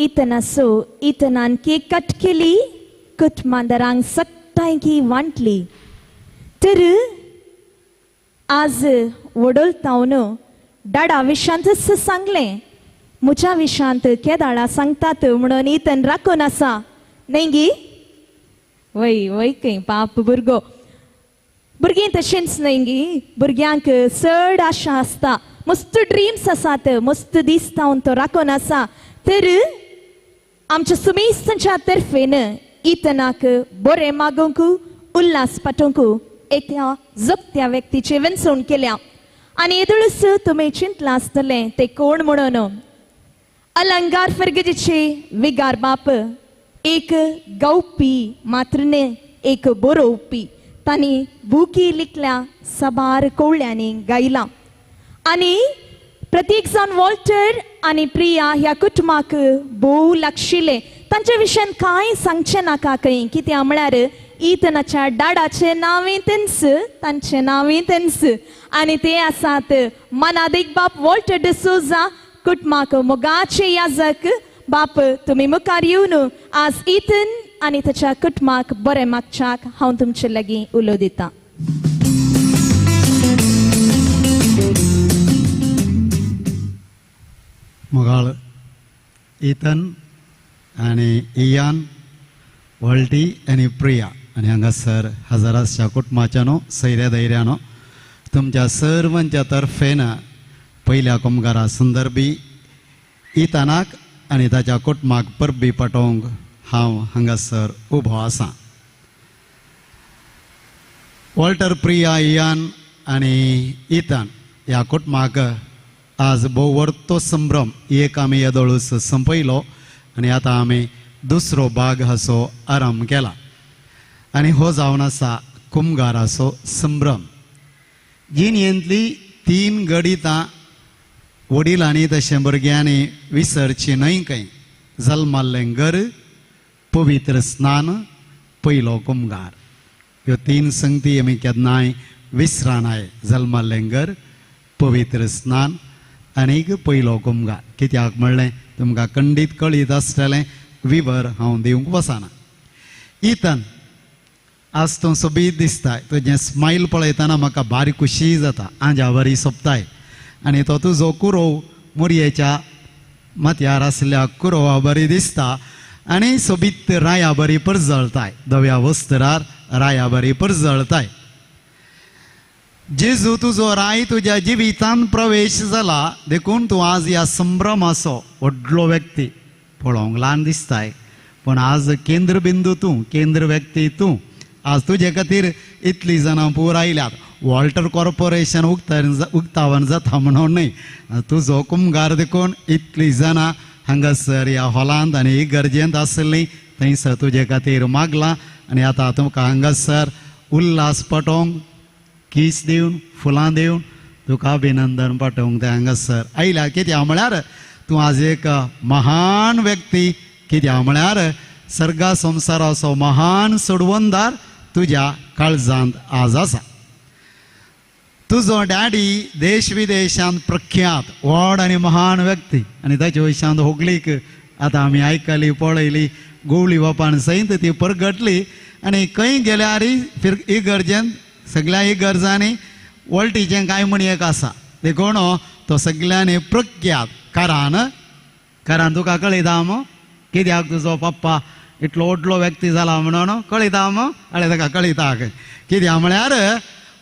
ईतनासो ईतनान केक कट केली कुटुंबांदरांक सकटायकी वांटली. तर आज वडोलतावन डाडा विशांत सांगलें म्हज्या विशांत केदाळा सांगतात म्हणून ईतन राखून आसा न्ही गी. वय वय खंय पाप भुरगो. भुरगीं तशींच न्ही गी. भुरग्यांक चड आशा आसता मस्त ड्रिम्स आसात मस्त दिसता तो राखून आसा. तर आमच्या सुमेस्तच्या तर्फेन ईतनाक बरें मागोंक उल्हास पाठोवंक एका जगत्या व्यक्तीचे वेंचूण केल्या. आनी येदुळूच तुमी चिंतलां आसतलें ते कोण म्हणून. अलंगार फर्गजीचे विगार बाप एक गावपी मात्र न्ही एक बरोवपी. तांणी बुकी लिखल्या साबार कवळ्यांनी गायला. आनी प्रत्येक जाण वॉल्टर आनी प्रिया ह्या कुटुंबाक भोव लागशिल्ले. तांच्या विशयान कांय सांगचें नाका खंय कित्याक म्हळ्यार इतनाच्या डाडाचे नावे तांचे नावे आणि ते आसात मनादिक बाप वॉल्टर डिसोजा कुटुंबाक मोगाचे याजक बाप तुम्ही मुखार येवन आज इतन आणि त्याच्या कुटुंबाक बरे मागच्याक हांव तुमचे लागीं उलो दिता. मोगाळ इतन आणि इयान वॉल्टी आणि प्रिया आणि हांगासर हजाराच्या कुटुंबाच्यानो सैऱ्या धैर्यानो तुमच्या सर्वांच्या तर्फेन पहिल्या कामगारा संदर्भी इतनाक आणि ताच्या कुटुंबाक परबी पटोवंक हांव हांगासर उबो आसां. वॉल्टर, प्रिया, इयान आणि इतन ह्या कुटुंबाक आज भोव व्हडतो संभ्रम एक आमी येदोळूस संपयलो आणि आतां आमी दुसरो भाग हाचो आराम केला आणि हो जावन आसा कुमगाराचो संभ्रम. जिणेंतली 3 गडितां वडिलांनी तशें भुरग्यांनी विसरची न्हय खंय. जल्माल्लें घर, पवित्र स्नान, पयलो कुमगार, ह्यो 3 संगती आमी केन्नाय विसरानाय. जल्माल्लें घर, पवित्र स्नान आनीक पयलो कुमगार. कित्याक म्हणलें तुमकां खंडीत कळीत आसतलें, विवर हांव दिवंक वचना. इतन आज तूं सोबीत दिसताय, तुजें स्मायल पळयतना म्हाका भारी खुशी जाता, आंजा बरी सोंपताय. आनी तो तुजो कुरो मुरयेच्या माथ्यार आसल्या कुरोवा बरी दिसता आनी सोबीत राया बरी परजळताय. धव्या वस्त्रार राया बरी परजळताय. जेजू तुजो राय तुज्या जिवितांत प्रवेश जाला देखून तूं आज ह्या संभ्रमाचो व्हडलो व्यक्ती पळोवंक ल्हान दिसताय, पण आज केंद्र बिंदू तूं, केंद्र व्यक्ती तूं. आज तुजे खातीर इतली जाणां पूर आयल्यात. वॉल्टर कॉर्पोरेशन उक्तावण जाता म्हणून न्हय, तुजो कुमगार देखून इतली जाणां हांगासर ह्या हॉलांत आनी इगर्जेंत आसलीं थंयसर तुजे खातीर मागलां. आनी आतां तुमकां हांगासर उल्हास पटोवंक, किस दिवन, फुलां दिवन तुका अभिनंदन पाठोवंक ते हांगासर आयल्या. कित्याक म्हळ्यार तूं आज एक महान व्यक्ती. कित्याक म्हळ्यार सर्गा संवसाराचो महान सोडवणदार तुज्या काळजांत आज आसा. तुजो डॅडी देश विदेशांत प्रख्यात व्हड आनी महान व्यक्ती आनी ताचे वयशांत होगलीक आतां आमी आयकली पळयली गोवळी बापान सैत ती परगटली. आनी खंय गेल्यारय इगर्जेंत सगळ्या इगर्जांनी वॉल्टीचें कांय म्हण एक आसा, देखून तो सगळ्यांनी प्रख्यात. कारण तुका कळयता मो कित्याक तुजो पप्पा इतलो व्हडलो व्यक्ती जाला म्हणून कळयता मो. आनी ताका कळयता कित्याक म्हळ्यार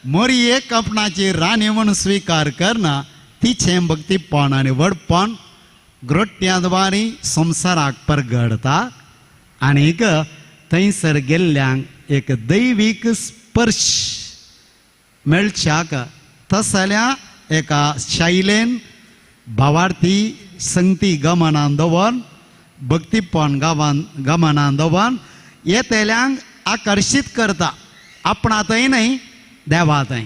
मोरयेक आपणाची राणी म्हूण स्विकार करना तिचें भक्तीपण आनी व्हडपण ग्रोट्यांद्वारी संवसाराक परगडता. आनीक थंयसर गेल्ल्यांक एक दैवीक स्पर्श मेळच्याक तसल्या एका शायलेन भावार्थी संगती गमनान दवरून, भक्तीपण गमनान दवरून येतेल्यांक आकर्शीत करता. आपणातय न्हय, देवातय,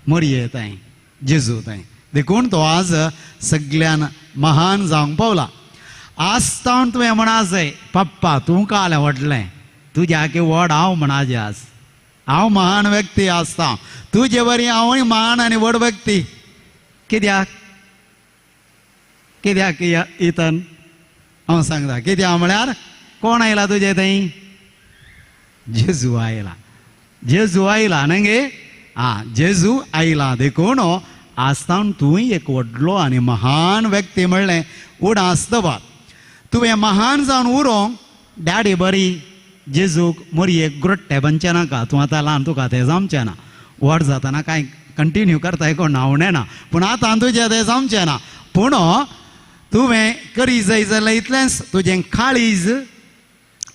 मोरयेतय, जेजूतय. देखून तो आज सगळ्यान महान जावंक पावला. आसतावन तुवें म्हणाजय पप्पा तूं काल व्हडलें, तुज्या की व्हड हांव म्हणाजे आज. हांव महान व्यक्ती आसता, तुजे बरी हांवूय महान आनी व्हड व्यक्ती. कित्याक इतन हांव सांगता कित्याक म्हळ्यार कोण आयला तुजे थंय? जेजू आयला. जेजू आयला न्हय गे. जेजू आयला. देखून आसतावन तूंय एक व्हडलो आनी महान व्यक्ती म्हणलें उडास्तवा. तुवें महान जावन उरोंक डॅडी बरी जेजूक मोरयेक ग्रोट्टे बनचें नाका. तूं आतां ल्हान, तुका तें जमचें ना. व्हड जातना कांय कंटिन्यू करताय कोण हांव ना, पूण आतां तुजें तें जमचें ना. पूण तुवें करी जाय जाल्यार इतलेंच तुजें काळीज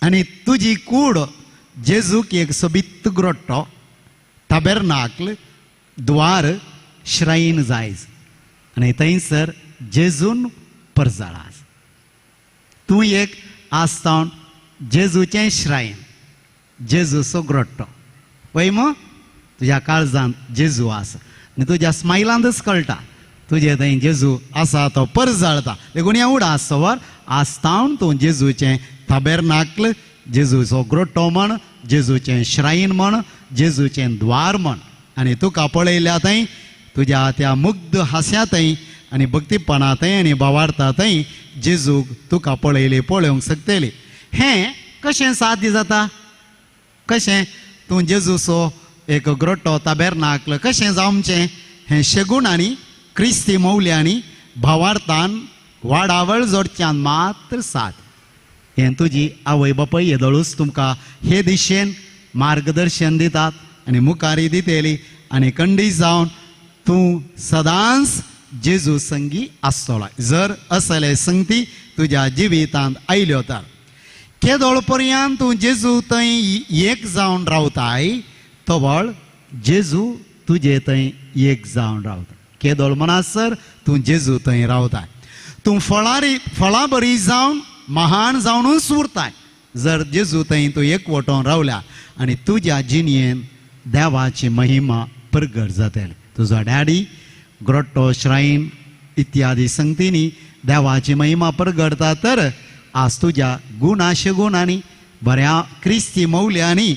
आनी तुजी कूड जेजूक एक सोबीत ग्रोट्टो, ताबेर्नाकल, द्वार, श्राईन जायज आनी थंयसर जेजून परजळास. तूं एक आसतावन जेजूचें श्राईन, जेजूचो ग्रोट्टो पळय मो. तुज्या काळजांत जेजू आसा आनी तुज्या स्मायलांतच कळटा तुजे थंय जेजू आसा तो परजळटा. देखून हें उडास्तवर आसतावन तूं जेजूचें ताबेर्नाकल, जेजूचो ग्रोट्टो म्हण, जेजूचें श्राईन म्हण, जेजूचें द्वार म्हण. आनी तुका पळयल्या थंय तुज्या त्या मुग्ध हास्यांतय आनी भक्तीपणांतय आनी भावार्थांतय जेजूक तुका पळोवंक शकतली. हें कशें साध्य जाता? कशें तूं जेजूचो एक ग्रोट्टो ताबेरनाकल कशें जावचें? हें शेगुणांनी क्रिस्ती मौल्यांनी भावार्थान वाडावळ जोडच्यान मात्र साद. हें तुजी आवय बापूय येदळूच तुमकां हे दिशेन मार्गदर्शन दितात आनी मुखारी दितेली आनी खंडीत जावन तूं सदांच जेजू संगी आसतलो. जर असले संगती तुज्या जिवितांत आयल्यो तर केदोळ पर्यंत तूं जेजू थंय एक जावन रावताय तोवळ जेजू तुजे थंय एक जावन रावता. केदोळ म्हणसर तूं जेजू थंय रावताय. तूं फळां बरी जावन महान जावनूच उरताय जर जेजू थंय तूं एकवटोन रावल्या आनी तुज्या जिणयेन देवाची महिमा प्रगट जातली. तुजो डॅडी ग्रोट्टो श्राईन इत्यादी संगतींनी देवाची महिमा प्रगटता तर आज तुज्या गुणाशगुणांनी बऱ्या क्रिस्ती मौल्यांनी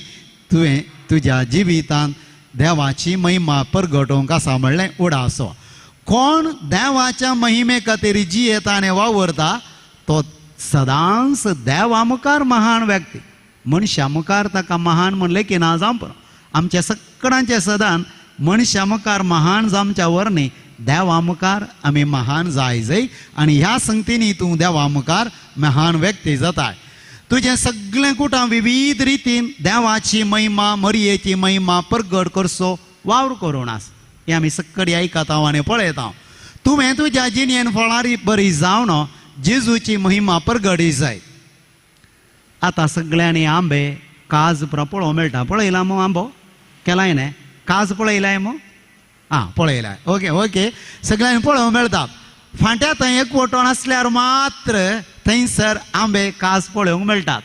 तुवें तुज्या जिवितांत देवाची महिमा प्रगटोवंक आसा म्हणलें उडासो. कोण देवाच्या महिमे खातीर जियेता आनी वावरता तो सदांच देवा मुखार महान व्यक्ती. मनशा मुखार ताका महान म्हणलें की ना जावं पुरो. आमच्या सगळ्यांचे सदां मनशा मुखार महान जावच्या वरणी देवा मुखार आमी महान जाय आनी ह्या संगतींनी तूं देवा मुखार महान व्यक्ती जाताय. तुजें सगळें कुटां विविध रितीन देवाची महिमा मरयेची महिमा प्रगट करचो वावर करून आसा. हें आमी सक्कडी आयकता आनी पळयता. तुवें तुज्या जिणयेन फळां बरी जावन जेजूची महिमा प्रगटी जाय. आतां सगळ्यांनी आंबे काज पळोवंक मेळटा. पळयला मो आंबो केलाय न्हय? काज पळयलाय मो? आं पळयलाय. ओके ओके सगळ्यांनी पळोवंक मेळटा. फांट्या थंय एकवटोन आसल्यार मात्र थंयसर आंबे काज पळोवंक मेळटात.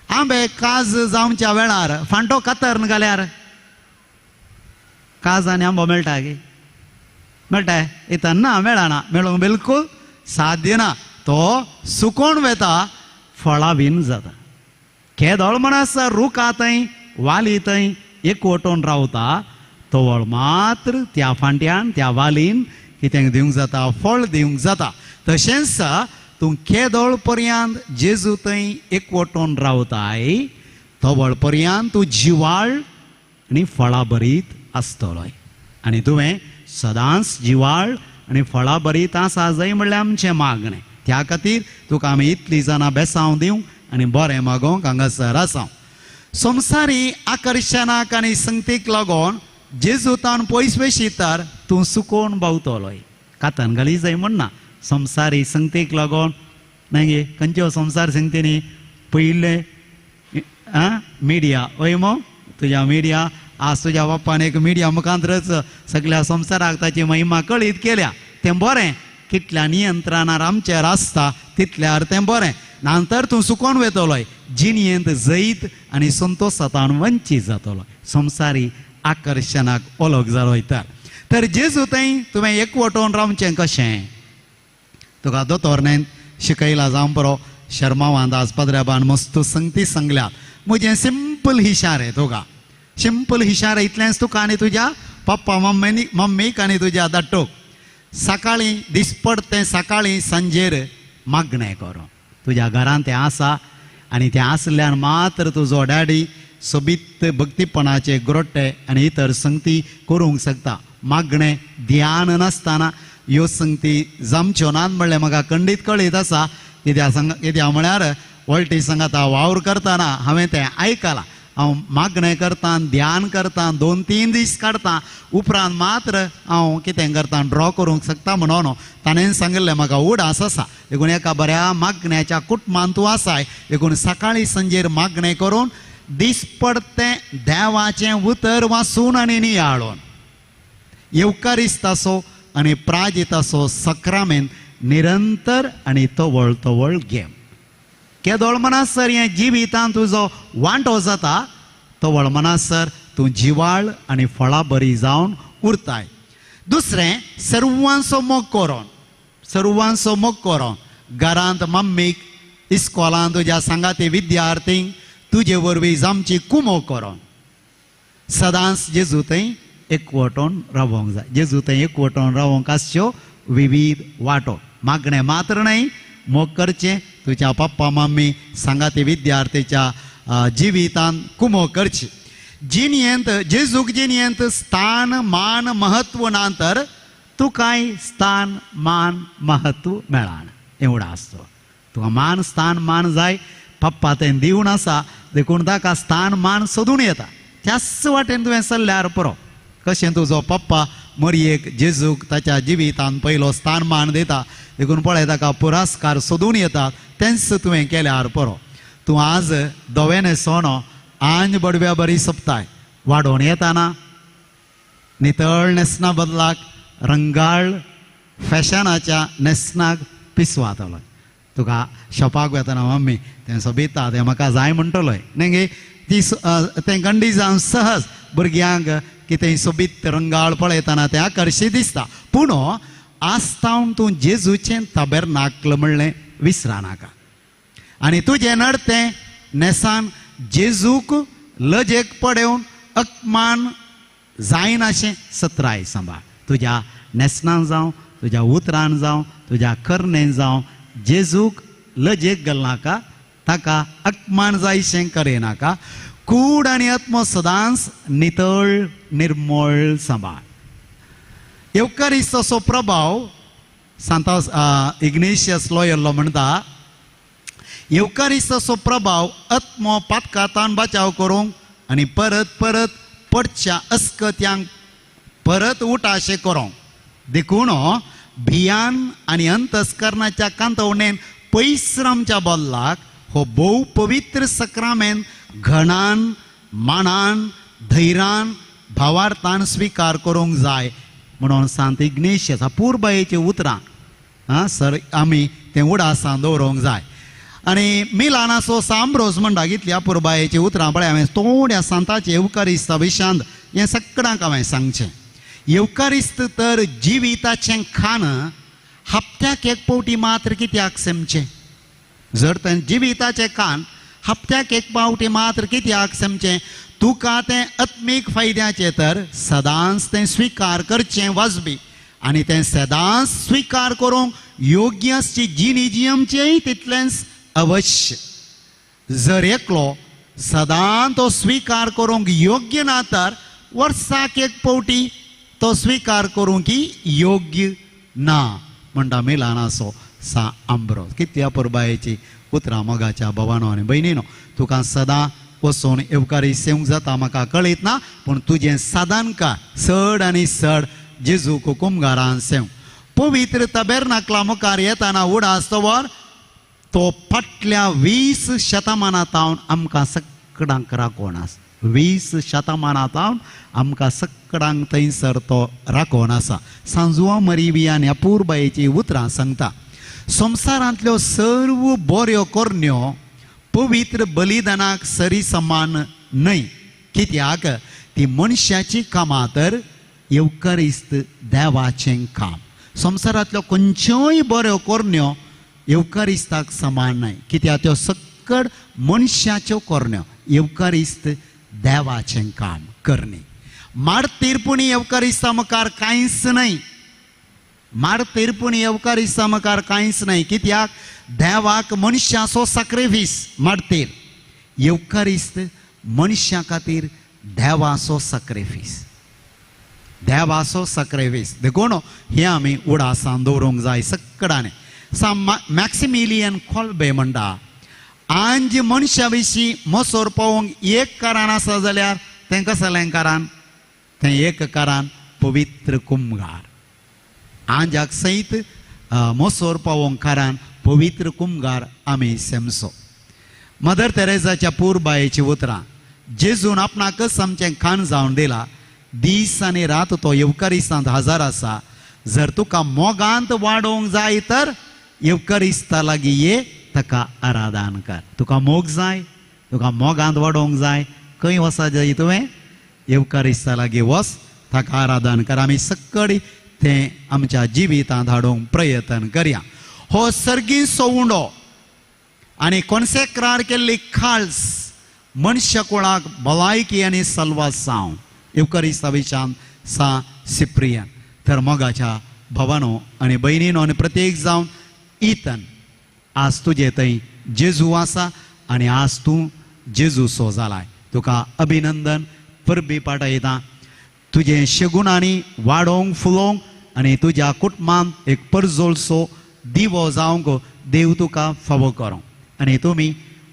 आंबे काज जावच्या वेळार फांटो कातरन घाल्यार काज आनी आंबो मेळटा गे? मेळटाय? इथं ना मेळना. मेळोवंक बिलकूल साध्य ना. तो सुकोवन वेता फळां बीन जाता. केदोळ म्हणसर रुखा थंय वाली थंय एकवटोन रावता तोवळ मात्र त्या फांट्यान त्या वालीन कितें दिवंक जाता? फळ दिवंक जाता. तशेंच तूं केदोळ पर्यंत जेजू थंय एकवटोन रावताय तोवळ पर्यंत तूं जिवाळ आनी फळां बरीत आसतलोय. आनी तुवें सदांच जिवाळ आनी फळां बरीत आसा जाय म्हणल्यार आमचें मागणें. त्या खातीर तुका आमी इतलीं जाणां बेसांव दिवंक आनी बरें मागोवंक हांगासर आसा. संवसारी आकर्शनाक आनी संगतीक लागून जेजूतान पयस वेशीतर तूं सुकोवन भोंवतलोय. कातन घाली जाय म्हणना. संवसारी संगतीक लागून न्हय गे? खंयच्यो संवसार संगतींनी पयले मिडिया वय मो तुज्या मिडिया आज तुज्या बापान एक मिडिया मुखांतरच सगळ्या संवसाराक ताची महिमा कळीत केल्या. तें बरें. कितल्या नियंत्रणार आमचेर आसता तितल्यार तें बरें. नंतर तूं सुकोवन वेतलोय. जिणयेंत जैत आनी संतोशांतान वंचीत जातलो. संवसारी आकर्शनाक ओळख जालोय तर जेजू थंय तुवें एकवटोन रावचें कशें? तुका दोतोरनेन शिकयला जावं बरो. शर्मावांत आज पदराबान मस्त संगती सांगल्यात. म्हजें सिंपल हिशार तुका. सिंपल हिशार इतलेंच तुका आनी तुज्या पप्पा मम्मीक आनी तुज्या दाटोक सकाळीं दिसपड तें सकाळीं सांजेर मागणें करो. तुज्या घरांत तें आसा आनी तें आसल्यार मात्र तुजो डॅडी सोबीत भक्तीपणाचे ग्रोट्टे आनी इतर संगती करूंक शकता. मागणें ध्यान नासतना ह्यो संगती जमच्यो नात म्हणलें म्हाका खंडीत कळीत आसा. कित्याक म्हळ्यार वळटी सांगाता वावर करतना हांवें तें आयकलां. हांव मागणें करता ध्यान करता 2-3 दीस काडटा उपरांत मात्र हांव कितें करता ड्रॉ करूंक शकता म्हणून ताणें सांगिल्लें म्हाका उडास आसा. देखून एका बऱ्या मागण्याच्या कुटुंबांत तूं आसाय. देखून सकाळीं संजेर मागणें करून दिसपडतें देवाचें उतर वाचून आनी नियाळून येवकारिस्ताचो आनी प्राजिताचो सक्रामेंत निरंतर आनी तवळ तवळ घे. केदोळ मनासर हें जिवितांत तुजो वांटो जाता तवळ मनासर तूं जिवाळ आनी फळां बरी जावन उरताय. दुसरें सर्वांचो मोग करून घरांत मम्मीक इस्कॉलांत तुज्या सांगाती विद्यार्थींक तुजे वरवीं आमची कुमो करोन सदांच जेजू थंय एकवटोन रावोंक जाय. जेजू थंय एकवटोन रावोंक आसच्यो विविध वाटो. मागणें मात्र न्हय, मोग करचें. तुज्या पप्पा मम्मी सांगाती विद्यार्थीच्या जिवितांत कुमो करची. जिणयेंत जेजूक जिणयेंत स्थान मान महत्व ना तर तुकाय स्थान मान महत्व मेळना. एवढा आसतो. तुका मान स्थान मान जाय. पप्पा तें दिवन आसा देखून ताका स्थान मान सोदून येता. त्याच वाटेन तुवें चल्ल्यार पुरो. कशें तुजो पप्पा मरयेक जेजूक ताच्या जिवितांत पयलो स्थान मान दिता देखून पळय ताका पुरस्कार सोदून येतात. तेंच तुवें केल्यार पुरो. तूं आज दोवेने सोनो आंज बडव्या बरी सोंपताय वाडोवन येताना नितळ नेसना बदलाक रंगाळ फॅशनाच्या नेसनाक पिसवातलो. तुका शॉपाक वेतना मम्मी तें सोबिता तें म्हाका जाय म्हणटलोय न्ही ती तें कंडिजान सहज भुरग्यांक कितें सोबीत रंगाळ पळयतना तें आकर्शीत दिसता. पूण आस्तावन तूं जेजूचें ताबेरनाकल म्हणलें विसरानाका. आनी तुजें नडतें नेसान जेजूक लजेक पडेवन अपमान जायनाशें सत्राय सांबाळ. तुज्या नेसनान जावं तुज्या उतरान जावं तुज्या करनेन जावं जेजूक लजेक घालनाका. ताका अपमान जायशें करिनाका. कूड आनी आत्मो सदांच नितळ निर्मळ सांबाळ. एवकारिस्ताचो प्रभाव सांत इग्नेशियस लॉयल्लो म्हणटा एवकारिस्ताचो प्रभाव आत्मो पातकातान बचाव करूंक आनी परत परत पडच्या अस्कत्यांक परत उठाशें करूंक देखून भियान आनी अंतस्करणाच्या कांतवणेन पयस रावच्या बदलाक हो भोव पवित्र सक्रामेंत घणान मानान धैर्यान भावार्थान स्विकार करूंक जाय म्हणून सांत इग्नेशियस पुरबायेचें उतरां सर आमी तें उडासान दवरूंक जाय. आनी मिलानाचो सांब्रोस म्हणटा कितल्या पुरबायेचें उतरां पळय हांवें थोड्या सांताचे एवकारिस्ता विशांत हें सगळ्यांक हांवें सांगचें. एवकारिस्त तर जिविताचें खाण हप्त्याक एक पावटी मात्र कित्याक सेमचें. जर तर जिविताचें खाण हप्त्याक एक पावटी मात्र कित्याक सेमचें तुका तें आत्मीक फायद्याचें तर सदांच तें स्विकार करचें वाजबी आनी तें सदांच स्विकार करूंक योग्य आसची जिणी जियमचेंय तितलेंच अवश्य. जर एकलो सदां तो स्विकार करूंक योग्य ना तर वर्साक एक पावटी तो स्विकार करूंक योग्य ना म्हणटा मिलानाचो सा आंब्रोस. कितल्या पुरबायेची उतरां मोगाच्या भवानो आनी भयणीनो तुका सदां वचून एवकारिस्त सेवंक जाता म्हाका कळीत ना पूण तुजें सादानका चड आनी चड जेजूक कुमगारान सेव. पवित्र ताबेरनाकला मुखार येताना उडास्तवर तो फाटल्या 20 शतमानांतावन आमकां सगळ्यांक राखोवन आसा. 20 शतमानांतावन आमकां सगळ्यांक थंयसर तो राखोवन आसा. सांजुआ मरिवियान ह्या पुरबायेची उतरां सांगता संवसारांतल्यो सर्व बऱ्यो करण्यो पवित्र बलिदानाक सरी समान न्हय. कित्याक ती मनशाची कामां तर एवकारिस्त देवाचें काम. संवसारांतल्यो खंयच्योय बऱ्यो करण्यो एवकारिस्ताक समान न्हय. कित्याक त्यो सकड मनशाच्यो करण्यो. एवकारिस्त देवाचें काम करणी. मारतीरपणी एवकारिस्ता मुखार कांयच न्हय. मारतीरपणी एवकारिस्ता मुखार कांयच न्हय. कित्याक देवाक मनशाचो सॅक्रिफीस मारतीर. एवकारिस्त मनशा खातीर देवाचो सॅक्रिफीस. देवाचो सॅक्रिफीस देखून हें आमी उडासान दवरूंक जाय सगळ्यांनी. मॅक्सिमिलियन कॉल्बे म्हणटा आंज मनशा विशीं मसोर पावोवंक एक कारण आसा जाल्यार तें कसलें कारण. तें एक कारण पवित्र कुमगार. आंजाक सयत मसोर पावोवंक कारण पवित्र कुमगार आमी सेमचो. मदर तेरेसाच्या पुरबायेची उतरां जेजून आपणाकच आमचें खाण जावन दिला. दीस आनी रात तो एवकारिस्तांत हजर आसा. जर तुका मोगांत वाडोवंक जाय तर एवकारिस्ता लागीं ये ताका आराधन कर. तुका मोग जाय तुका मोगांत वाडोवंक जाय खंय वसा जाय तुवें एवकारिस्ता लागीं वच ताका आराधन कर. आमी सक्कडी तें आमच्या जिवितांत हाडूंक प्रयत्न करया. हो सर्गीचो उंडो आनी कॉन्सेक्रार केल्ली खाल्स मनुष्य कुळाक भलायकी आनी सल्वा साव युकरिस्ताविशान सा सिप्रियन तर मोगाच्या भवानो आनी भयणीनो आनी प्रत्येक जावन इतन आज तुजे थंय जेजू आसा आनी आज तूं जेजूसो जालाय तुका अभिनंदन परबी पाठयता तुझे शेगुणांनी वाडोवंक फुलोवंक आनी तुज्या कुटुंबांत एक परजोळसो दिवो जावंक देव तुका फावो करूं आनी तुमी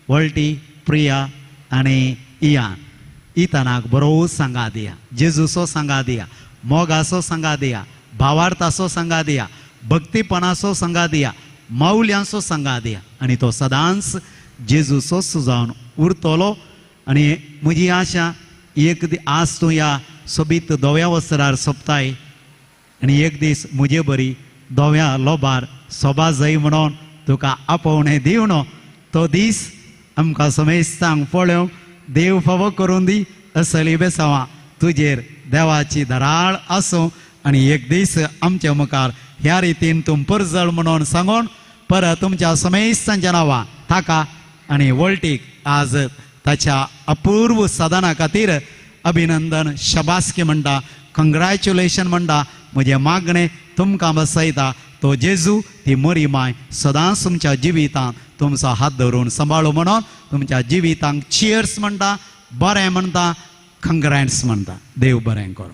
वळटी प्रिया आनी इतानाक बरो सांगा दिया जेजूसो सांगा दिया मोगाचो सांगा दिया भावार्थाचो सांगा दिया भक्तीपणाचो सांगा दिया मौल्यांचो सांगा दिया आनी तो सदांच जेजूचो सुजावन उरतलो आनी म्हजी आशा एक आज तूं ह्या सोबीत दोव्या वस्त्रार सोंपताय आनी एक दीस म्हजे बरी दोव्या लोबार सोबा जाय म्हणून तुका आपोवणें दिवनो तो दीस आमकां समेस्तांक पळोवंक देव फावो करून दी असली बेसावां तुजेर देवाची धराळ आसूं आनी एक दीस आमच्या मुखार ह्या रितीन तूं परजळ म्हणून सांगून परत तुमच्या समेस्तांच्या नांवां ताका आनी वळटीक आज ताच्या अपूर्व सदना खातीर अभिनंदन शबासकी म्हणटा कंग्रॅच्युलेशन म्हणटा म्हजें मागणें तुमकां बसयता तो जेजू ती मोरी माय सदांच तुमच्या जिवितांत तुमचो हात धरून सांबाळू म्हणून तुमच्या जिवितांक चियर्स म्हणटा बरें म्हणटा कंग्रॅट्स म्हणटा देव बरें करूं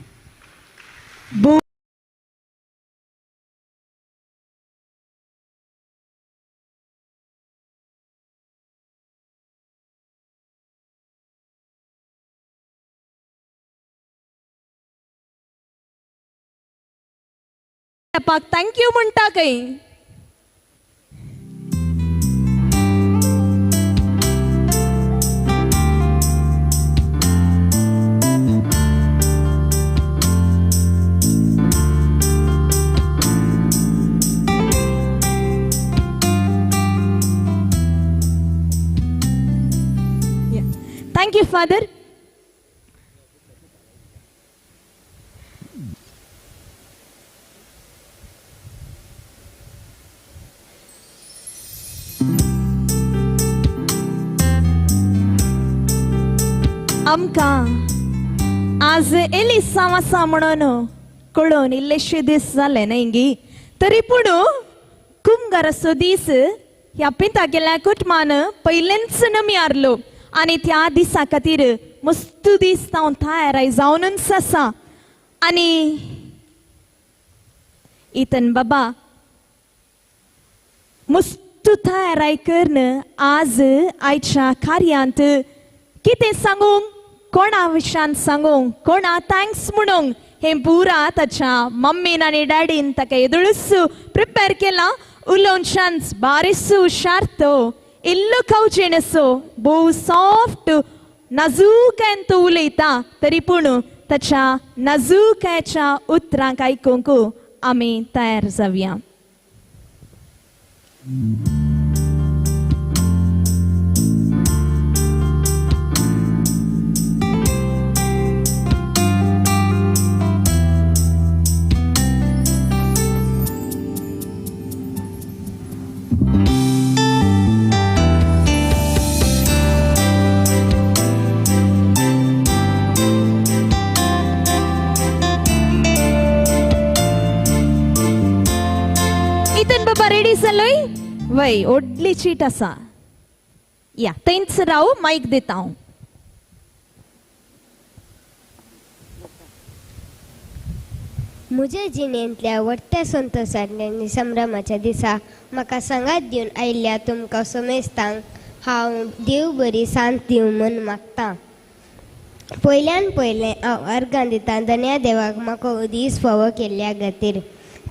थँक्यू म्हणटा खंय थँक्यू फादर आमकां आज एलिसा आसा म्हणून कळून इल्लेशे दीस जाले न्ही गी तरी पूण कुमगाराचो दीस ह्या पिता गेल्या कुटुंबान पयलेंच नमी हारलो आनी त्या दिसा खातीर मस्त दीस हांव तयाराय जावनूच आसा आनी इतन बाबा मस्त तयाराय करन आज आयच्या कार्यांत कितें सांगूंक कोणा विशयान सांगूंक कोणा थँक्स म्हणूंक हे पुरा ताच्या मम्मीन आनी डॅडीन ताका येदुळूच प्रिपेर केला उलोवच्यान बारीसो शार्तो इल्लो खावचेनसो भोव सॉफ्ट नाजूकायेन तो उलयता तरी पूण ताच्या नाजूकायेच्या उतरांक आयकूंक आमी तयार जावया. रेडी जालोय वय ओडली चीट आसा या थंयच राव मायक दिता हांव. म्हज्या जिणेंतल्या व्हडट्या संतोशांतल्या आनी संभ्रमाच्या दिसा म्हाका सांगात दिवन आयिल्ल्या तुमकां समेस्तांक हांव देव बरी सांत दिवं म्हूण मागतां. पयल्यान पयलें हांव अर्गां दितां धन्या देवाक म्हाका दीस फावो केल्ल्या खातीर.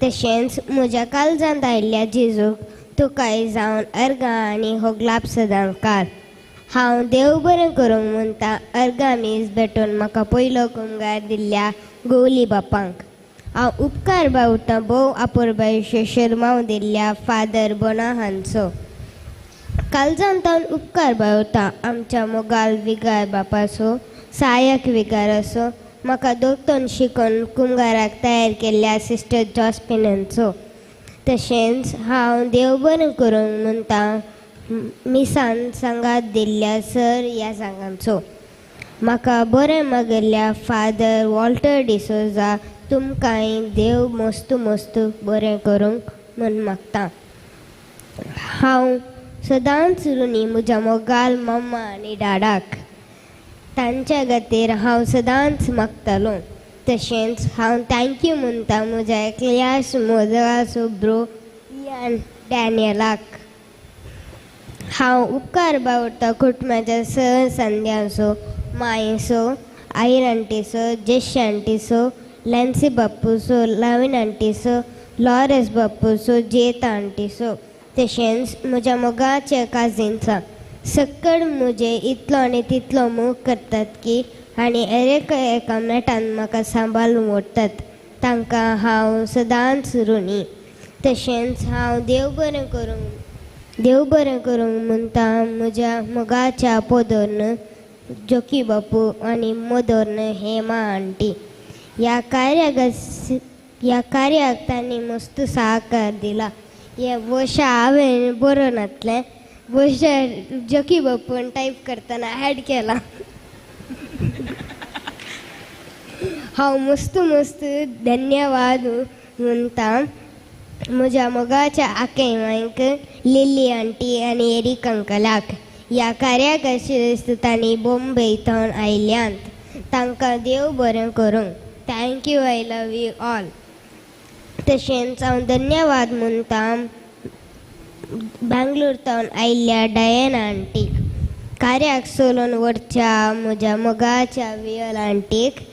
तशेंच म्हज्या काळजांत आयिल्ल्या जेजूक तुकाय जावन अर्गां आनी होगलाप सदां काल. हांव देव बरें करूंक म्हणटा अर्गां मीस भेटून म्हाका पयलो कुमगार दिल्ल्या गवली बापांक. हांव उपकार बावटां भोव आपुरबायेचे शर्माव दिल्ल्या फादर बोना हांचो. काळजांतावन उपकार बावटां आमच्या मोगाल विगार बापाचो सहाय्यक विगार असो म्हाका दोतोन शिकोवन कुमगाराक तयार केल्ल्या सिस्टर जॉस्पिनांचो. तशेंच हांव देव बरें करूंक म्हणटा मिसान सांगात दिल्ल्या सर ह्या सांगांचो म्हाका बरें मागल्ल्या फादर वॉल्टर डिसोजा तुमकांय देव मस्त मस्त बरें करूंक म्हण मागता. हांव सदांच ऋणी म्हज्या मोगाल मम्मा आनी डाडाक. तांच्या खातीर हांव सदांच मागतालो. तशेंच हांव थँक्यू म्हणटा म्हज्या एकल्याच मोगाचो ब्रो इयान डॅनियलाक. हांव उपकार बावडटा कुटुंबाच्या संध्यांचो, मायेचो, आईर आंटीचो, जेश आंटीचो, लॅन्सी बापूचो, लावीन आंटीचो, लॉरेस बापूचो, जेता आंटीचो, तशेंच म्हज्या मोगाच्या काजिनचा. सक्कड म्हजे इतलो आनी तितलो मोग करतात की आनी एका नेटान म्हाका सांबाळून ओडटात. तांकां हांव सदांच ऋणी. तशेंच हांव देव बरें करूंक म्हणटा म्हज्या मोगाच्या पोदोरन जोकी बापू आनी मोदोरन हेमा आंटी. ह्या कार्याक तांणी मस्त सहकार दिला. हे वर्षा हांवें बरोवन घातलें. वर्षा जोकी बापून टायप करतना ॲड केला. हांव मस्त धन्यवाद म्हणटा म्हज्या मोगाच्या आकेमांक, लिली आंटी आनी एरिक अंकलाक. ह्या कार्याक आशिल्ले तांणी बॉम्बेंतून आयल्यांत. तांकां देव बरें करूं. Thank you. I love you all. तशेंच हांव धन्यवाद म्हणटा बँगलोरतून आयिल्ल्या डायना आंटीक. कार्याक चलोवन व्हरच्या म्हज्या मोगाच्या वियल आंटीक.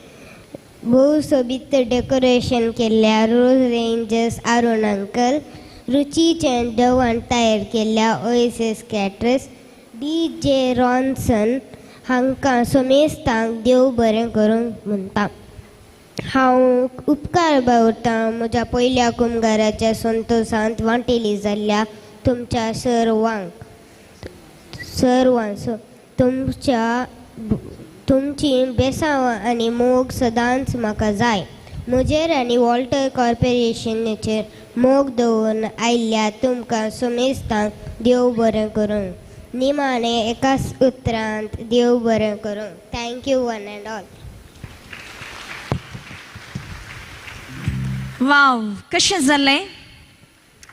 भोव सोबीत डेकोरेशन केल्ल्या रोज रेंजर्स अरुण अंकल. रुचीचें जेवण तयार केल्ल्या ओएसएस कॅटरर्स DJ रॉन्सन हांकां समेस्तांक देव बरें करूंक म्हणटा. हांव उपकार बावडटां म्हज्या पयल्या कुमगाराच्या संतोशांत वांटेली जाल्ल्या तुमच्या सर्वांक तुमची बेसांव आनी मोग सदांच म्हाका जाय. म्हजेर आनी वॉल्टर कॉर्पोरेशनाचेर मोग दवरून आयिल्ल्या तुमकां समेस्तांक देव बरें करूं. निमाणें एकाच उतरांत देव बरें करूं. Thank you one and all. Wow, कशें जालें?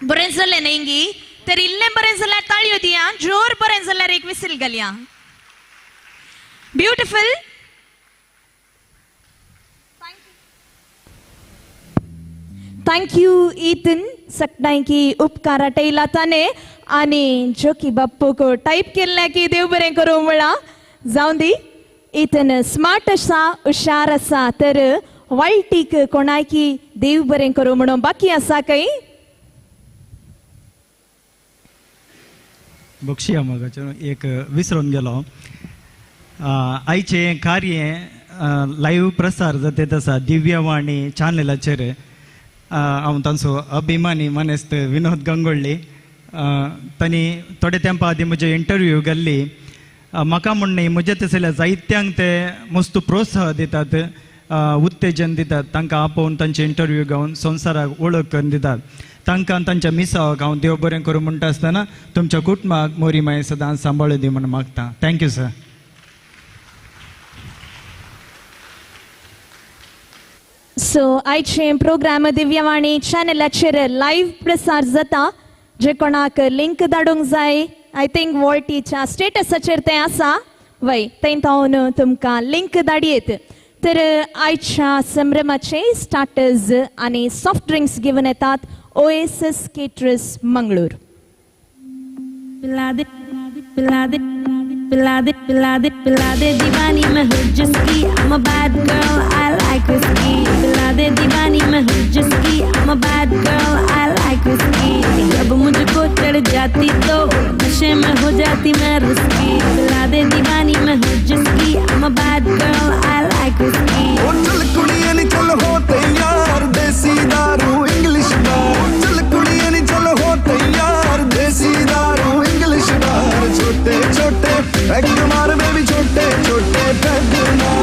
बरें जालें न्ही गी? तर इल्लें बरें जाल्यार ताळयो दिया. जोर बरें जाल्यार एक विसील घालया. ब्युटिफुल. थँक्यू इथन. सकटाय की उपकार आटयला ताणे आनी जोकी बाप्पूक टायप केल्लें की देव बरें करूं म्हणा. जावं दी. इथन स्मार्ट आसा, हुशार आसा, तर वायटीक कोणाय की देव बरें करूं म्हणून बाकी आसा खंय? बक्षी मोगाचो एक विसरून गेलो. आयचे कार्य लाईव्ह प्रसार जाता आसा दिव्यवाणी चॅनलाचेर. हांव तांचो अभिमानी मनेस्त विनोद गंगोळ्ळी. तांणी थोडे तेंपा आदीं म्हजे इंटरव्यू गेल्ली. म्हाका म्हण न्ही, म्हजे तसल्या जायत्यांक ते मस्त प्रोत्साह दितात, उत्तेजन दितात. तांकां आपोवन तांचे इंटरव्यू घेवन संवसाराक वळख करून दितात. तांकां तांच्या मिसावाक हांव देव बरें करूं म्हणटा आसतना तुमच्या कुटुंबाक मोरी माय सदांच सांबाळूं दी म्हण मागता. Thank you sir. सो आयचे प्रोग्राम दिव्यवाणी चॅनलाचेर लाईव्ह प्रसार जाता. जे कोणाक लिंक धाडूंक जाय, आय थिंक वॉल्टीच्या स्टेटसाचेर तें आसा. वय थंय हांव तुमकां लिंक धाडयेत. तर आयच्या संभ्रमाचे स्टार्टर्स आनी सॉफ्ट ड्रिंक्स घेवन येतात ओएसएस केटरर्स मंगळूर. पिला दे दीवानी मैं हूँ जिसकी I'm a bad girl I like whiskey. पिला दे दीवानी मैं हूँ जिसकी I'm a bad girl I like whiskey. जब मुझको चढ़ जाती तो नशे में हो जाती मैं रिस्की. पिला दे दीवानी मैं हूँ जिसकी I'm a bad girl I like whiskey. ओ चल कुड़िए नी चल हो तैयार देसी दारू इंग्लिश बार. चल कुड़िए नी चल हो तैयार देसी दारू इंग्लिश बार. छोटे छोटे पैग मार बेबी छोटे छोटे पैग मार.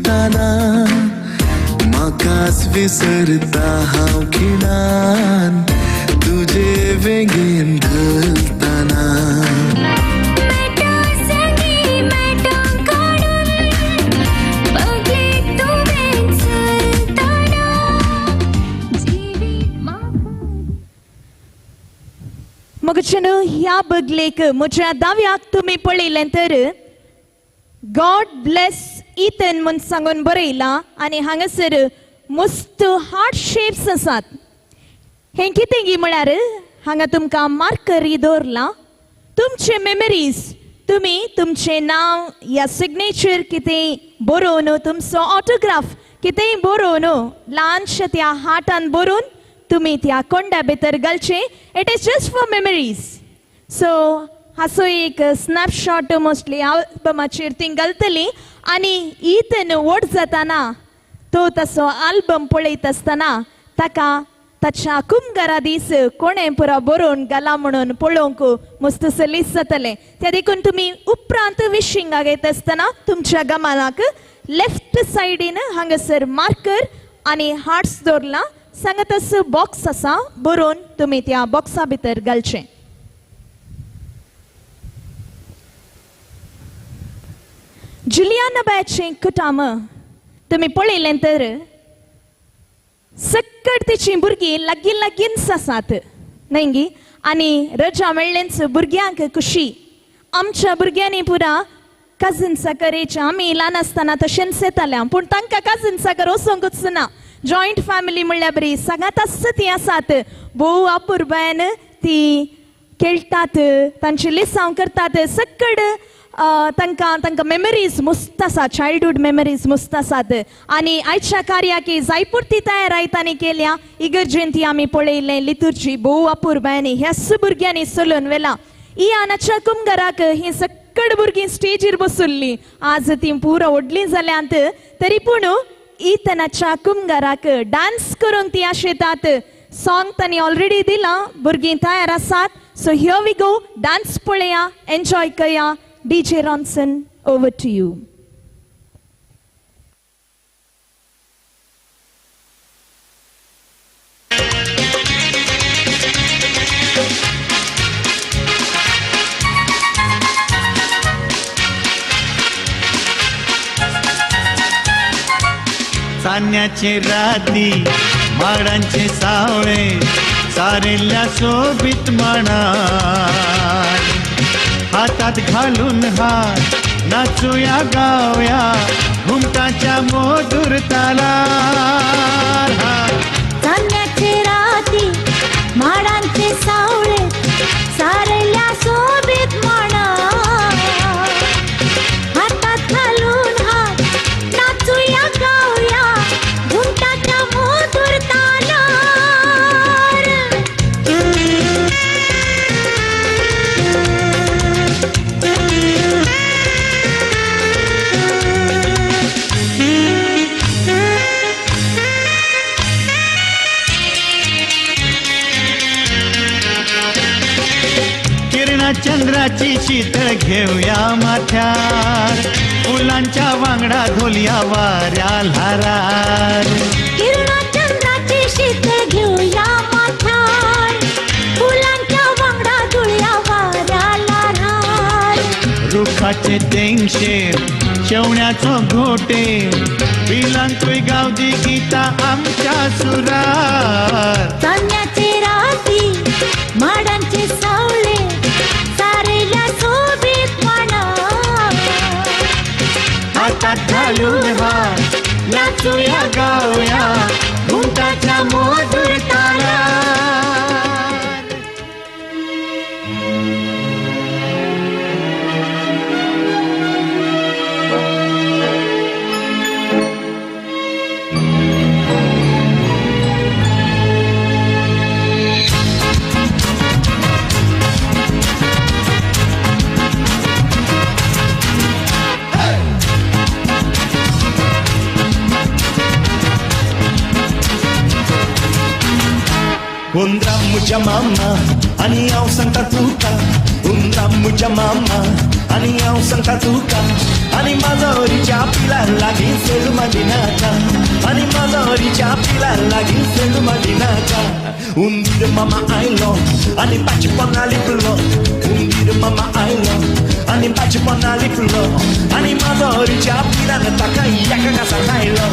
उडताना म्हाकाच विसरता हांव खिणान तुजे वेगेन घलताना मगचनो ह्या बगलेक म्हज्या दाव्याक तुमी पळयलें तर गॉड ब्लेस इथन म्हूण सांगून बरयलां आनी हांगासर मस्त हार्ट शेप्स आसात. हें कितें गी म्हळ्यार हांगा तुमकां मार्करी दवरलां तुमचे मेमरीज. तुमी तुमचें नांव या सिग्नेचर कितें बरोवन तुमचो ऑटोग्राफ कितेंय बरोवन ल्हानशें त्या हार्टान बरोवन तुमी त्या कोंड्या भितर घालचे. It is just for memories. So हाचो एक स्नॅपशॉट मोस्टली आल्बमाचेर ती घालतली आनी इतन व्हड जाताना तो तसो आल्बम पळयत आसतना ताका ताच्या कुमगारा दीस कोणें पुरो बरोवन घाला म्हणून पळोवंक मस्त सलीस जातलें. त्या देखून तुमी उपरांत विशींगाक येत आसतना तुमच्या गमानाक लेफ्ट सायडीन हांगासर मार्कर आनी हार्ट्स दवरला. सांगत बॉक्स आसा बरोवन तुमी त्या बॉक्सा भितर घालचें. जुलियाना बॅचें कुटाम तुमी पळयलें तर सक्कट तिची भुरगीं लागीं लागींच आसात न्हय गी. आनी रजा मेळ्ळेंच भुरग्यांक खुशी. आमच्या भुरग्यांनी पुरा कजिन्साकर एजच्या आमी ल्हान आसतना तशेंच येताल्या पूण तांकां कजिन्साकर वचोंकूच ना. जॉयंट फॅमिली म्हणल्यार बरी सगळ्यांत आसा ती आसात. भोव आपुरबायन ती खेळटात तांची लिसांव करतात. सक्कड तांकां मेमरीज मस्त आसा. चायल्डहूड मेमरीज मस्त आसात. आनी आयच्या कार्याक जायपुरती तयारायतांनी केल्या. इगर्जेन ती आमी पळयलें लितुर्जी भोव आपुरबायनी ह्याच भुरग्यांनी चलोवन व्हेला. इयानाच्या कुमगाराक ही सक्कड भुरगीं स्टेजीर बसुल्लीं. आज ती पुरो व्हडलीं जाल्यांत तरी पूण इतनाच्या कुमगाराक डान्स करूंक ती आशेतात. सॉंग तांणी ऑलरेडी दिलां. भुरगीं तयार आसात. So here we go. Dance पळया एन्जॉय करया. DJ Ronson over to you. चान्याचे राती माडांचे सावळे सारेल्या शोभित माणा हातात घालून हार नाचूया गावया घुमटाच्या मधुर तालार. चान्याचे राती माडांचे सावळे सारेल्या शोभित माणा हातात घालून हार नाचूया गावया घुमटाच्या मधुर तालार. चंद्राची शीतळ घेऊया माथ्यार फुलांच्या वांगडा ढोलया वाऱ्या लहारार. चंद्राची शीतळ घेऊया माथ्यार फुलांच्या वांगडा ढोलया वाऱ्या लहारार. रुखाचे तेंगशेर शेवण्याचो घोटे पिलांकूय गावदी गीता आमच्या सुरार. चान्याचे राती माडांचे सावळे सारेल्या शोभित माणा हातात घालून हार नाचूया गावया घुमटाच्या मधुर तालार. कोंद्रा म्हज्या मामा आनी हांव सांगता तुका उन्ना मुझ्या मामा आणि हांव सांगता तुका आणि माझा हरीच्या पिलार लागीं सेड माडी नाका आणि माझा हरीच्या पिलार लागीं सेड माडी नाका उंदीर मामा आयलो आणि पाची पोना लिपलो उंदीर मामा आयलो आणि पाची पोना लिपलो आणि माझा हरीच्या पिलार ताका एका घासा खायलो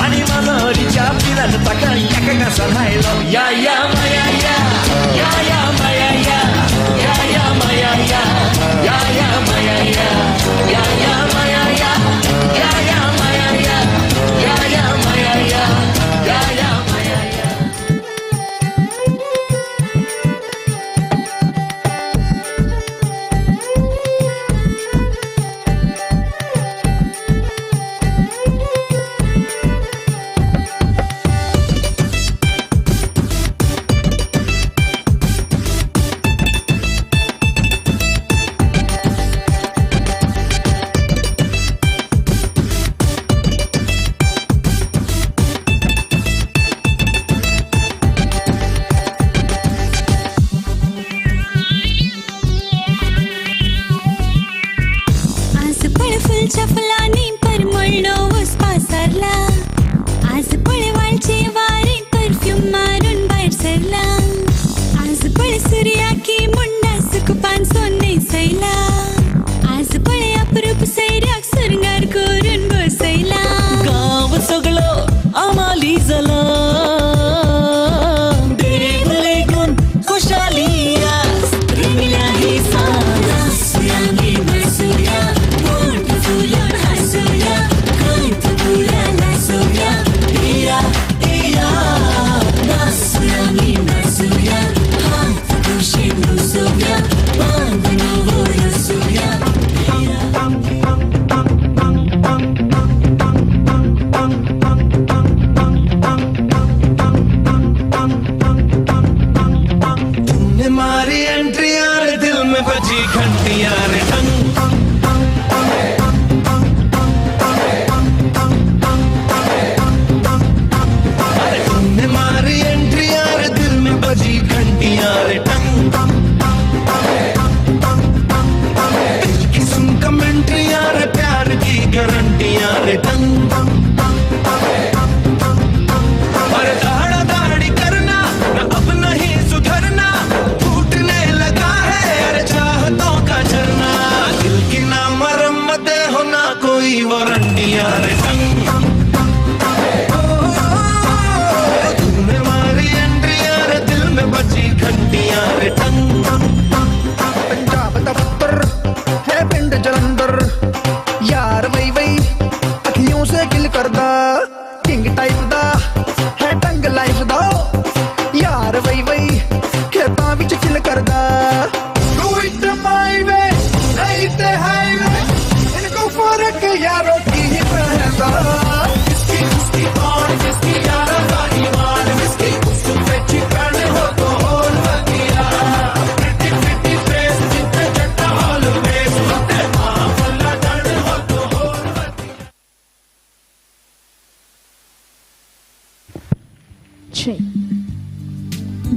आणि माझा हरीच्या पिलार ताका एका घासा खायलो या या माया या या या माया या या या माया या या या माया या या या माया या या या माया या या या माया या या या माया या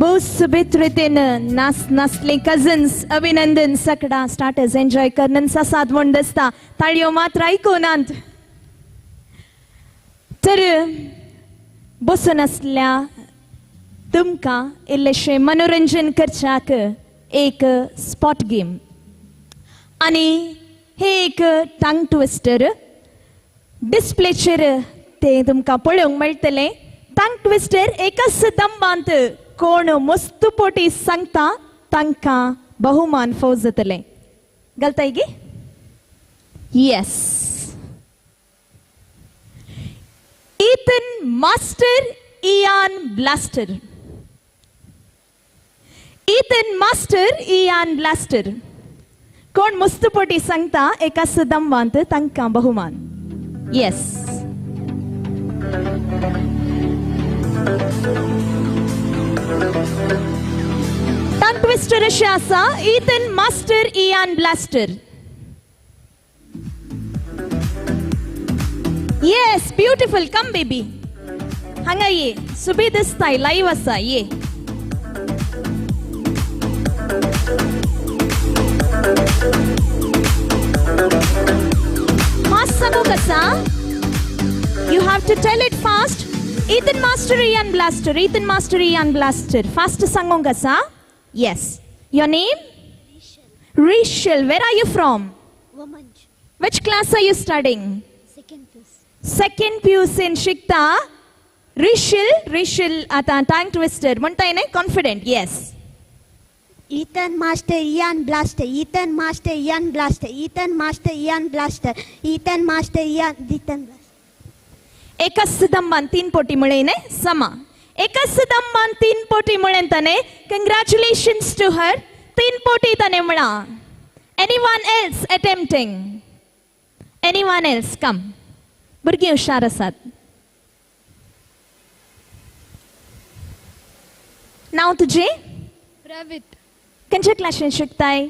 बहुत सुबेत रीतीनं नाचले कझन्स अभिनंदन सकड़ा स्टार्टर्स एंजॉय करण्याचा साथ म्हण दिसता ताळयो मात्र आयकोनात तर बसून असल्या तुमका इल्लेशे मनोरंजन करच्याक एक स्पॉट गेम आणि हे एक टंग ट्विस्टर डिस्प्लेचेर ते तुमका पळोवंक मेळटले टंग ट्विस्टर एकच दंबांत कोण मस्तुपोटी सांगता तांकां बहुमान फावो जातले घालताय गे येस इथन मास्टर इयान ब्लास्टर इथन मास्टर इयान ब्लास्टर कोण मस्तुपोटी सांगता एकाच दंबांत तांकां बहुमान येस टंग ट्विस्टर अशें आसा इथन master Ian blaster yes beautiful come baby हांगा ये सुबे दिसताय लाईव्ह आसा ये Fast sangu kasa? You have to tell it fast. Ethan Master Ian Blaster. Ethan Master Ian Blaster. Fast sangu kasa? Yes. Your name? Rishal. Where are you from? Womanj. Which class are you studying? Second piece. Second piece in Shikta. Rishal ata tongue twister. Muntaine confident. Yes. Ethan Master Ian Blaster. Ethan Master Ian Blaster. Ethan Master Ian Blaster. Ethan Master Ian Blaster. एकसिदम्मान 3 पोटी मुळेने समा एकसिदम्मान 3 पोटी मुळेंतने congratulations to her 3 पोटी तने मुळा. Anyone else attempting? Anyone else? Come. भुरगीं हुशार आसात. नाव तुझे? Pravit. खंयच्या क्लासीन शिकताय?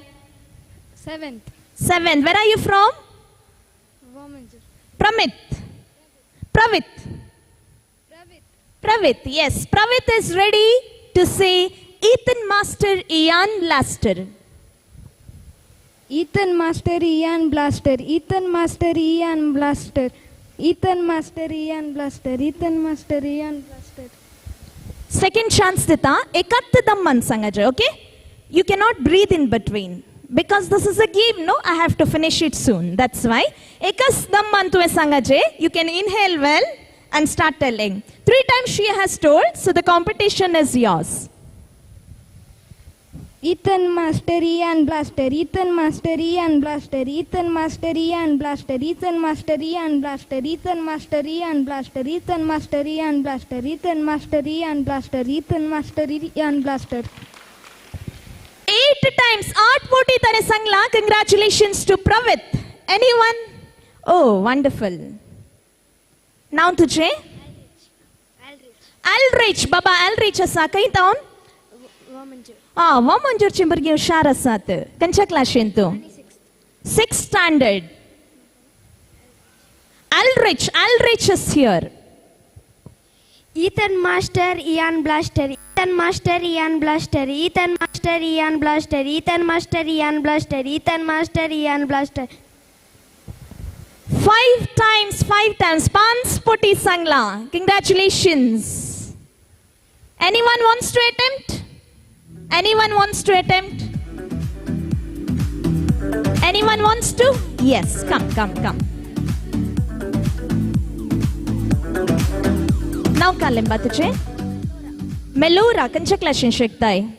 7th. 7th. Where are you from? Womanj. Pravit. Pravit. Yes. Pravit is ready to say Ethan Master Ian Blaster. Ethan Master Ian Blaster. Ethan Master Ian Blaster. Ethan Master Ian Blaster. Ethan Master Ian Blaster. Second chance dita ekatdamman sangaje, okay? You cannot breathe in between. Because this is a game, no? I have to finish it soon. That's why. Ekasdamman tu sangaje. You can inhale well and start telling. 3 times she has told, so the competition is yours. Ethan Master Ian Blaster. Ethan Master Ian Blaster. Ethan Master Ian Blaster. Ethan Master Ian Blaster. Ethan Master Ian Blaster. Ethan Master Ian Blaster. Ethan Master Ian Blaster. Ethan Master Ian Blaster. 8 times. 8 poti tane sangla. Congratulations to Pravit. Anyone? Oh, wonderful. Now tujhe? Alrich. Baba Alrich asa kai town? Womanj. Womanjur chimburgi hushar asat. Kancha class entu? 6th standard. Alrich is here. Ethan Master Ian Blaster. Ethan Master Ian Blaster. Ethan Master Ian Blaster. Ethan Master Ian Blaster. Ethan Master Ian Blaster. 5 times. 5 poti sangla. Congratulations. Anyone wants to attempt? Anyone wants to attempt? Anyone wants to? Yes, come. Now kalimba tuche. Melura, kancha class in shiktai?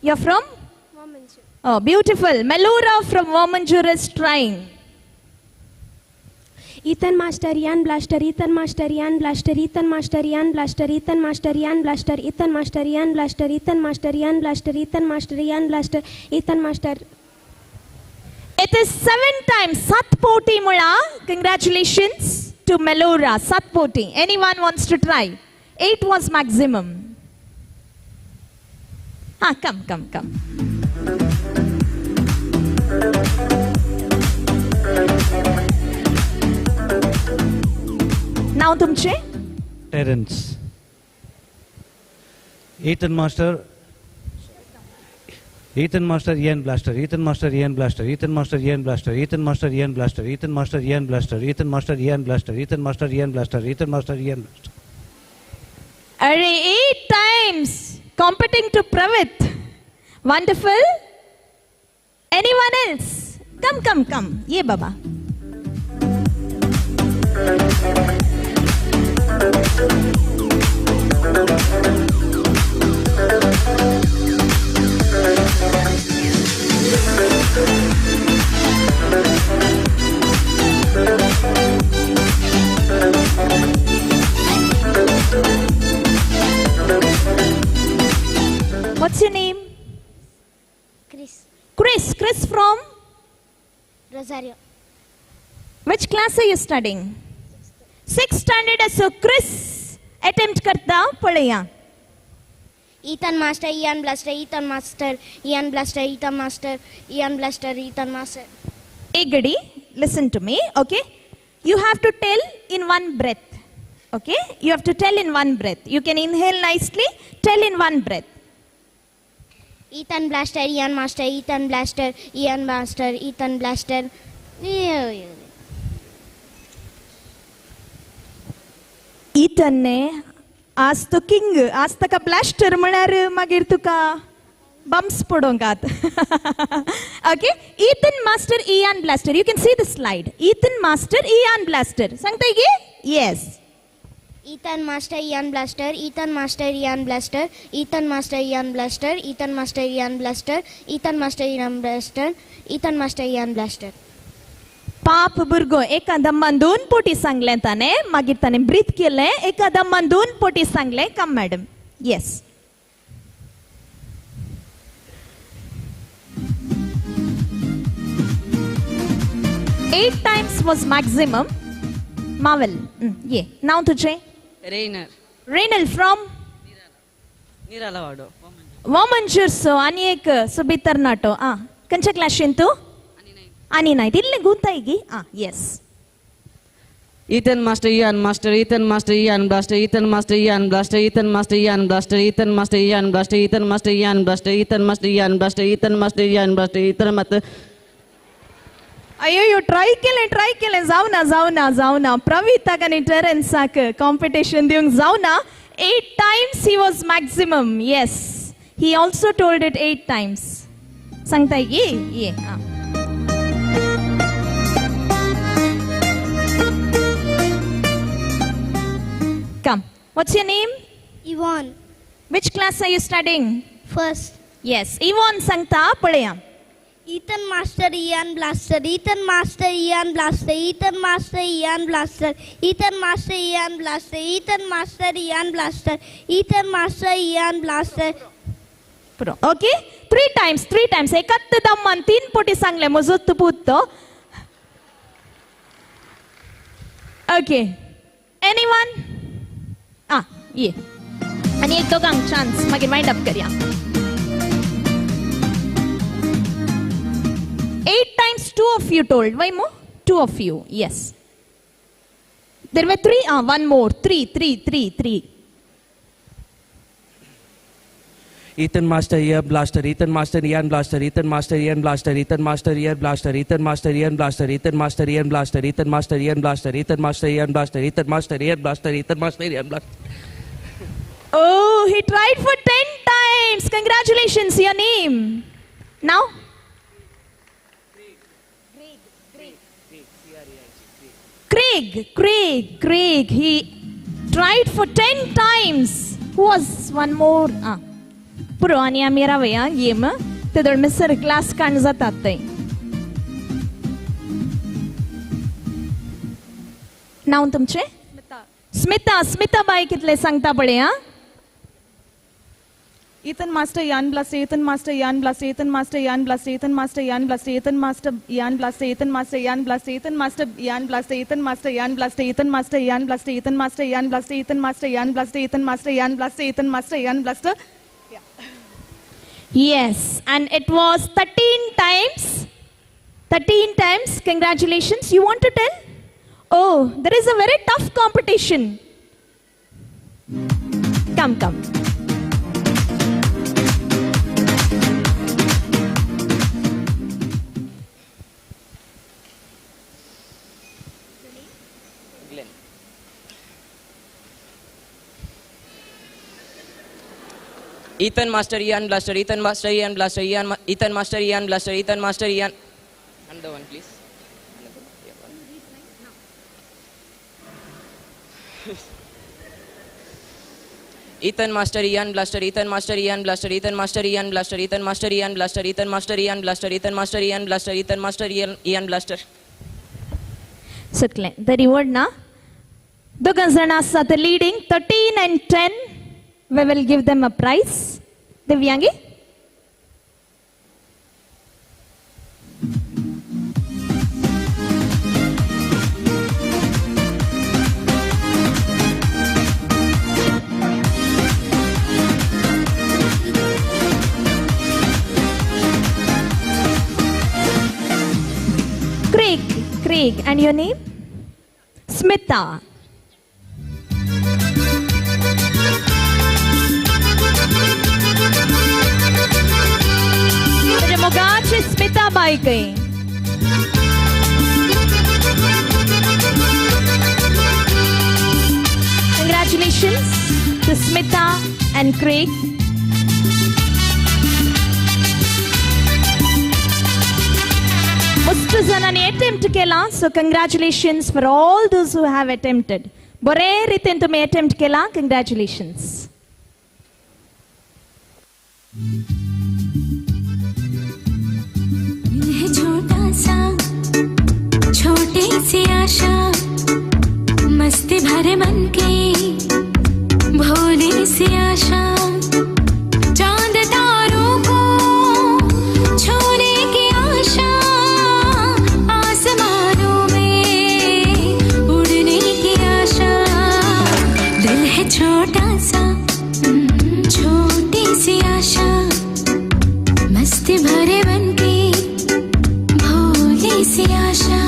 You're from? Womanj. Oh, beautiful. Melura from Womanjur is trying. Ethan Master Ian Blaster. Ethan Master Ian Blaster. Ethan Master Ian Blaster. Ethan Master Ian Blaster. Ethan Master Ian Blaster. Ethan Master Ian Blaster. Ethan Master Ian Blaster. Ethan Master. It is 7 times. Sat poti mula. Congratulations to Melura. Sat poti. Anyone wants to try? 8 was maximum. Come. Now tumche? Terence. Ethan Master Ian Blaster. Ethan Master Ian Blaster. Ethan Master Ian Blaster. Ethan Master Ian Blaster. Ethan Master Ian Blaster. Ethan Master Ian Blaster. Ethan Master Ian Blaster. Ethan Master Ian Blaster. Array 8 times. Competing to Pravit. Wonderful. Anyone else? Come. Ye baba. What's your name? Chris from? Rosario. Which class are you studying? 6th standard. So Chris attempt karta padaya. Ethan Master Ian Blaster. Ethan Master Ian Blaster. Ethan Master Ian Blaster. Ethan Master. Egadi, listen to me, okay? You have to tell in one breath, okay? You have to tell in one breath. You can inhale nicely, tell in one breath. Ethan Blaster, Ian Master, Ethan Blaster, Ian Master, Ethan Blaster. इतनने आज तो king आज तका blaster म्हळ्यार मागीर तुका bumps पडोंगात okay इथन master Ian blaster you can see the slide इथन master Ian blaster सांगताय की yes Ethan Master, Ian Blaster, Ethan Master, Ian Blaster, Ethan Master, Ian Blaster, Ethan Master, Ian Blaster, Ethan Master, Ian Blaster, Ethan Master, Ian Blaster. पाप भुरगो एका दम्मान 2 पोटी सांगले ताने मागीर ताने ब्रीथ केले एका दम्मान 2 पोटी सांगले come madam yes Eight times was maximum. Marvel. Yeah. Now तुझे. Rainer. Rainer from. Nirala Wado. Woman Churso. आणि एक सुबितर नाटो. कंच्या क्लास तू? आणि नाही तिल्ले गुंतायगी. Yes. Ethan Master, Ian Master, Ethan Master, Ian Blaster, Ethan Master, Ian Blaster, Ethan Master, Ian Blaster, Ethan Master, Ian Blaster, Ethan Master, Ian Blaster, Ethan Master, Ian Blaster, Ethan Master, Ian Blaster, Ethan Master. अयो try केले जाऊ ना प्रवीता आणि टेरेन्साक competition दिवंक जाऊ ना 8 times he was maximum yes he also told it 8 times सांगताय की ये come what's your name Yvonne. Which class are you studying First. yes Yvonne सांगता पळया Ethan Master, Ian Blaster, Ethan Master, Ian Blaster, Ethan Master, Ian Blaster, Ethan Master, Ian Blaster, Ethan Master, Ian Blaster, Ethan Master, Ian Blaster. Okay? 3 times. एकात दम्मान 3 पोटी सांगले मजूत पुत्तो. Okay. Anyone? ये. आणि एक दोघांक chance मागीर wind up करया. 8 times 2 of you told. Why more? 2 of you. Yes. There were 3. One more. 3. Ethan Master, Ian Blaster, Ethan Master, Ian Blaster, Ethan Master, Ian Blaster, Ethan Master, Ian Blaster, Ethan Master, Ian Blaster, Ethan Master, Ian Blaster, Ethan Master, Ian Blaster, Ethan Master, Ian Blaster, Ethan Master, Ian Blaster, Ethan Master, Ian Blaster. Oh, he tried for 10 times. Congratulations. Your name. Now. Craig. He tried for 10 times. Who was one more? पुरो आणि आम्ही रावया game ते दळ मिसर class काण जातात ते नाव तुमचे स्मिता बाई कितले सांगता पळे Ethan Master, Ian Blaster, Ethan Master, Ian Blaster, Ethan Master, Ian Blaster, Ethan Master, Ian Blaster, Ethan Master, Ian Blaster, Ethan Master, Ian Blaster, Ethan Master, Ian Blaster, Ethan Master, Ian Blaster, Ethan Master, Ian Blaster, Ethan Master, Ian Blaster, Ethan Master, Ian Blaster, Ethan Master, Ian Blaster, Ethan Master, Ian Blaster. Yes, and it was 13 times. 13 times. Congratulations. You want to tell? Oh, there is a very tough competition. Come. Ethan Master, Ian Blaster, Ethan Master, Ian Blaster, Ethan Master, Ian Blaster, Ethan Master, Ian. Another one, please. Ethan Master, Ian Blaster, Ethan Master, Ian Blaster, Ethan Master, Ian Blaster, Ethan Master, Ian Blaster, Ethan Master, Ian Blaster, Ethan Master, Ian Blaster, Ethan Master, Ian Blaster. Sukle. The reward na. Dogan jana asat leading 13 and 10. We will give them a prize. Divyangi? Craig. And your name? Smita. Smita बाई कई Congratulations to Smita and Craig. Mustu zanani attempt kela, so congratulations for all those who have attempted. Bore ritin tume attempt kela, congratulations. छोटा सा छोटी C आशा मस्ती भरे मन की भोली सी आशा चांद तारों को छूने की आशा आसमानों में उड़ने की आशा दिल है छोटा सा छोटी सी आशा मस्ती भरे मन की भोली सी आशा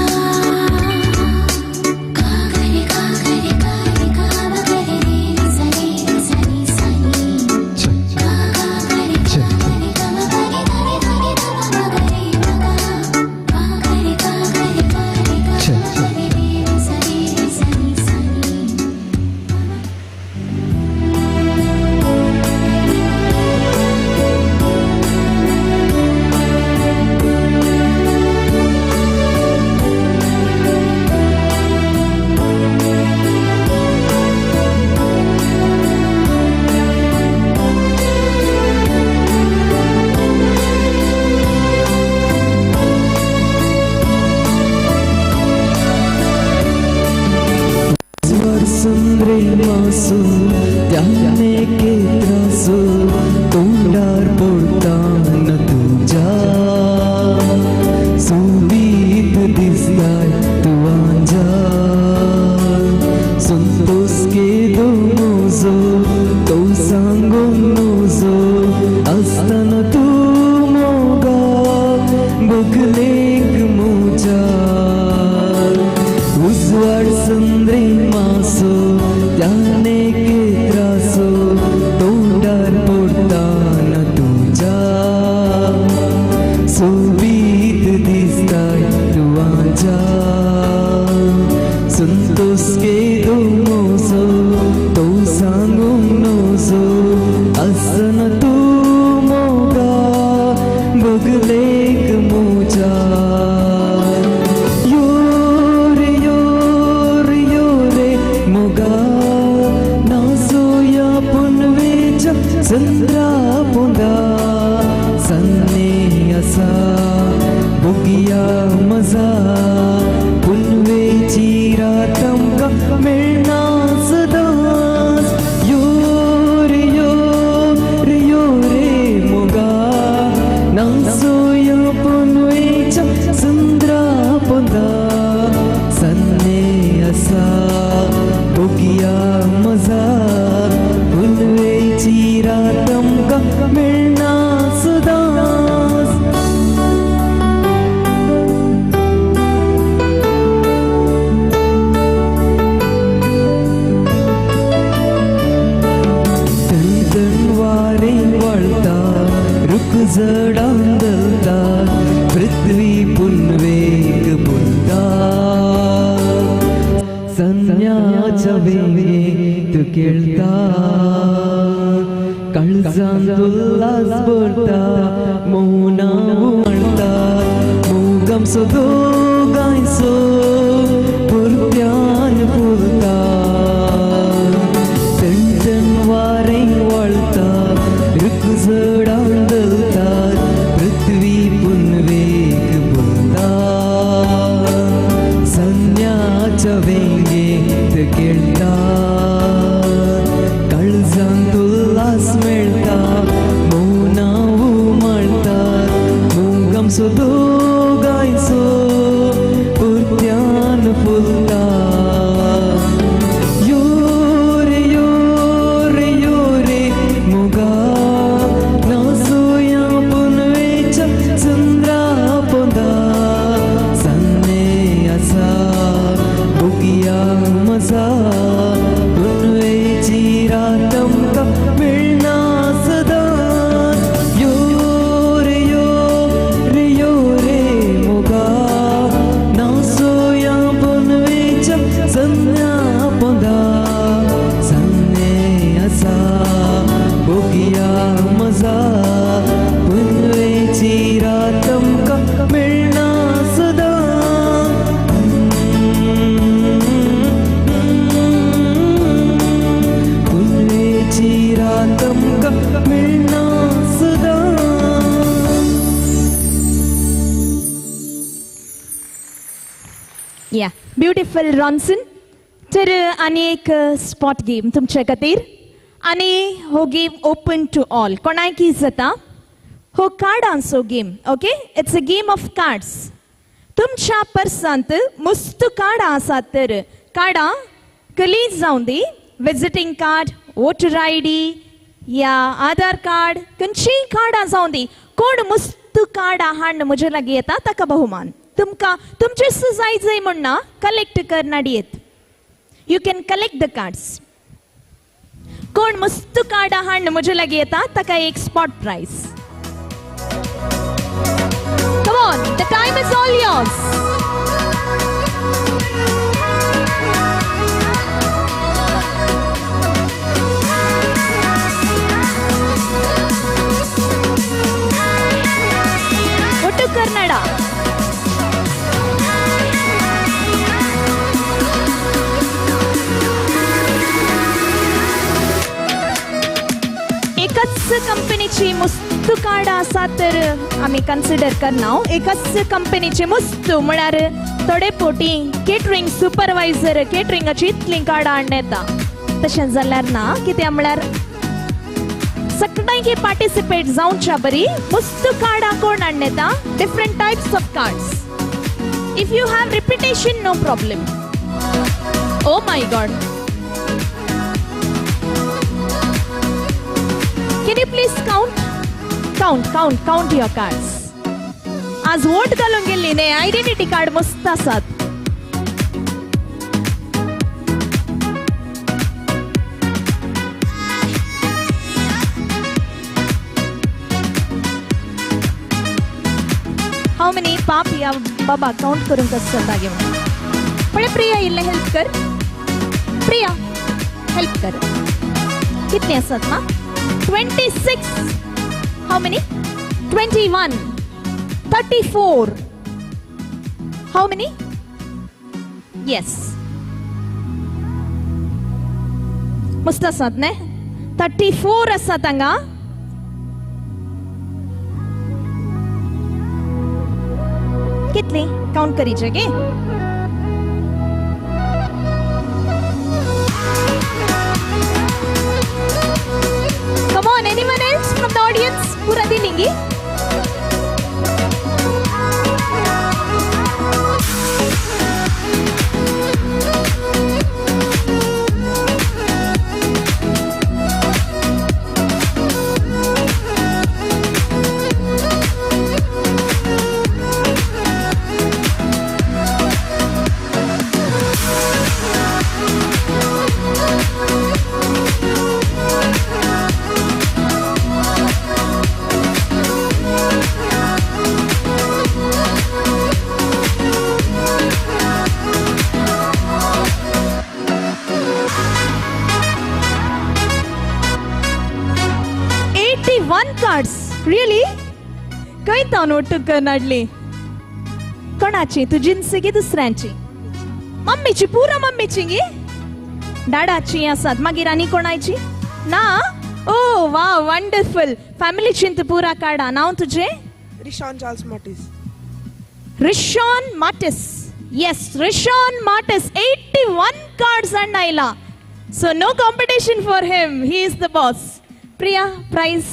So do guys so या ब्युटिफुल रॉन्सन. तर आनी एक स्पॉट गेम तुमचे खातीर आनी हो गेम ओपन टू ऑल. कोणाय की जाता हो कार्डांचो game. Okay, it's a game of cards. तुमच्या पर्सांत मस्त कार्डां आसात. तर कार्डां कलीज जावन दी. विजिटिंग कार्ड, वोटर ID या आधार कार्ड, खंयचीय कार्डां जावन दी. कोण मस्त कार्डां हाडून म्हजे लागीं येता ताका बहुमान. तुमकां तुमचे जाय जाय म्हणना कलेक्ट करनाडी येत. You can collect the cards. कोण मस्त कार्डां हाडून म्हजे लागीं येता ताका एक spot prize. Come on, the time is all yours. ಒಟ್ಟು ಕನ್ನಡ. एकच कंपनीची मस्त कार्डां आसात तर आमी कन्सिडर करना. एकच कंपनीची मस्त म्हळ्यार थोडे पोटी केटरिंग सुपरवायझर केटरिंगाची इतलीं कार्डां हाडून येता. तशें जाल्यार ना. कित्याक म्हळ्यार सगळ्यांकी पार्टिसिपेट जावच्या बरी मस्त कार्डां कोण हाडून येता. Different types of cards. If you have repetition no problem. Oh my god. Can you please count your cards. आज वोट घालून गेल्ली न्ही. आयडेंटिटी कार्ड मस्त आसात. हाउ मेनी पाप या बाबा काउंट करूंक आसता घेवन. पण प्रिया इल्ले हेल्प कर. प्रिया हेल्प कर. कितने आसात मा? 26. How many? 21. 34. How many? Yes. मस्त आसात ने? 34 आसात हांगा. कितली काउंट करीचे गे? Come on, anyone else from the audience? पूरा दिन लेंगे. कार्ड्स. रियली खंय तावन वोट करनाडली. कोणाची? तुजींची की दुसऱ्यांची? मम्मीची. पुरा मम्मीची गी. डाडाची आसात. मागीर आनी कोणाची ना? ओ वा वंडरफुल. फॅमिलीची पुरा कार्डा. नांव तुजें? Rishan Charles Martis. Rishan Martis. Yes, Rishan Martis. 81 cards हाडून आयला. So no competition for him. He is the boss. Priya prize.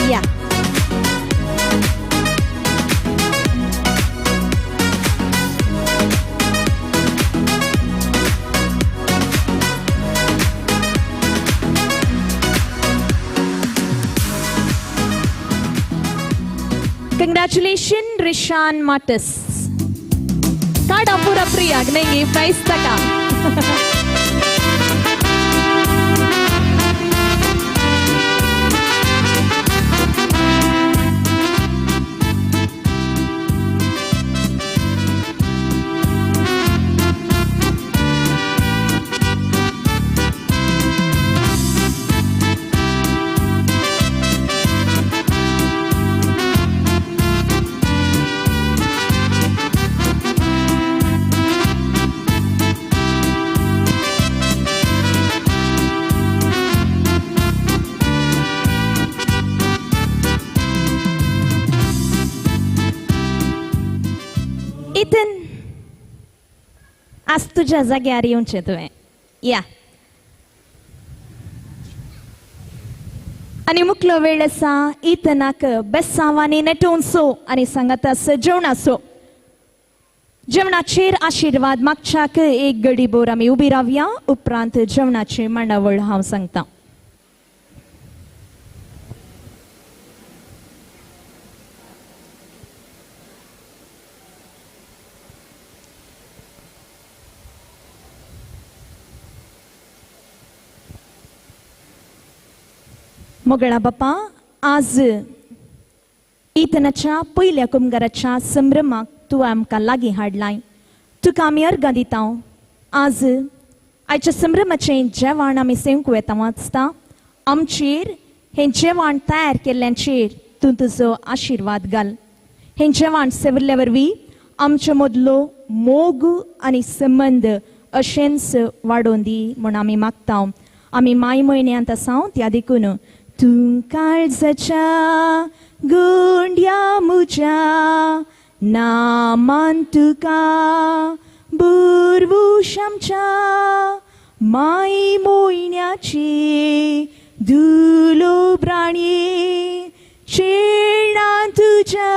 Yeah. Congratulations, Rishan Martis. Card apura Priya, नहीं प्राइस तका. आज तुझ्या जाग्यार येवचें तुवें या. आनी मुकलो वेळ आसा इतनाक बेसांवांनी नेटोवन सो आनी सांगाता जेवणाचो. जेवणाचेर आशिर्वाद मागच्याक एक घडी बोर आमी उबी रावया. उपरांत जेवणाची मांडावळ हांव सांगता. मोगळा बापा, आज इतनाच्या पयल्या कुमगाराच्या संभ्रमाक तूं आमकां लागीं हाडलाय. तुका आमी अर्गां दिता. आज आयच्या संभ्रमाचें जेवण आमी सेवंक येता वाचता. आमचेर हें जेवण तयार केल्ल्यांचेर तूं तुजो आशिर्वाद घाल. हें जेवण सेवल्ल्या वरवीं आमचे मदलो मोग आनी संबंद अशेंच वाडोवन दी म्हूण आमी मागता. आमी माय म्हयन्यांत आसा त्या देखून तूं काळजाच्या गोंड्या म्हज्या नामान तुका बुरवूश आमच्या माई मोयण्याची धुलो ब्राणी चेडा तुझ्या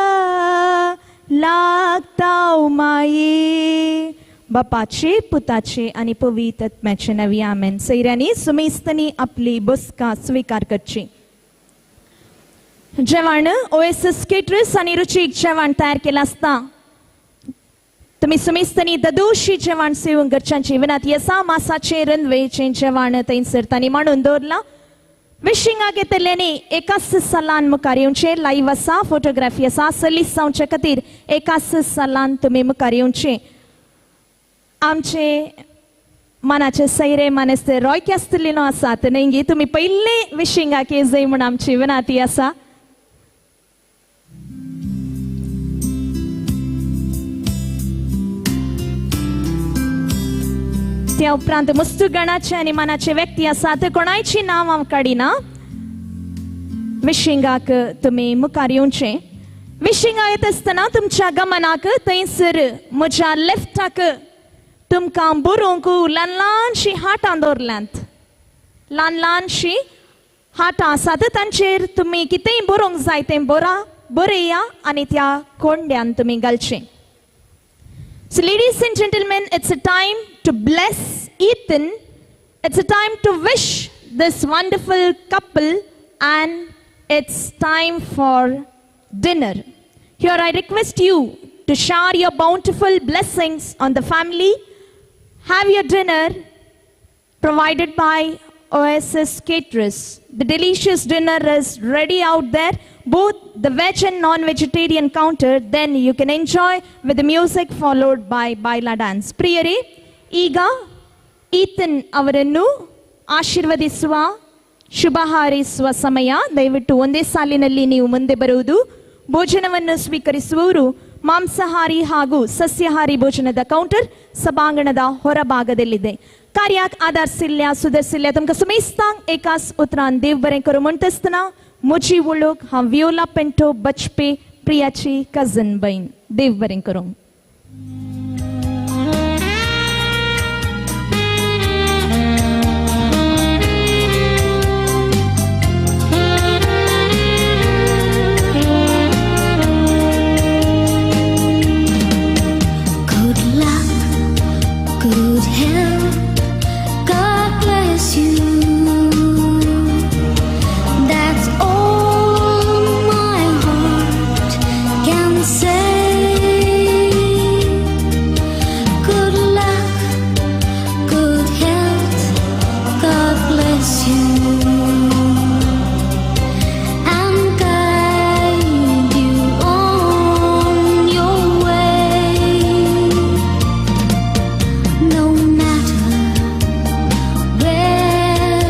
लागता माये. बापाचे पुताचे आनी पवित्र आत्म्याचे नवी आमेन. सैऱ्यांनी सुमेस्तनी आपली बसका स्वीकार करची. जेवण ओएसएस केटरर्स आनी रुचीक जेवण तयार केलं आसता. तुम्ही सुमेस्तनी ददोशी जेवण सेवूंक घरच्यांची विनंती आसा. मासाचे रंधवेचें जेवण थंयसर तांणी मांडून दवरलां. विशिंगाक येतल्यांनी एकाच सालान मुखार येवचें. लाईव्ह आसा, फोटोग्राफी आसा. सलीस जावचे खातीर एकाच सालान तुमी मुखार येवचें. आमचे मनाचे सैरे मानेस्ते रॉयके आसतली न्हू आसात न्ही. तुमी पयले विशिंगाक येजय म्हूण आमची विनंती आसा. त्या उपरांत मुस्तुगणाचे आनी मनाचे व्यक्ती आसात कोणायची नांव हांव काडिना. विशिंगाक तुमी मुखार येवचें. विशिंगा येत आसतना तुमच्या गमनाक थंयसर म्हज्या लेफ्टाक तुमकां बरोवंक ल्हान ल्हानशी हाटां दवरल्यांत. ल्हान ल्हानशी हाटां आसात. तांचेर तुमी कितेंय बरोवंक जाय तें बरया आनी त्या कोंड्यान तुमी घालचें. So ladies and gentlemen, it's a time to bless Ethan. It's a time to wish this wonderful couple, and it's time for dinner. Here I request you to shower your bountiful blessings on the family. Have your dinner provided by OSS Caterers. The delicious dinner is ready out there, both the veg and non-vegetarian counter. Then you can enjoy with the music followed by baila dance. Priyare, ಈಗ ಈತನ್ ಅವರನ್ನು ಆಶೀರ್ವದಿಸುವ ಶುಭ ಹಾರೈಸುವ ಸಮಯ. ದಯವಿಟ್ಟು ಒಂದೇ ಸಾಲಿನಲ್ಲಿ ನೀವು ಮುಂದೆ ಬರುವುದು. ಭೋಜನವನ್ನು ಸ್ವೀಕರಿಸುವವರು ಮಾಂಸಾಹಾರಿ ಹಾಗೂ ಸಸ್ಯಾಹಾರಿ ಭೋಜನದ ಕೌಂಟರ್ ಸಭಾಂಗಣದ ಹೊರಭಾಗದಲ್ಲಿದೆ. कार्याक आदारसिल्ल्या सुदर्शिल्ल्या तुमकां सुमेस्तांक एकाच उतरान देव बरें करूं म्हणटा आसतना म्हजी वळख हांव वियोला पेंटो बचपे प्रियाची कजन भयण. देव बरें करूं. No matter where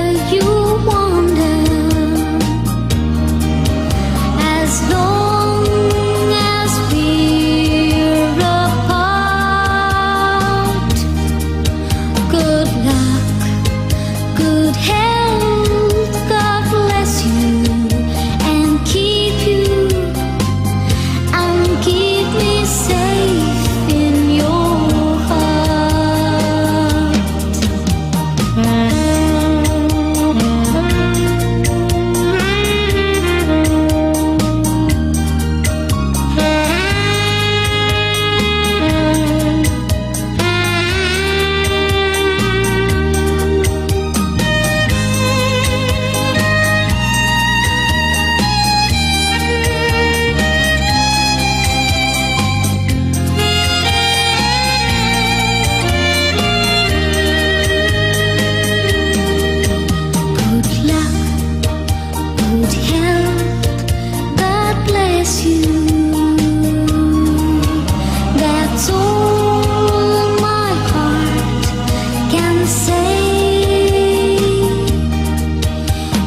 say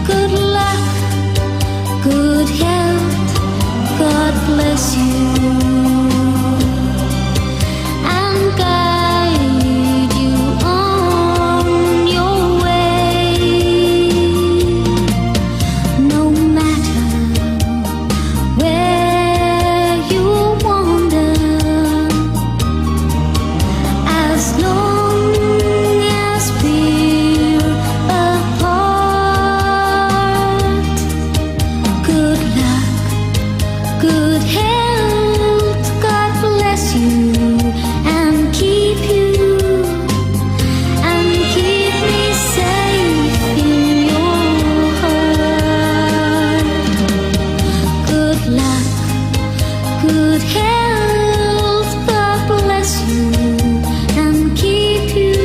good luck, good health, God bless you, and guide you on your way. No matter where you wander, as long as we're apart. Good luck, good health, God bless you and keep you, and keep me safe in your heart. Good luck, good health, God bless you and keep you,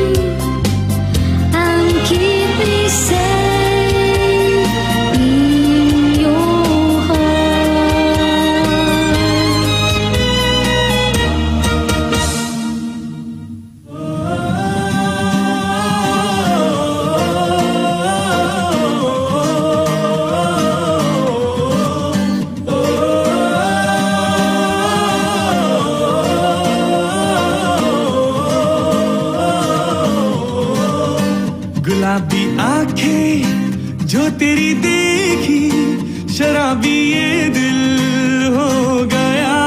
and keep me safe in your गुलाबी आंखें जो तेरी देखी, शराबी ये दिल हो गया।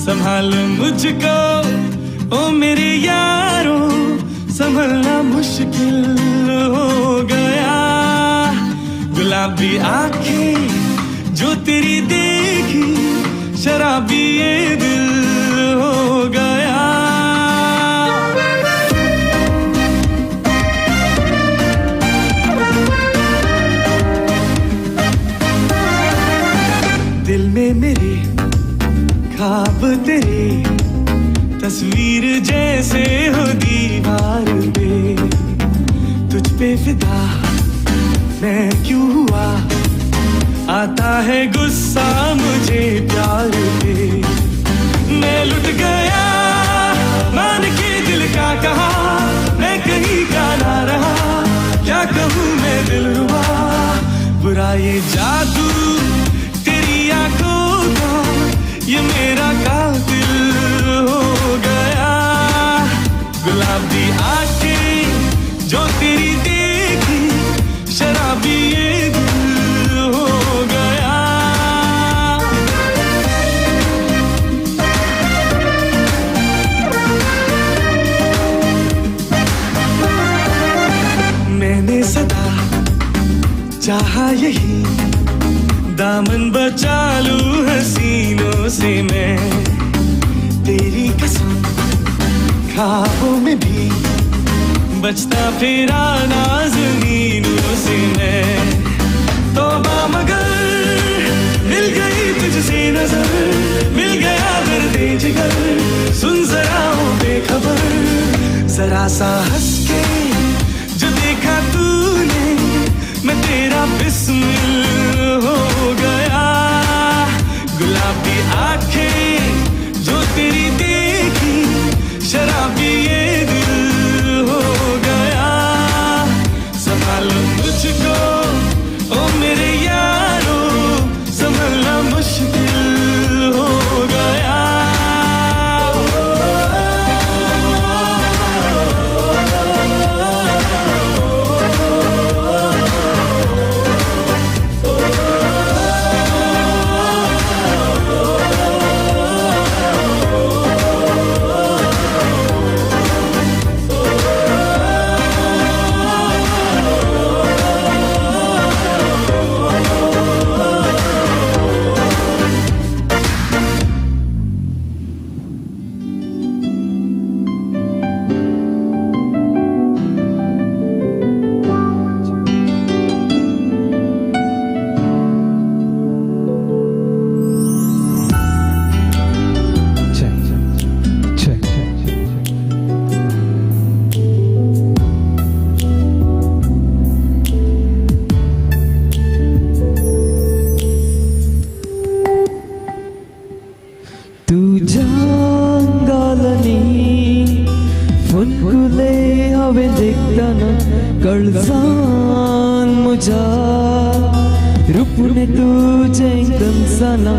संभालो मुझको ओ मेरे यारो, संभलना मुश्किल हो गया। गुलाबी आंखें जो तेरी देखी, शराबी ये दिल हो गया। दिल में मेरे ख्वाब तेरे, तस्वीर जैसे हो दीवार पे। तुझ पे फिदा मैं क्यों हुआ, आता है गुस्सा मुझे प्यार पे। मैं लुट गया मान के दिल का कहा, मैं कहीं का ना रहा, क्या कहूँ मैं दिल रुबा। बुरा ये जादू तेरी आंखों का, ये मेरा कातिल हो गया। गुलाबी आंखें जो तेरी देखी, शराबी ये दिल हो गया। मैंने सदा चाहा यही, दामन बचा लूं हसीनों से मैं। तेरी कसम ख्वाबों में भी, बचता फिरा नाज़नीनों से मैं। तौबा मगर मिल गई तुझसे नजर, मिल गया दर्दे जिगर। सुन जरा ओ बेखबर, जरा सा हंस के जो देखा तूने, मैं तेरा बिस्मिल हो गया। गुलाबी आंखें जो तेरी देखी, शराबी ये दिल हो गया। संभालो मुझको ओ मेरे यारो, संभलना मुश्किल हो गया। देखताना कळसान म्हज्या रूपुणे तुझे कणसाना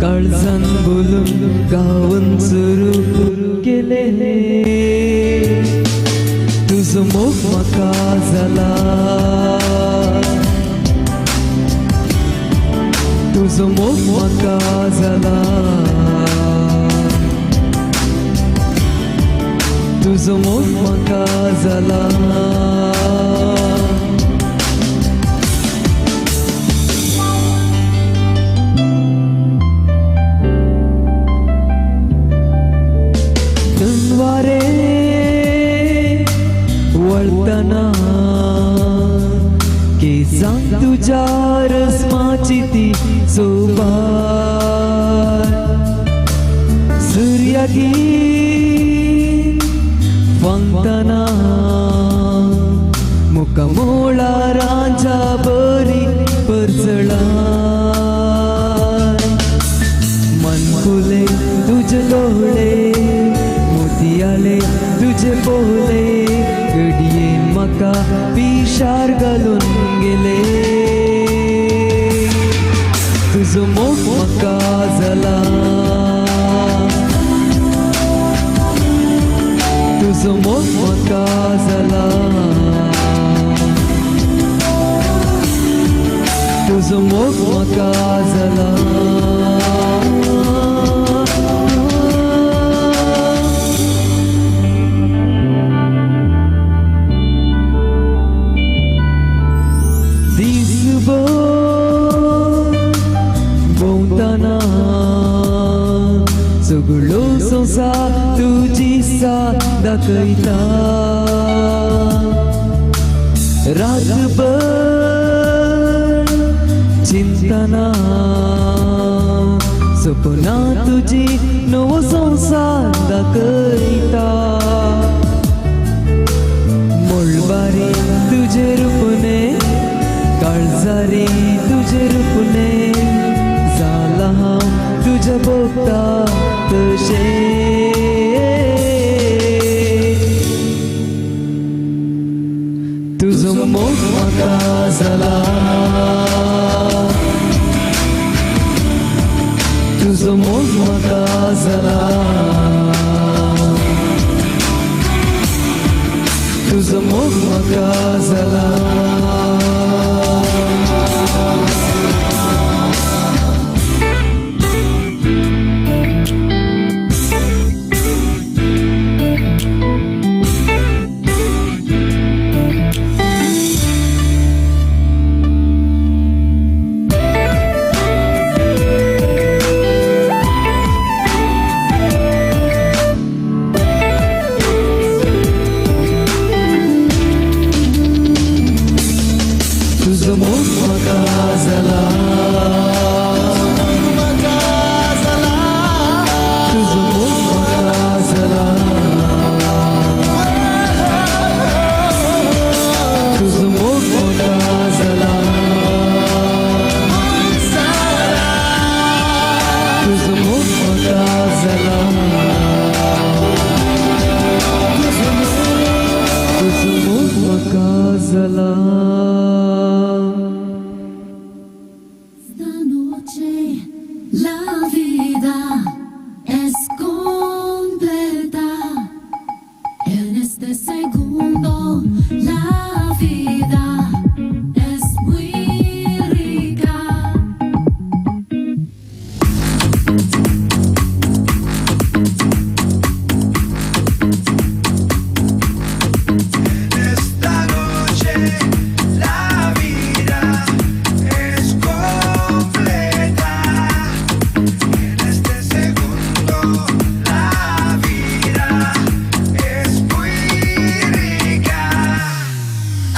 काळजान बोलून गावन सुरू केले तुझो मोग म्हाका जाला तुझो मोग म्हाका जाला तुझो मोग म्हाका जाला तनवारे वळताना केसांक तुज्या रस्माची ती सोबाय सुर्यागी फंगताना मुका मोळा रांजा बरी परचळाय मन खुले तुझे दोळे मोतियाले तुझे बोले घडयेन म्हाका पिशार घालून गेले तुझो मोग म्हाका जाला तुझो मोग म्हाका जाला तुझो मोग म्हाका जाला भोंवताना सगळो संवसार तुजी साथ दाखयता रातभर चिंतना सपना तुजी नवो संवसार दाखयता मोळबारी तुजे रूपणे काळजारी तुजे रूपणे जाला हांव तुज्या भोवता तशें तुझो मोग म्हाका जाला तुझो मोग म्हाका जाला तुझो मोग म्हाका जाला तुझो मोग म्हाका जाला तुझो मोग म्हाका जाला तुझो मोग म्हाका जाला तुझो मोग म्हाका जाला तुझो मोग म्हाका जाला La vida es completa. En este segundo, la vida es muy rica. Esta noche la vida es completa. En este segundo la vida es muy rica.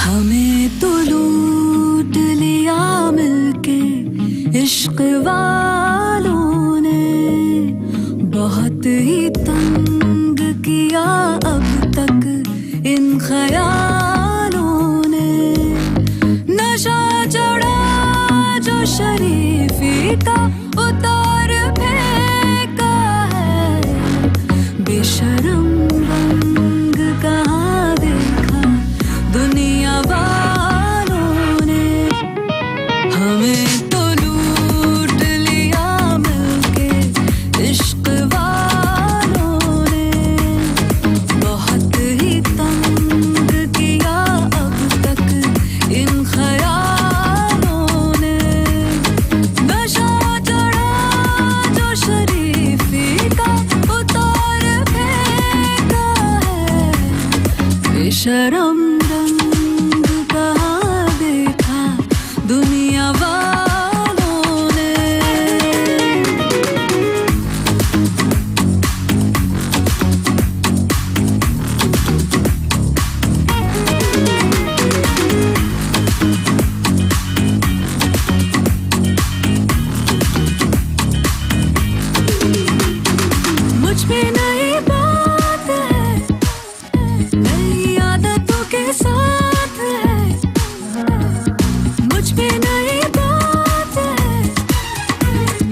हमें तो लूट लिया मिलके इश्क वालों ने बहुत ही तंग किया अब तक इन ख्यालों ने नशा चढ़ा जो शरीफी का उतार फेंका है बेशरम रंग कहाँ देखा बेशरम रंग कहाँ देखा दुनिया वालों ने। मुझ में नई बात है, नई आदतों के साथ है। मुझ में नई बात है,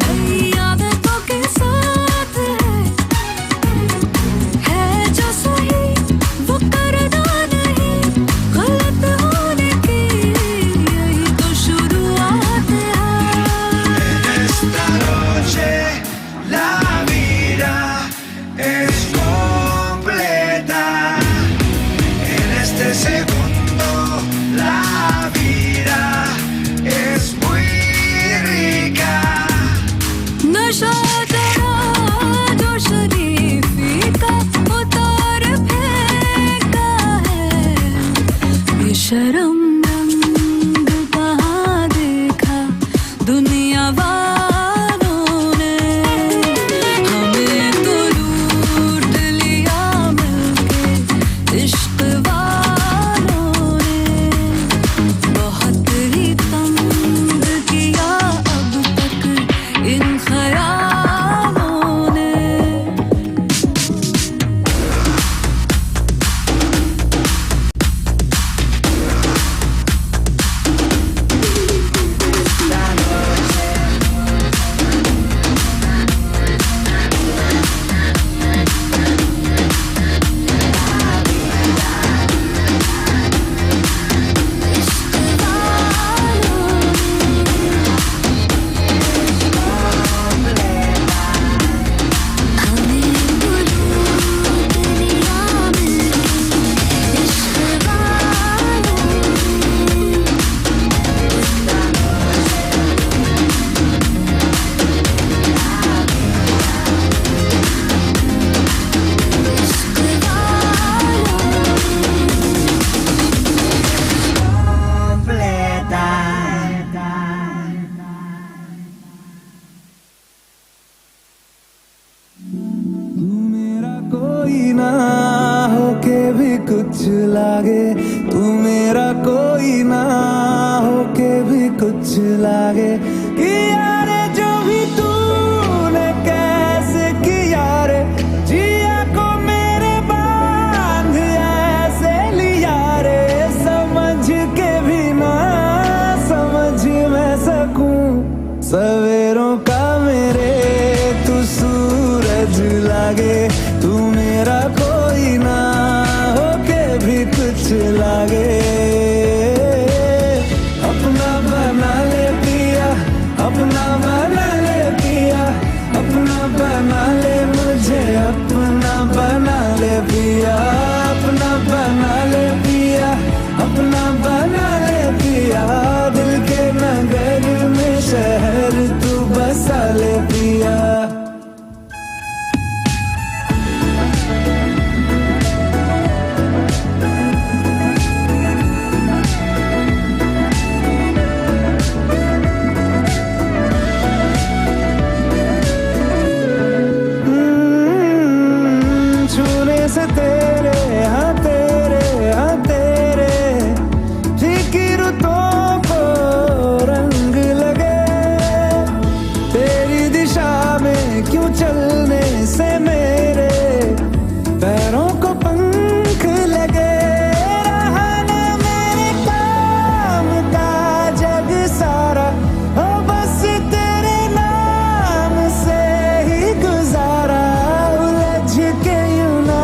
नई आदतों के साथ है जो सही वो करना नहीं, गलत होने की यही तो शुरुआत है। Esta noche la vida es completa. En este segundo la vida es muy rica. नशा तेरा जो शरीफी का उतार फेंका है, बेशरम रंग कहाँ देखा दुनिया वालों ने। हमें तो लूट लिया मिलके इश्क वालों ने, बहुत ही तंग किया अब तक इन ख्यालों ने। कोई ना होके भी कुछ लागे, तू मेरा कोई ना होके भी कुछ लागे। किया रे जो भी तूने कैसे किया रे, जिया को मेरे बांध ऐसे लिया रे। समझ के भी ना समझ मैं सकूं सवेरों का मेरे तू सूरज लागे। तू मेरा कोई ना होके भी कुछ लागे। अपना बना ले पिया, अपना बना ले पिया, अपना बना ले मुझे, अपना बना ले पिया, अपना बना ले पिया, अपना बना ले पिया। दिल के नगर में शहर तू बसा ले पिया। छूने से तेरे हाँ तेरे फिक्र तो को रंग लगे। तेरी दिशा में क्यों चलने से मेरे पैरों को पंख लगे। रहा ना मेरे काम का जग सारा, हो बस तेरे नाम से ही गुजारा। उलझ के यूं ना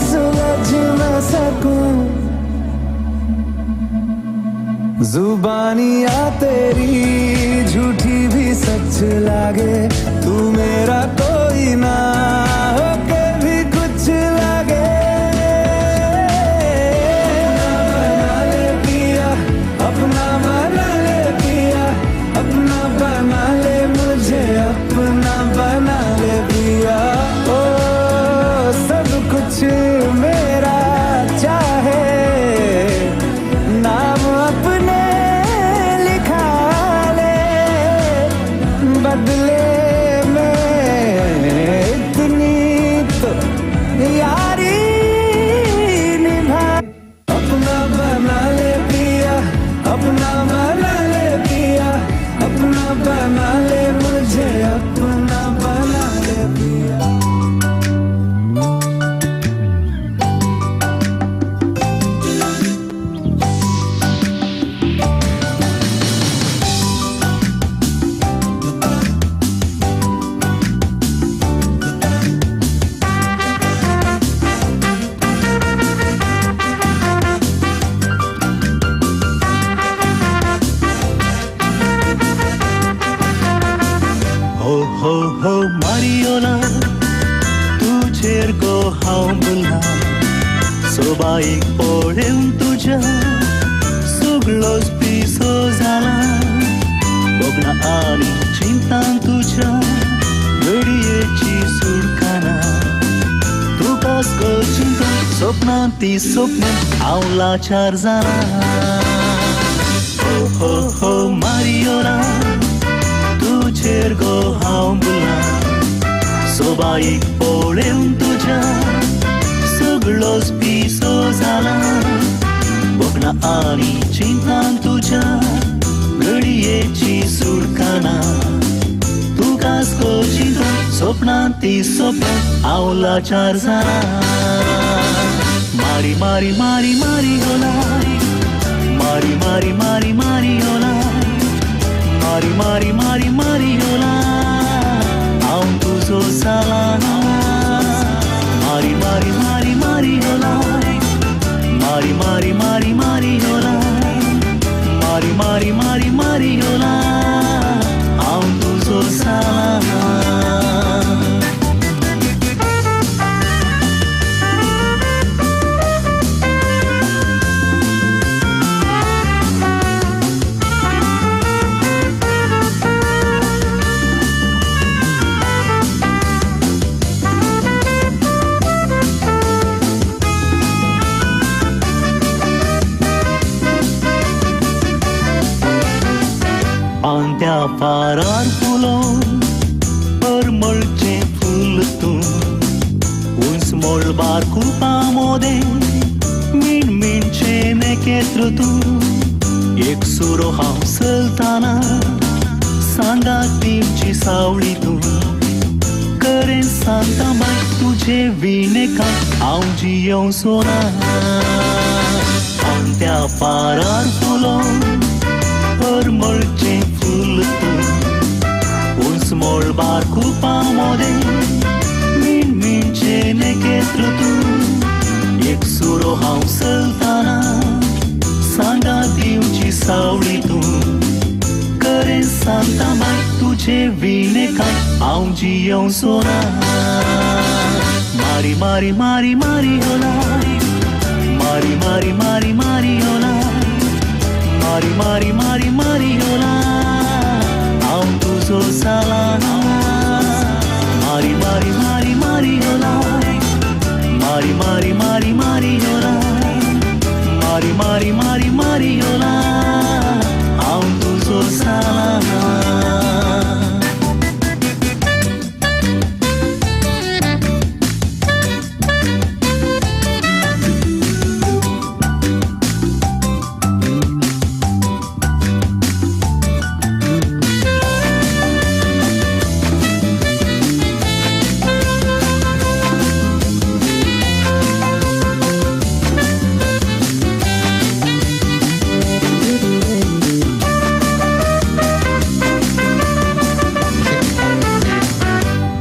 सुलझ न सकूं, जुबानियाँ तेरी झूठी भी सच लागे। तू मेरा कोई ना होके भी कुछ लागे। अपना बना ले पिया, अपना बना ले पिया, अपना बना ले मुझे, अपना बना ले पिया। ओ सब कुछ मेरा चाहे आणि चिंता तुझ्या घडयेची सुटकाना तू कसको चिंता स्वप्नांती स्वप्न हांव लाचार जाना हो हो हो मारियोला तुझेर गो हांव बुला सोबाईक पळोवन तुझ्या सगळोच पिसो जाला बोगना आणि चिंतान तुझ्या घडयेची सुटकाना तू कास्को चिंता स्वप्नांती स्वप्न हांव लाचार जाना मारी मारी मारी मारी होला मारी मारी मारी मारी होला मारी मारी मारी मारी होला हांव तुजो सालाना मारी मारी मारी मारी होला मारी मारी मारी मारी होला मारी मारी मारी मारी होला हांव तुजो सालाना आंत्या पारार फुलोन परमळचे फूल तूं उंच मोळबार कुपा मोदे मिण मिणचे नेकेत्र तूं एक सुरो हांव चलताना सांगा तिची सावळी तूं करेन सांगता माय तुजे विणेका हांव जियों सोना आंत्या पारार फुलोन परमळचे फूल तूं उंच मोळबार कुपा मोदे मिण मिणचे नेकेत्र तूं एक सुरो हांव चलताना सांगा दिवची सावळी तूं करेन सांगता माय तुजे विणेका हांव जियों सोना मारी मारी मारी मारी होला मारी मारी मारी मारी होला मारी मारी मारी मारी होला हांव तुजो सालाना मारी मारी मारी मारी होला मारी मारी मारी मारी होला मारी मारी मारी मारी होला हांव तुजो सालाना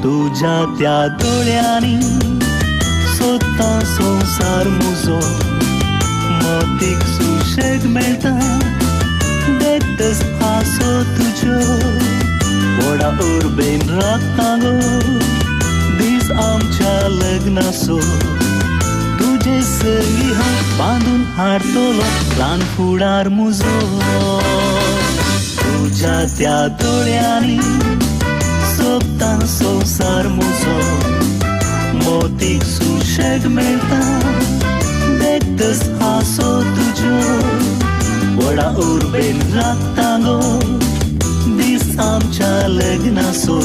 तुझ्या त्या दोळ्यांनी सोदता संसार मुजो मतीक सुशेग मेळटा देखतस हांसो तुज्यो व्हडा उर्बेन राखता गो दीस आमच्या लग्नाचो तुजे सगी हांव बांदून हाडटलो ल्हान फुडार मुजो तुझ्या त्या दोळ्यांनी सोबता संसार मुजो मोतीक सुशेग मेळटा देखतस हांसो तुज्यो व्हडा उर्बेन राखता गो दीस आमच्या लग्नाचो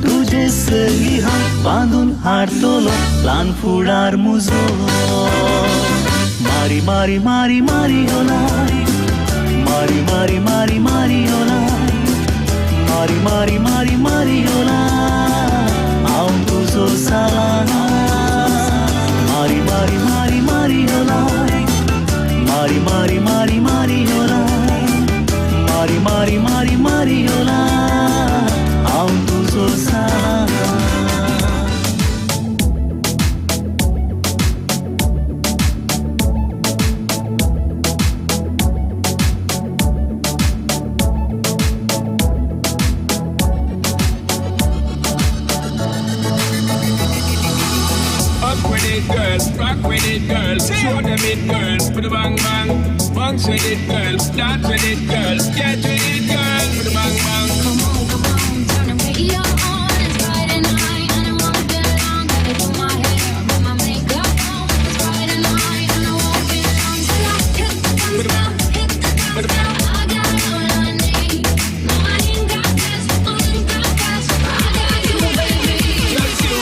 तुजे सगी हांव बांदून हाडटलो ल्हान फुडार मुजो मारी मारी मारी मारी होला मारी मारी मारी मारी होला मारी मारी मारी मारी होला हांव तुजो सालाना मारी मारी मारी मारी होला मारी मारी मारी मारी होला मारी मारी मारी मारी होला हांव तुजो सालाना Rock with it, girls. Show them it, girls. with the bang bang. Bounce with it, girl. Dance with it, girl. Get with it, girl. With the bang bang. Come on, turn the radio on. It's Friday night and I wanna get on. Gotta do my hair, put my makeup on. It's Friday night and I won't be long till I hit the dance now, hit the dance now. I got all I need. No, I ain't got cash, I ain't got cash. I got you, baby. That's you.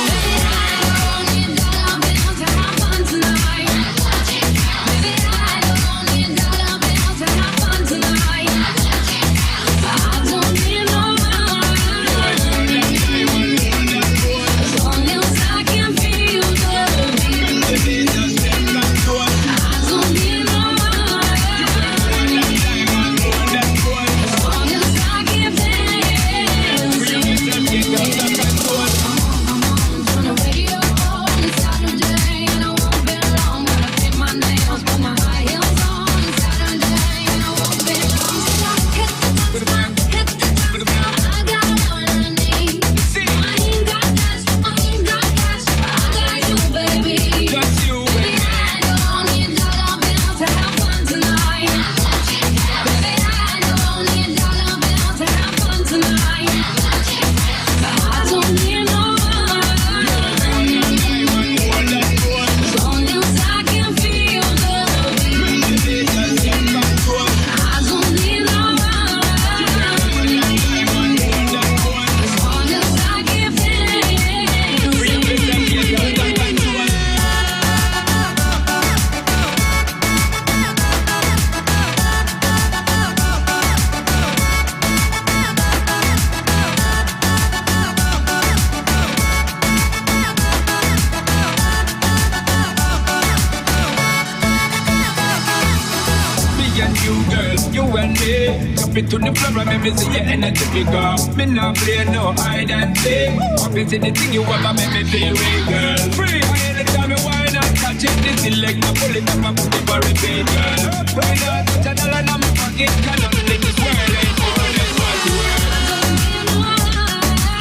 To the floor and make me see your energy bigger. Me not play no hide and seek. Up into the thing you want to make me feel weak, girl. Free, anytime you whine and catch it. This leg, I pull it up and put it for repeat, girl. When I touch a dollar in my pocket, can only this world ain't more than what you want.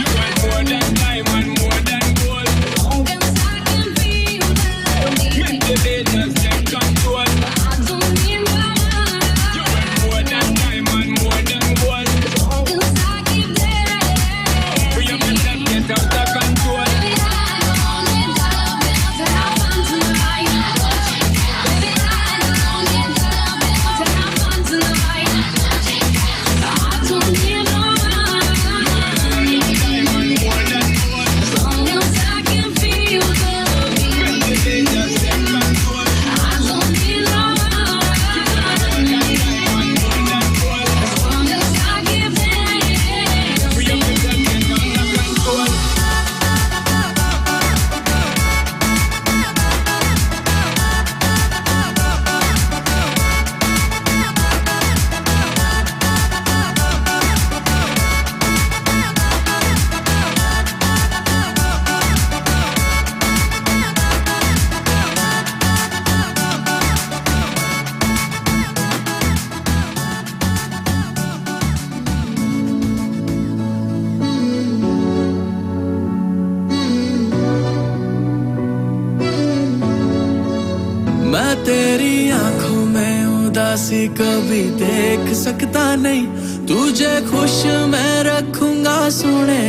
You want more than diamond, more than gold. Make the beat just take control. तेरी आंखों में उदासी कभी देख सकता नहीं तुझे खुश मैं रखूंगा सुने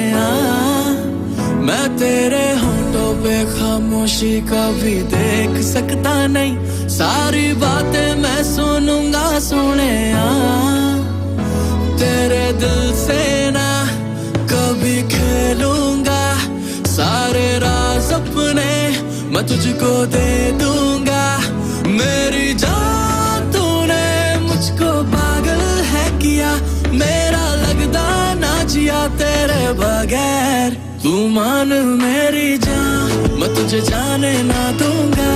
मैं तेरे होंठों पे खामोशी कभी देख सकता नहीं सारी बातें मैं सुनूंगा सुने तेरे दिल से ना कभी खेलूंगा सारे राज अपने मैं तुझको दे दूंगा मेरी जान तूने मुझको पागल है किया मेरा लगदा ना जिया तेरे बगैर तू मान मेरी जान मैं तुझे जाने ना दूंगा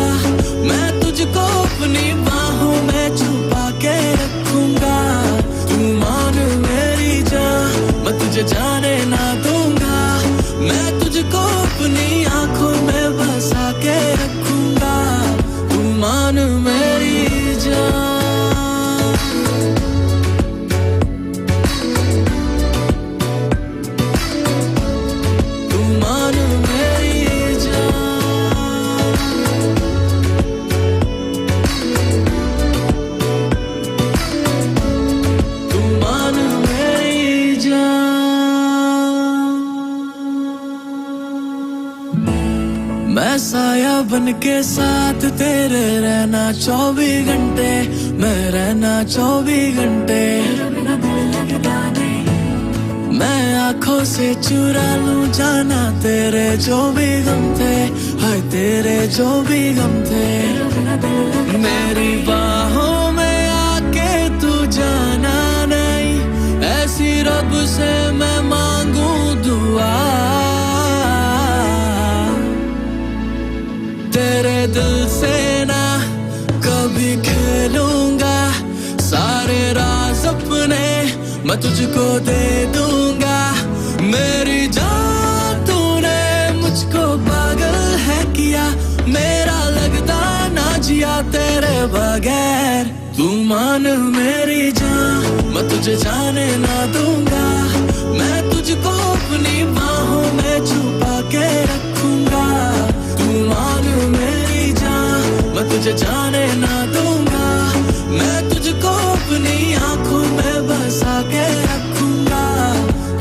मैं तुझको अपनी बाहों में छुपा के रखूंगा तू मान मेरी जान मैं तुझे जाने ना दूंगा मैं तुझको अपनी आंखों में बसा के रखूंगा तू मान मेरी जान तू मान मेरी जान बन के साथ तेरे रहना 24 घंटे, मैं रहना 24 घंटे। मैं आंखों से चुरा लूं जाना तेरे जो भी गम थे, हाय तेरे जो भी गम थे। मेरी बाहों में आके तू जाना नहीं, ऐसी रब से मैं मांगू दुआ। तेरे दिल से ना कभी खेलूंगा, सारे राज अपने मैं तुझको दे दूंगा। मेरी जान तूने मुझको पागल है किया, मेरा लगता ना जिया तेरे बगैर। तू मान मेरी जान, मैं तुझे जाने ना दूंगा। मैं तुझको अपनी बाहों में छुपा के रखूंगा। तू मान मेरी जान, मैं तुझे जाने ना दूंगा। मैं तुझको अपनी आंखों में बसा के रखूंगा।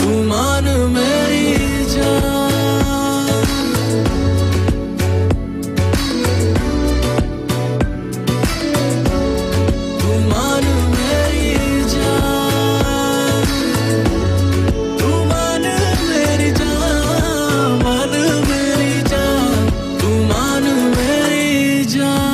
तू मान मेरी जान। तू मान मेरी जान। तू मान मेरी जान, मान मेरी जान। तू मान मेरी जान।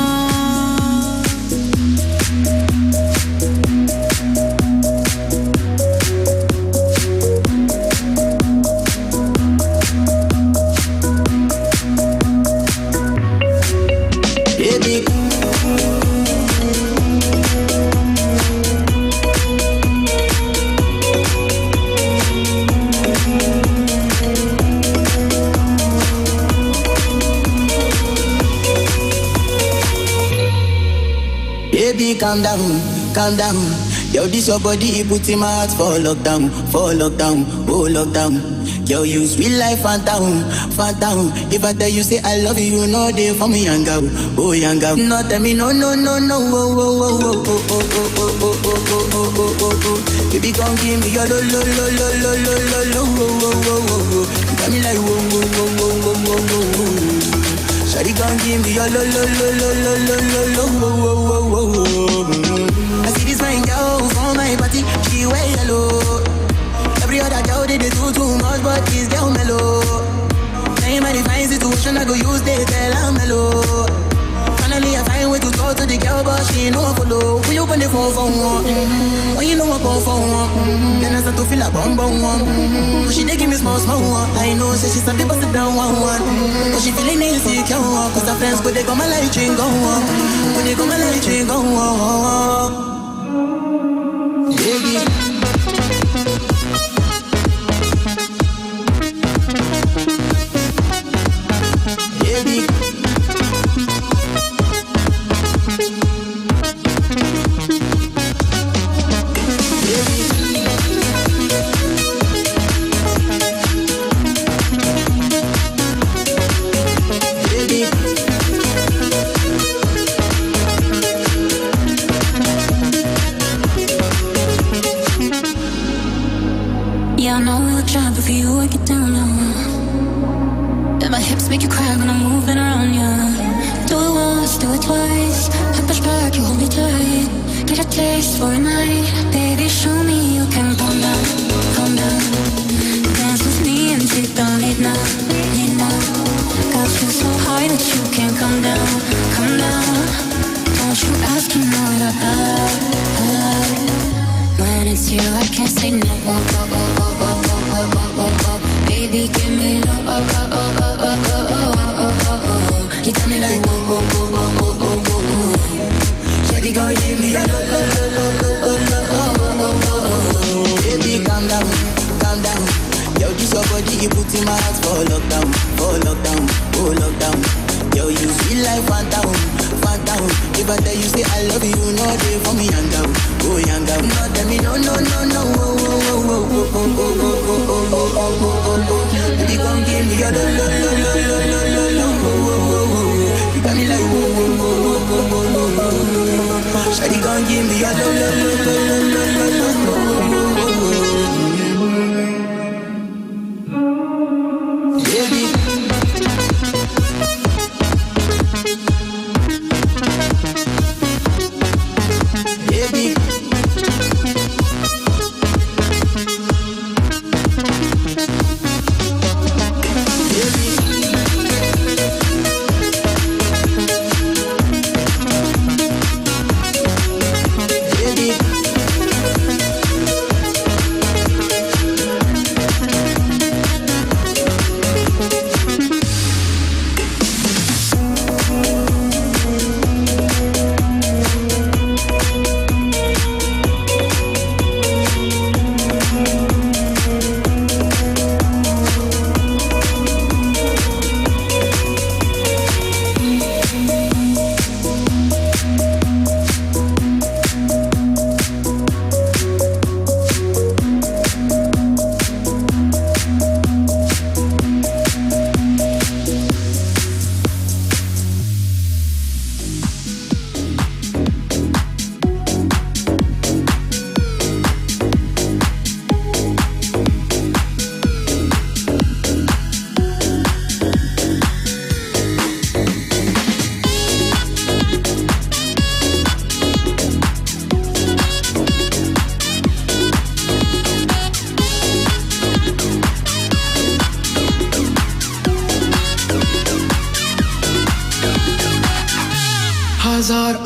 Baby, calm down, calm down. Yo, this your body, you put in my heart for lockdown, oh lockdown. Yo, you sweet life, phantom, phantom. If I tell you say I love you, you know they for me, young girl, oh young girl. No, tell me no, no, no, no, oh, oh, oh, oh, oh, oh, oh, oh, oh, oh, oh, oh, oh, oh. Baby, come give me your lo, lo, lo, lo, lo, lo, lo, lo, oh, oh, oh, oh, oh. You got me like whoa, whoa, whoa, whoa, whoa, whoa, whoa, whoa. Shawty gon' give me your lo lo lo lo lo lo lo lo wo wo wo wo. I see this fine girl for my party, she wear yellow. Every other girl they do too much, but this girl mellow. Same and fine situation, I go use they tell her mellow. Finally I find way to talk to the girl, but she ain't no follow. We open the phone for one, oh you know I go for one. Then I start to feel a bum bum one. She dey give me small small one. I know say she start to bust it down one one. But she feeling insecure, cause her friends but they go my light ring go on, but they go my light ring go on. Baby. Baby. Yeah, I know we look shy, but for you I get down low. And my hips make you cry when I'm moving around you. Do it once, do it twice. I push back, you hold me tight. Get a taste for a night. Baby, show me you can calm down, calm down. Dance with me and take the lead now, lead now. Got you so high that you can't come down, come down. Don't you ask, you know that I love. When it's you, I can't say no. Baby, give me love. You tell me like Shawty gon' give me a Baby, calm down, calm down. Yo, this your body, you put in my heart for lockdown, oh lockdown, oh lockdown. Yo, you sweet life, phantom, phantom. If I tell you say I love you, you know they for me, young girl, oh young girl. No, tell me no, no, no, no, oh, oh, oh, oh, oh, oh, oh, oh, oh, oh, oh, oh, oh. Baby, come give me your lo, lo, lo, lo, lo, lo, lo, lo, oh, oh, oh, oh. You got me like whoa, whoa, whoa, whoa, whoa, whoa, whoa. Shawty, come give me your lo, lo, lo, lo, lo, lo, lo, lo, oh, oh, oh, oh. Baby.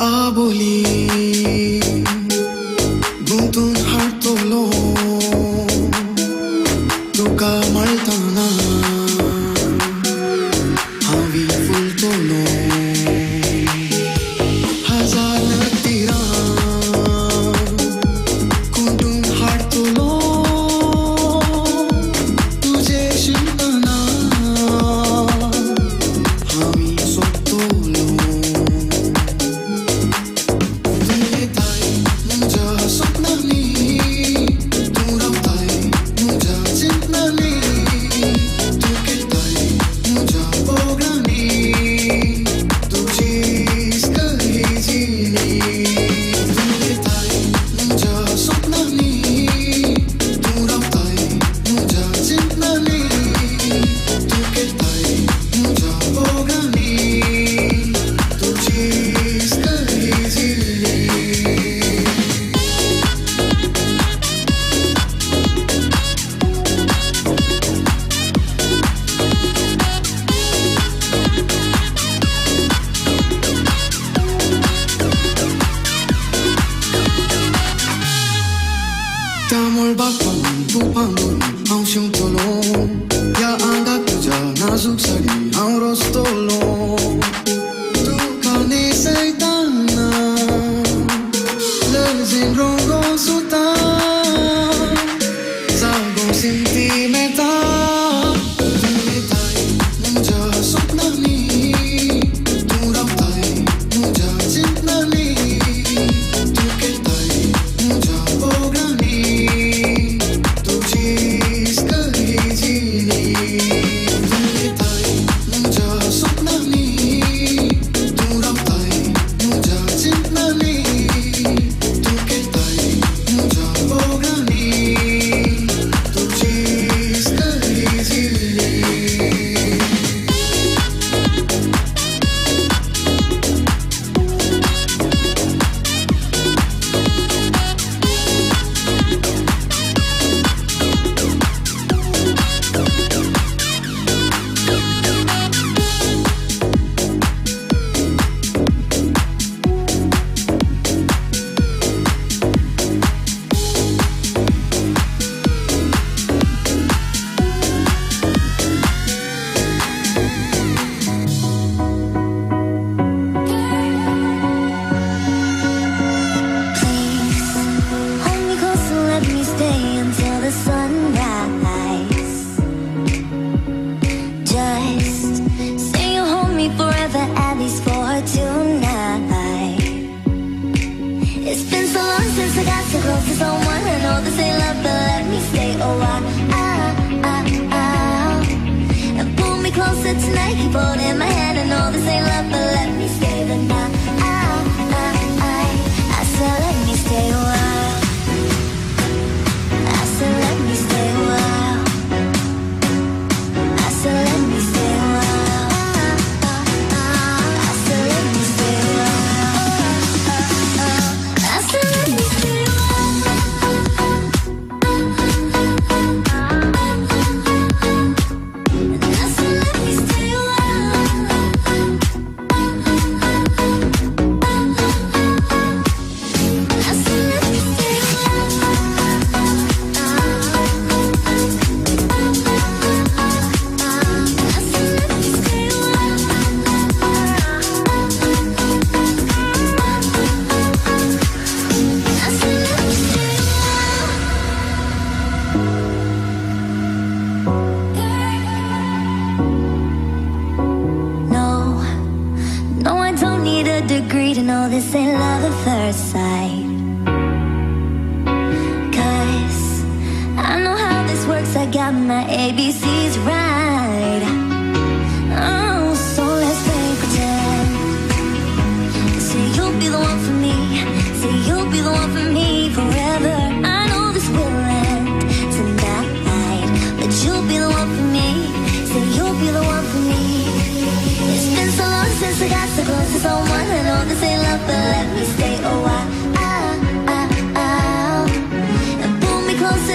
आबोली गुंतून हाडटलो तुका मळटाना हांवी फुलतलो हजार तिरां गुंतून हाडटलो तुजे शिंपना हांवी सोदतलो त्यामुळे बापान तुपांगून हांव शिंवतलो ह्या आंगाक तुज्या नाजूक साडी हांव रोसतलो तुका नेसयताना लजेन रंगो सुता जागो सेंटिमेंटा तुवेताय म्हज्या स्वप्नांनी तूं रावताय म्हज्या चिंतनांनी तूं केताय म्हज्या बोगडांनी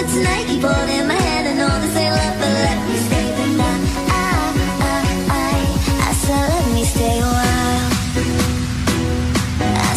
Tonight, keep holding my hand and all this ain't love, but let me stay the night. I said let me stay a while. I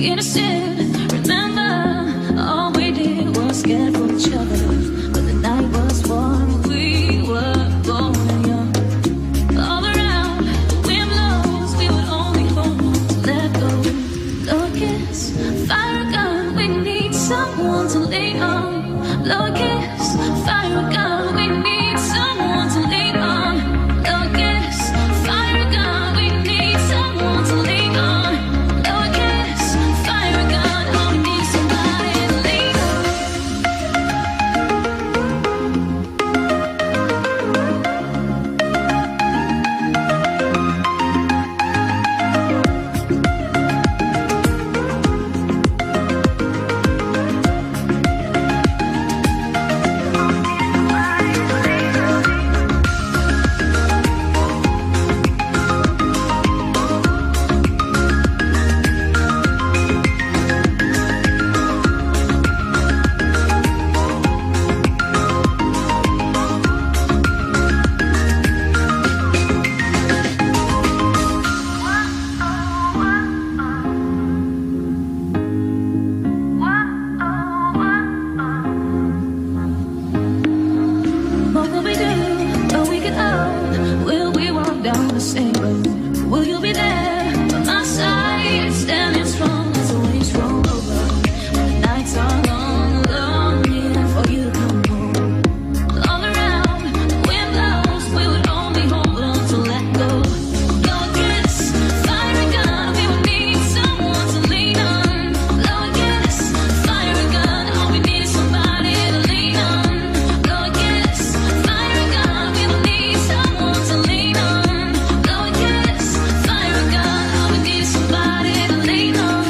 innocent. Remember, all we did was get for each other. But the night was warm, we were going young. All around, the wind blows, we would only hold on to let go. Blow a kiss, fire a gun, we need someone to lean on. Blow a kiss, fire a gun, we need someone to lean on. Blow a kiss, fire a gun, we need someone to lean on. Blow a kiss, fire a gun, oh, we need somebody to lean on. What will we do when we get old? Will we walk down the same road? Will you be there by my side, standing strong as the waves roll over? When the nights are long, longing for you to come home. All around, the wind blows, we would only hold on to let go. Blow a kiss, fire a gun, we would need someone to lean on. Blow a kiss, fire a gun, all we need is somebody to lean on. Blow a kiss, fire a gun, we will need someone to lean on. Blow a kiss, fire a gun, all we need is somebody to lean on.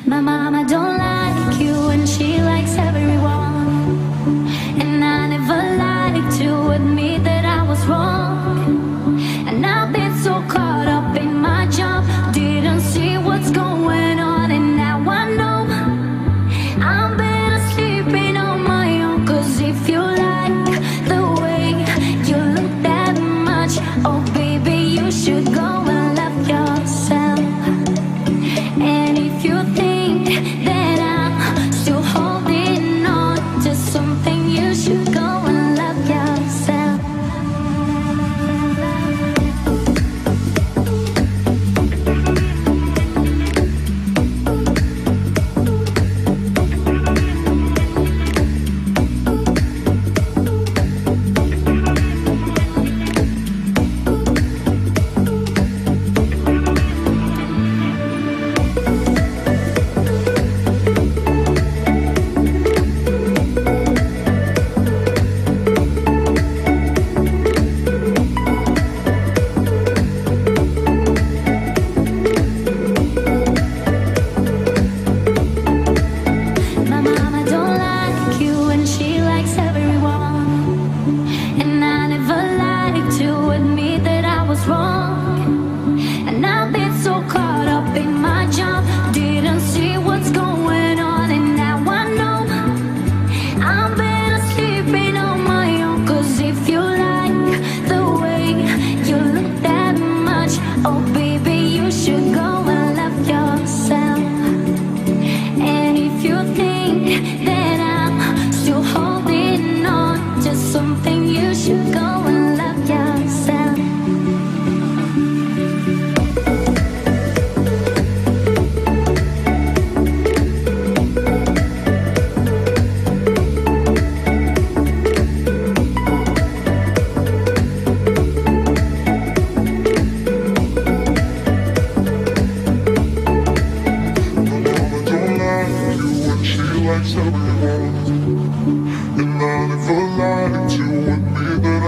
My mama don't like you and she likes everyone. And I never liked to admit that I was wrong. And I've been so caught up in my job, didn't see what's going on. And now I know I'm better sleeping on my own. Cause if you like the way you look that much, oh baby, you should go and love yourself. And if you think that I'm still holding on to something, you should go and love yourself.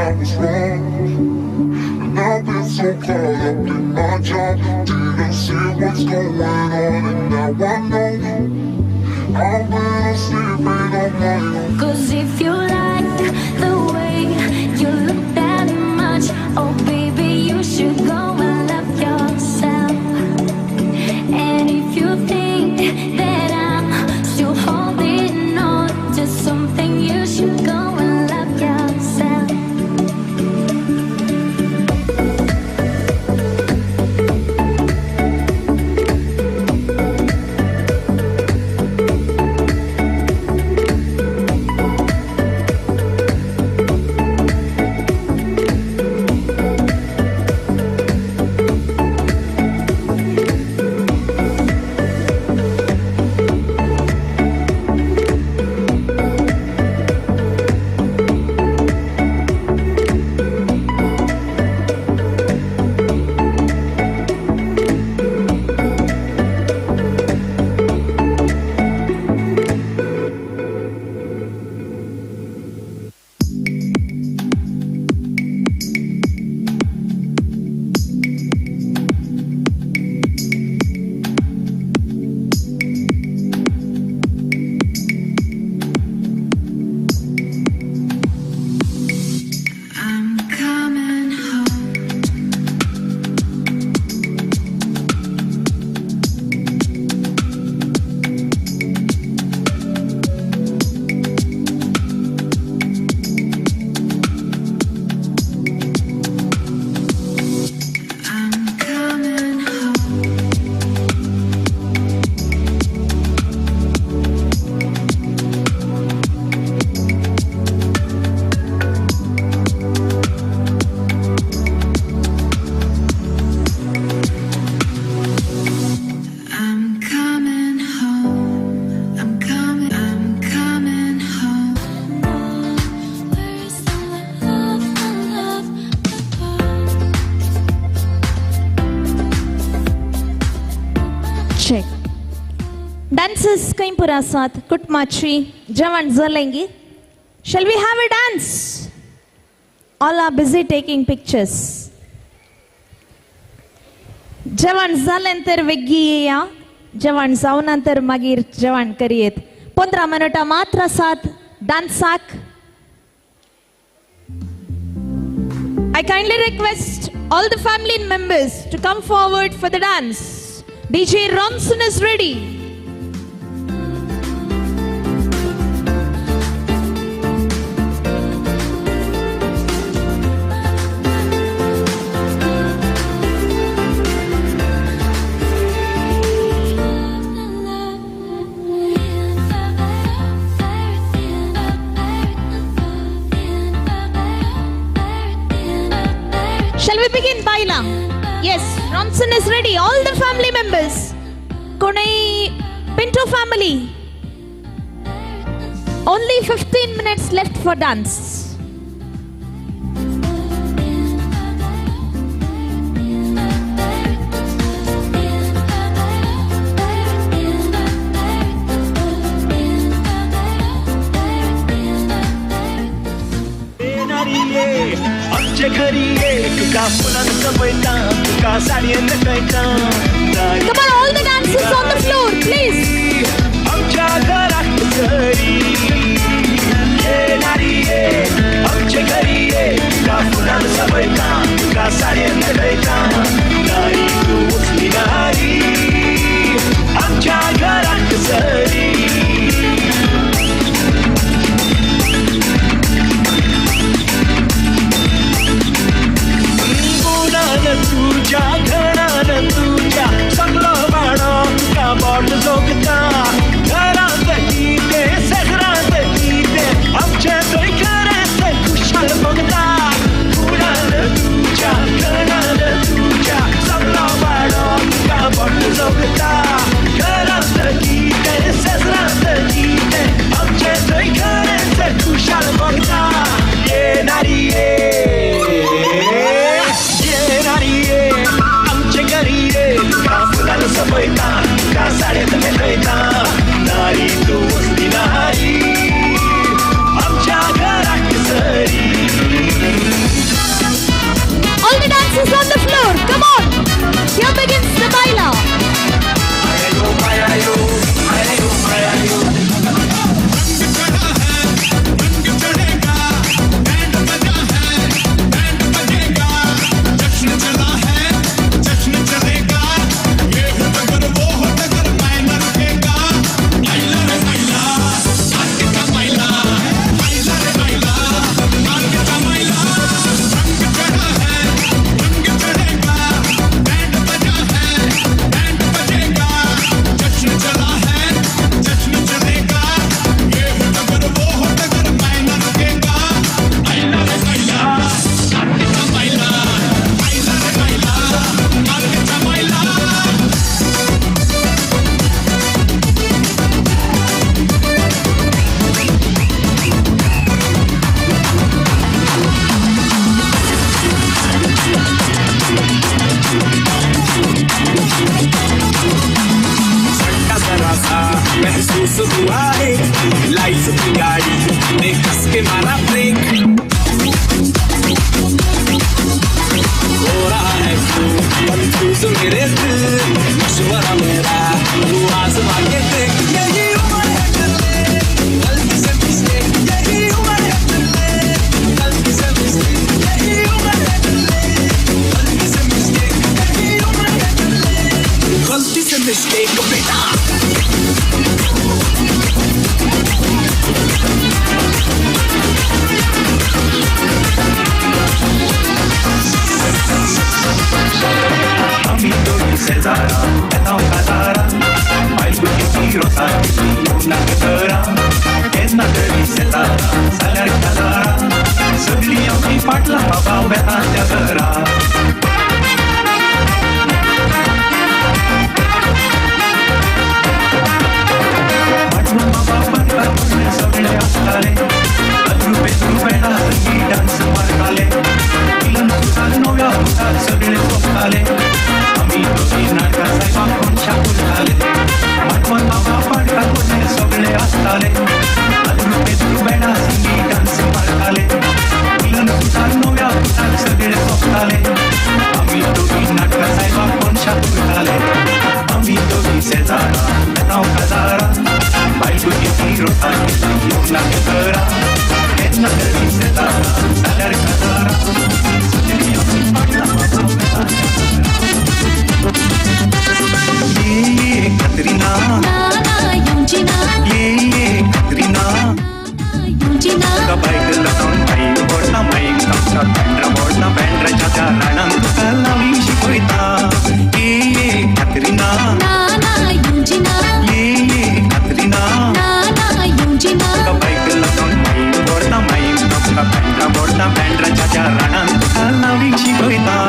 I was wrong. And I've been so caught up in my job, didn't see what's going on, and now I know I've been sleeping on my own. 'Cause if you like the way you look that much, oh baby, you should go and love yourself. And if you think that I'm still holding on to something, you should go and love yourself. Dances kain pura saath kutmachi jawan zalengi. Shall we have a dance? All are busy taking pictures. Jawan zalentar vegiya, jawan zaunantar magir jawan kariyet. 15 minuta matra saath dansak. I kindly request all the family members to come forward for the dance. DJ Ronson is ready. Shall we begin, Baila? Yes, Ronson is ready. All the family members. Konai Pinto family. Only 15 minutes left for dance. आमच्या घरी ये तुका फुलांचं बैठा तुका साडीनं कळटा Come on, all the dancers on the floor, please. आमच्या घरात घरी येणारी ये आमच्या घरी ये तुका फुलांचं बैठा तुका साडीनं कळटा नारी तू उचली नारी आमच्या घरात घरी तुझ्या घरानं तुझ्या सगळं वाढ तुका बोट जोगता घरात गीते शहरात गीते आमच्या खऱ्यात खुशाल पाटला बाबा बेताच्या घरा पाटला बाबा पाटला सगळे असताले अद्रुपे बेडा संगी डान्स मारताले मिलन सुद्धा नव्या होतात सगळे सोपताले आम्ही दोघी नाटका साहेबा कोणच्या उलटाले पाटला बाबा पाटला सगळे असताले अद्रुपे बेडा संगी डान्स मारताले मिलन सुद्धा नव्या होतात सगळे सोपताले आम्ही दोघी नाटका साहेबा कोणच्या उलटाले आम्ही दोघी शेजारा बेताव खजारा बायको किती रोटा येऊ लागे करा हेच ना तरी शेजारा झाल्यार खजारा ये कतरीना ये कतरीना का बाईक लावून बाईक बोडना बाईक कापसा बँड्राच्या त्या राणांक तुका लावी शिकवता ये कतरीना ये कतरीना का बाईक लावून बाईक बोडना बाईक कापसा बँड्राच्या त्या राणांक तुका लावी शिकवता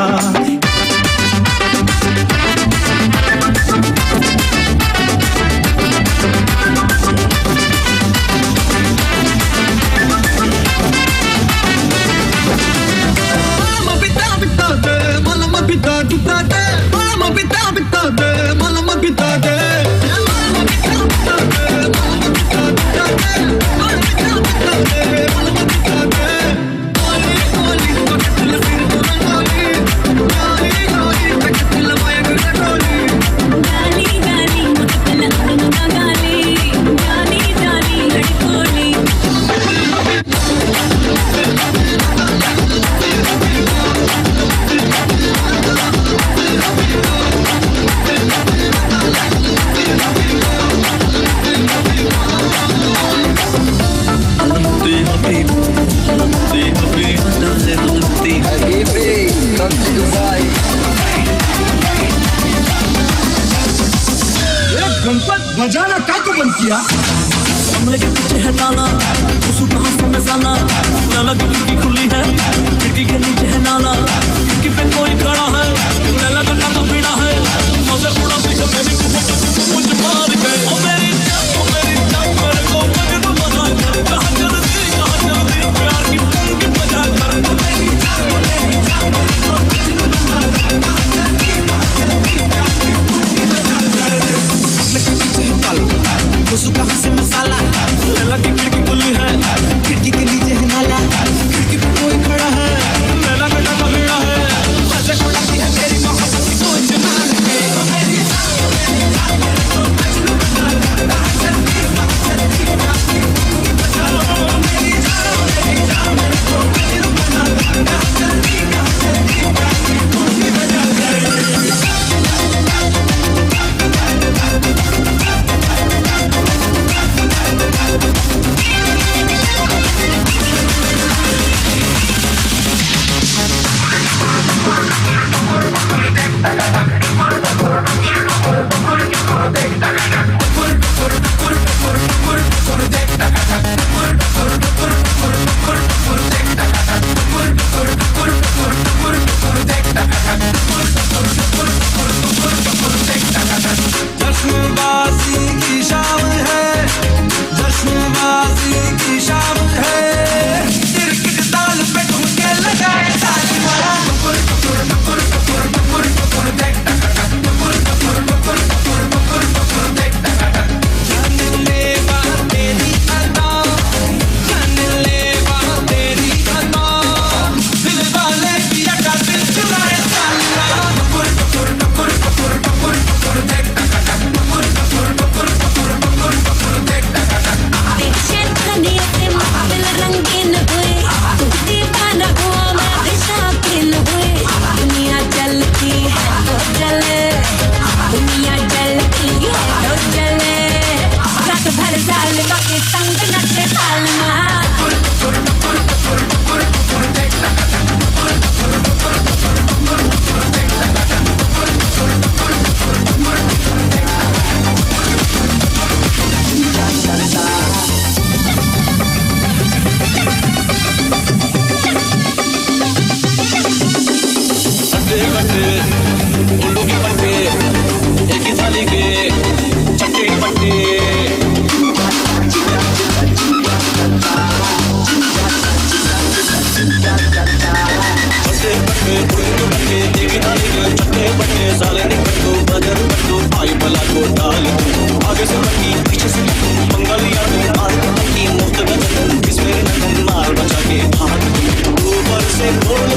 बजाना क्या को बंद किया कमरे के पीछे है ताला उस कहां से मसाला ताला की खिड़की खुली है खिड़की के नीचे है नाला खिड़की पे कोई खड़ा है ताला का तो पीड़ा है मगर थोड़ा पीछे मेरी मुझ मार गए ओ मेरी जान मेरे को मगर बना कर कहां जल्दी प्यार की पंगी बजा कर मेरी जान उस कहां से मसाला ताला की खिड़की खुली है खिड़की के नीचे है नाला खिड़की पे कोई खड़ा है उड़े बट्टे देखी डाली के चट्टे बट्टे साले निकट्टू बजर बट्टू आई बला को डाल आगे से बट्टी पीछे से मंगलिया में आर की मुफ्त गजन किस मेरे नगन मार बचा के भाग ऊपर से बोल